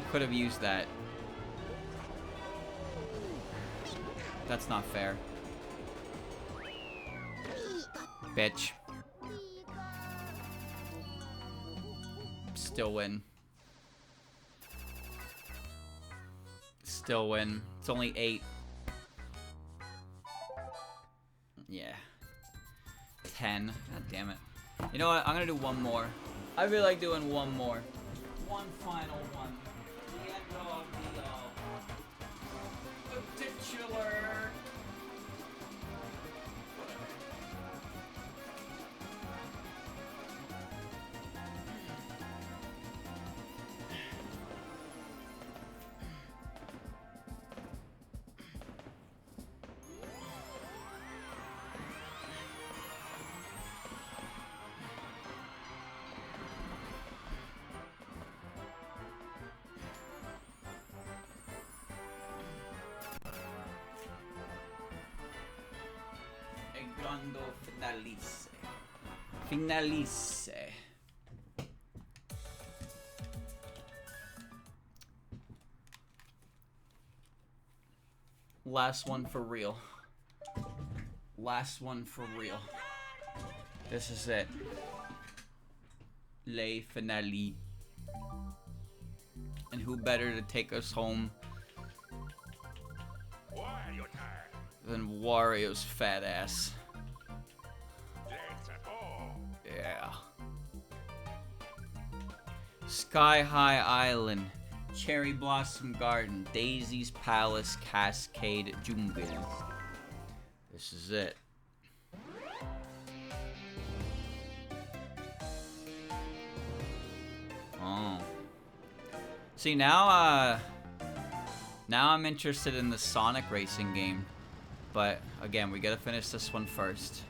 could have used that. That's not fair. Bitch. Still win. Still win. It's only 8. Yeah. 10. God damn it. You know what? I'm gonna do one more. I feel like doing one more. One final one. The end of the titular. Grando finalice. Finalice. Last one for real. Last one for real. This is it. Le finale. And who better to take us home than Wario's fat ass? Yeah. Sky High Island, Cherry Blossom Garden, Daisy's Palace, Cascade Jungle. This is it. Oh. See, now I'm interested in the Sonic racing game. But, again, we gotta finish this one first.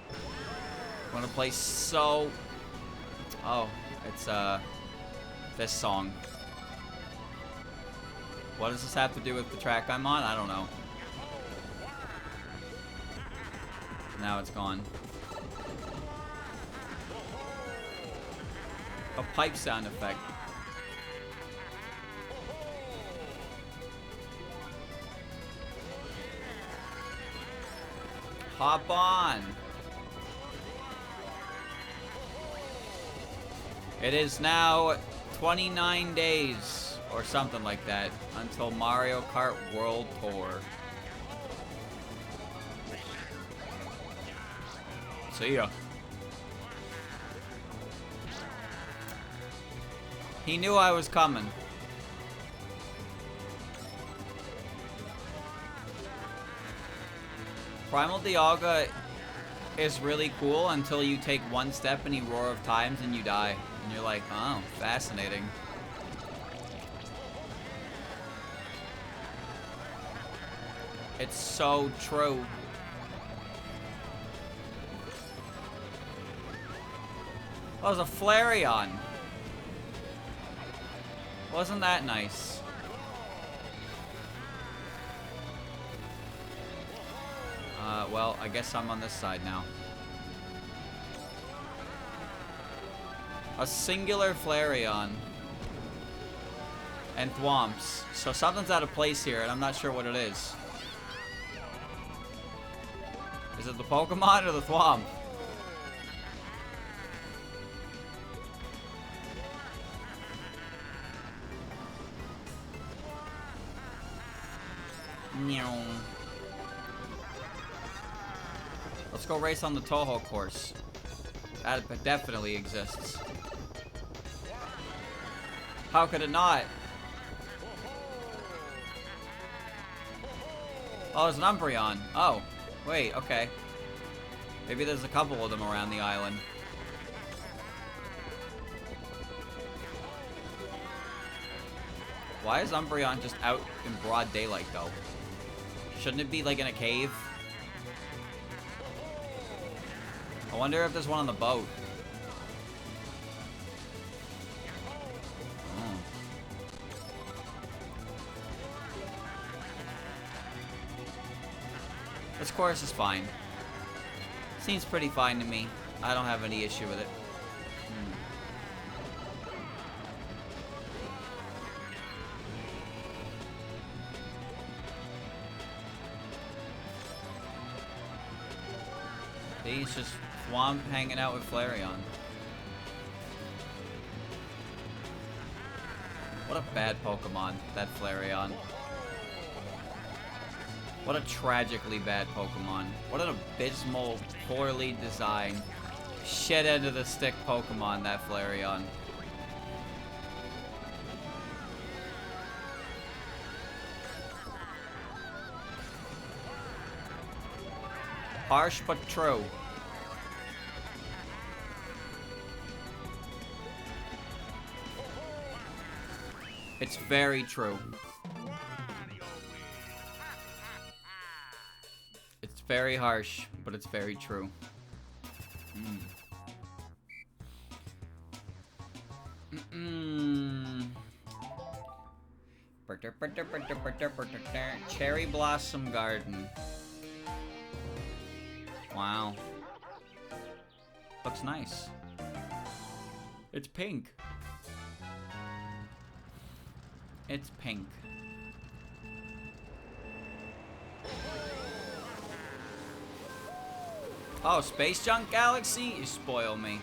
I wanna play so... Oh, it's, this song. What does this have to do with the track I'm on? I don't know. Now it's gone. A pipe sound effect. Hop on! It is now 29 days, or something like that, until Mario Kart World Tour. See ya. He knew I was coming. Primal Dialga is really cool until you take one step in Roar of Times and you die. And you're like, oh, fascinating. It's so true. Oh, there's a Flareon. Wasn't that nice? Well, I guess I'm on this side now. A singular Flareon. And Thwomps. So something's out of place here, and I'm not sure what it is. Is it the Pokemon or the Thwomp? Meow. Let's go race on the Toho course. That definitely exists. How could it not? Oh, there's an Umbreon. Oh, wait, okay. Maybe there's a couple of them around the island. Why is Umbreon just out in broad daylight, though? Shouldn't it be, like, in a cave? I wonder if there's one on the boat. Oh. This course is fine. Seems pretty fine to me. I don't have any issue with it. He's just Thwomp hanging out with Flareon. What a bad Pokemon, that Flareon. What a tragically bad Pokemon. What an abysmal, poorly designed, shit end of the stick Pokemon, that Flareon. Harsh but true. It's very true. It's very harsh, but it's very true. Cherry Blossom Garden. Wow. Looks nice. It's pink. It's pink. Oh, Space Junk Galaxy? You spoil me.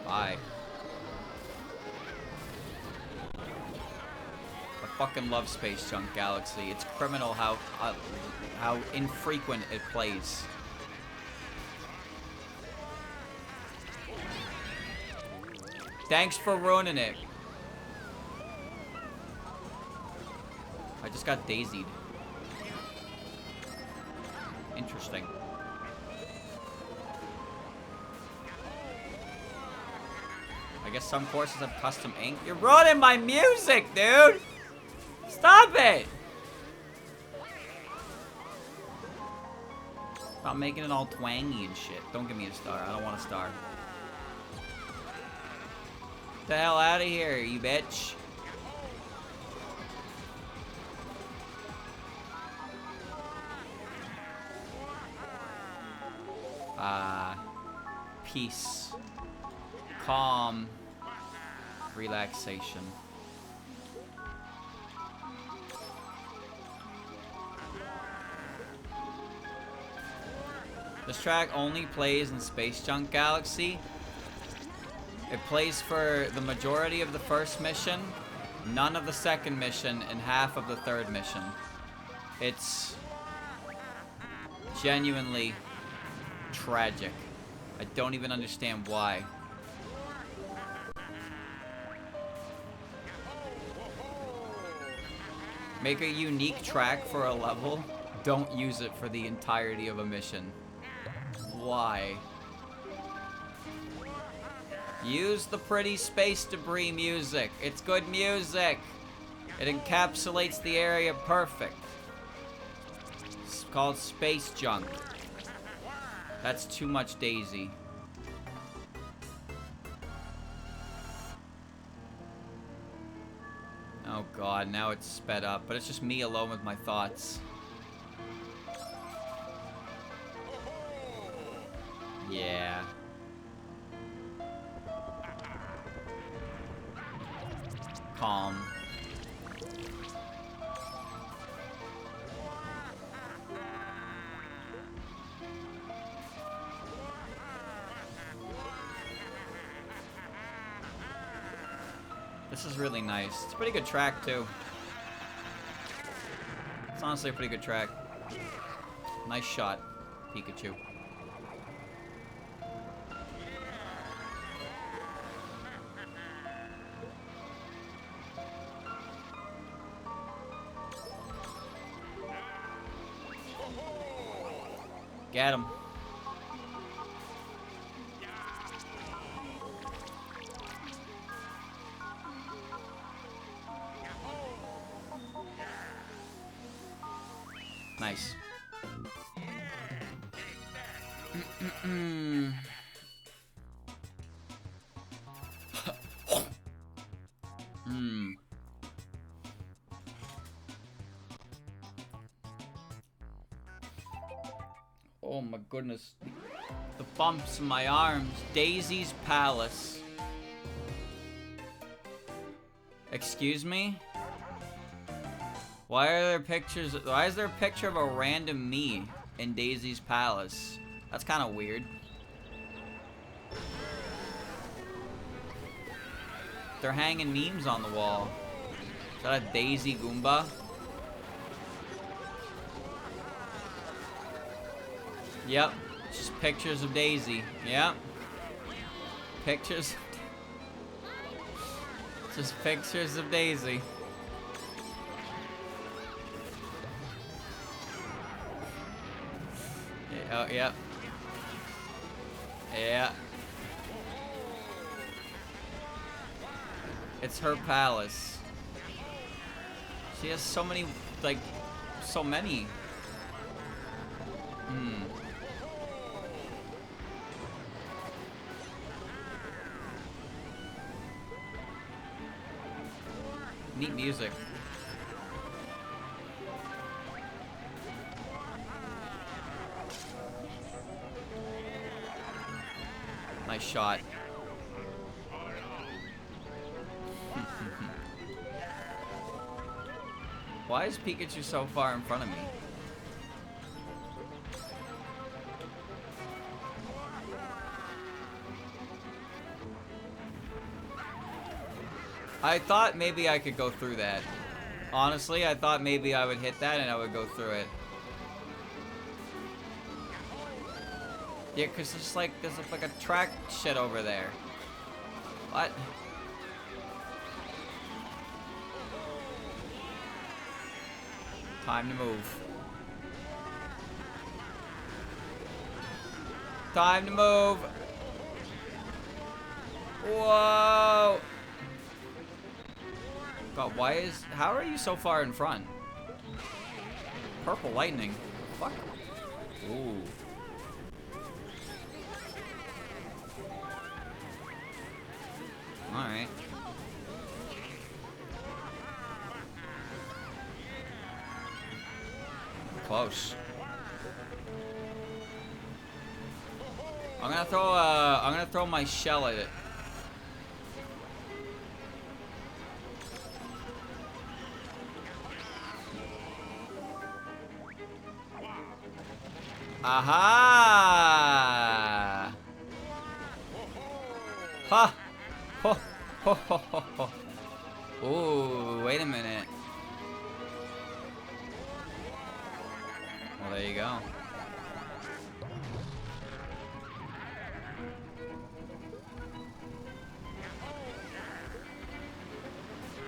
Bye. I fucking love Space Junk Galaxy. It's criminal how infrequent it plays. Thanks for ruining it. I just got daisied. Interesting. I guess some courses have custom ink. You're ruining my music, dude! Stop it! Stop making it all twangy and shit. Don't give me a star. I don't want a star. Get the hell out of here, you bitch. Peace. Calm. Relaxation. This track only plays in Space Junk Galaxy. It plays for the majority of the first mission, none of the second mission, and half of the third mission. It's genuinely tragic. I don't even understand why. Make a unique track for a level. Don't use it for the entirety of a mission. Why? Use the pretty space debris music. It's good music. It encapsulates the area perfect. It's called Space Junk. That's too much Daisy. Oh god, now it's sped up, but it's just me alone with my thoughts. Yeah. Calm. This is really nice. It's a pretty good track, too. It's honestly a pretty good track. Nice shot, Pikachu. Get him. Nice. Oh my goodness. The bumps in my arms. Daisy's Palace. Excuse me? Why are there pictures? Why is there a picture of a random me in Daisy's Palace? That's kind of weird. They're hanging memes on the wall. Is that a Daisy Goomba? Yep. Just pictures of Daisy. Yep. Pictures. Just pictures of Daisy. Oh, yep. Yeah. It's her palace. She has so many, like, so many. Neat music. Nice shot. Why is Pikachu so far in front of me? I thought maybe I could go through that. Honestly, I thought maybe I would hit that and I would go through it. Yeah, because there's like a track shit over there. What? Time to move. Time to move. Whoa. God, how are you so far in front? Purple lightning. Fuck. Ooh. Alright. Close. I'm gonna throw my shell at it. Aha! Ha! Ho! Ho! Ho! Ho! Ho! Ooh, wait a minute. Well, there you go.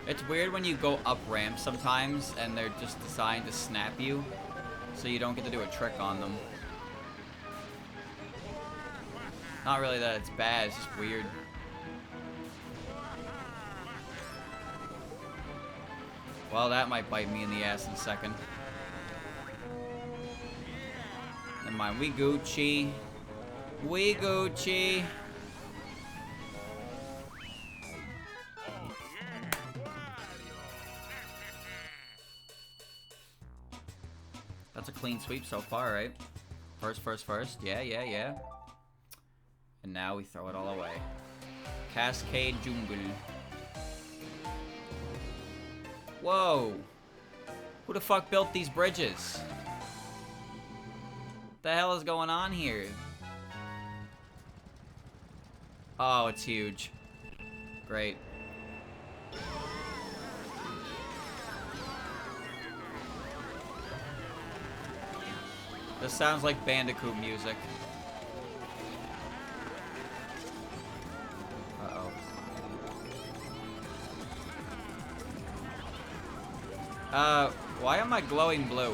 It's weird when you go up ramps sometimes and they're just designed to snap you, so you don't get to do a trick on them. Not really that it's bad, it's just weird. Well, that might bite me in the ass in a second. Never mind, we Gucci. We Gucci. That's a clean sweep so far, right? First. Yeah. And now we throw it all away. Cascade Jungle. Whoa! Who the fuck built these bridges? What the hell is going on here? Oh, it's huge. Great. This sounds like Bandicoot music. Uh-oh. Why am I glowing blue?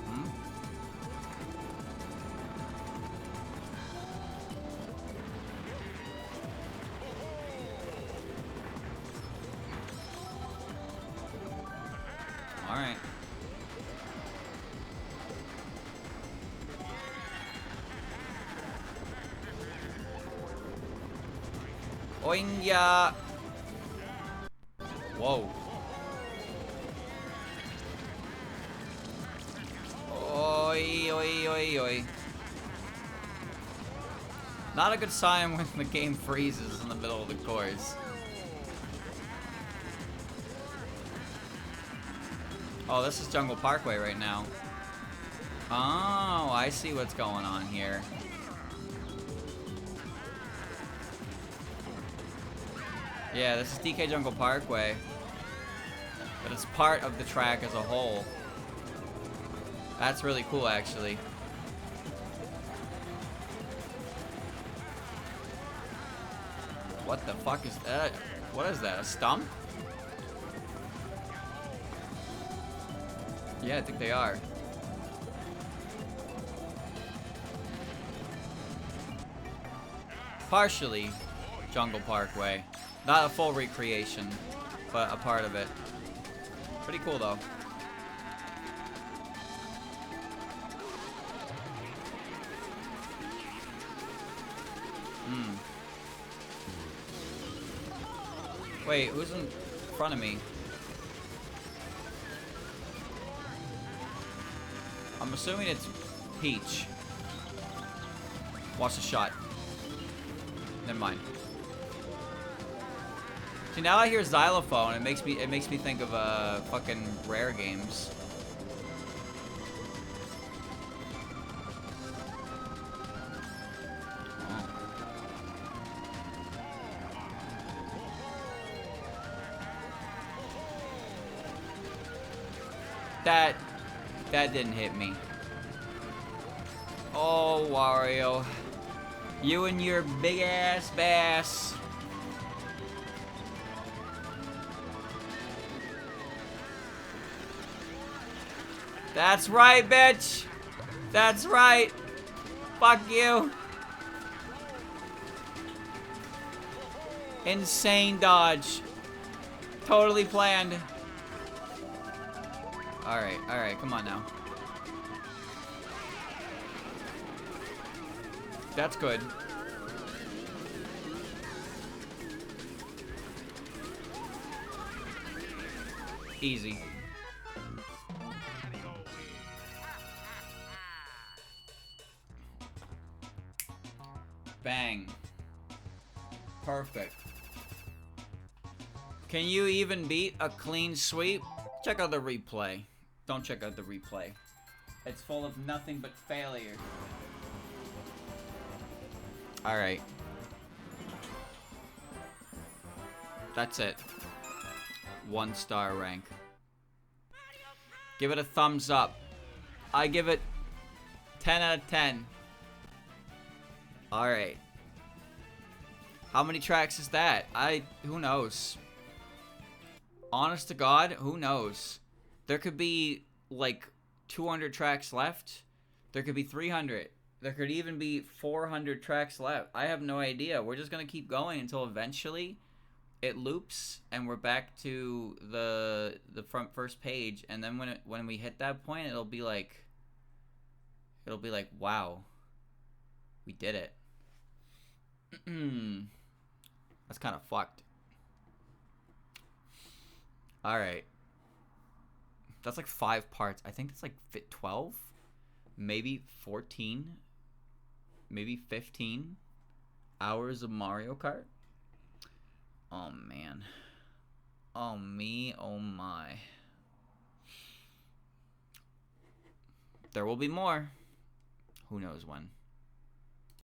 Hmm? Alright. Oinya! Whoa. Oi, oi, oi, oi. Not a good sign when the game freezes in the middle of the course. Oh, this is Jungle Parkway right now. Oh, I see what's going on here. Yeah, this is DK Jungle Parkway. But it's part of the track as a whole. That's really cool, actually. What the fuck is that? What is that? A stump? Yeah, I think they are. Partially Jungle Parkway. Not a full recreation, but a part of it. Pretty cool, though. Wait, who's in front of me? I'm assuming it's Peach. Watch the shot. Never mind. See, now I hear xylophone. It makes me think of fucking Rare games. That didn't hit me. Oh, Wario. You and your big ass bass. That's right, bitch. That's right. Fuck you. Insane dodge. Totally planned. Alright, come on now. That's good. Easy. Bang. Perfect. Can you even beat a clean sweep? Check out the replay. Don't check out the replay. It's full of nothing but failure. Alright. That's it. 1-star rank. Give it a thumbs up. I give it 10 out of 10. Alright. How many tracks is that? Who knows? Honest to God, who knows? There could be like 200 tracks left. There could be 300. There could even be 400 tracks left. I have no idea. We're just gonna keep going until eventually it loops and we're back to the first page. And then when we hit that point, it'll be like wow, we did it. That's kind of fucked. All right. That's like 5 parts. I think it's like 12, maybe 14, maybe 15 hours of Mario Kart. Oh, man. Oh, me. Oh, my. There will be more. Who knows when.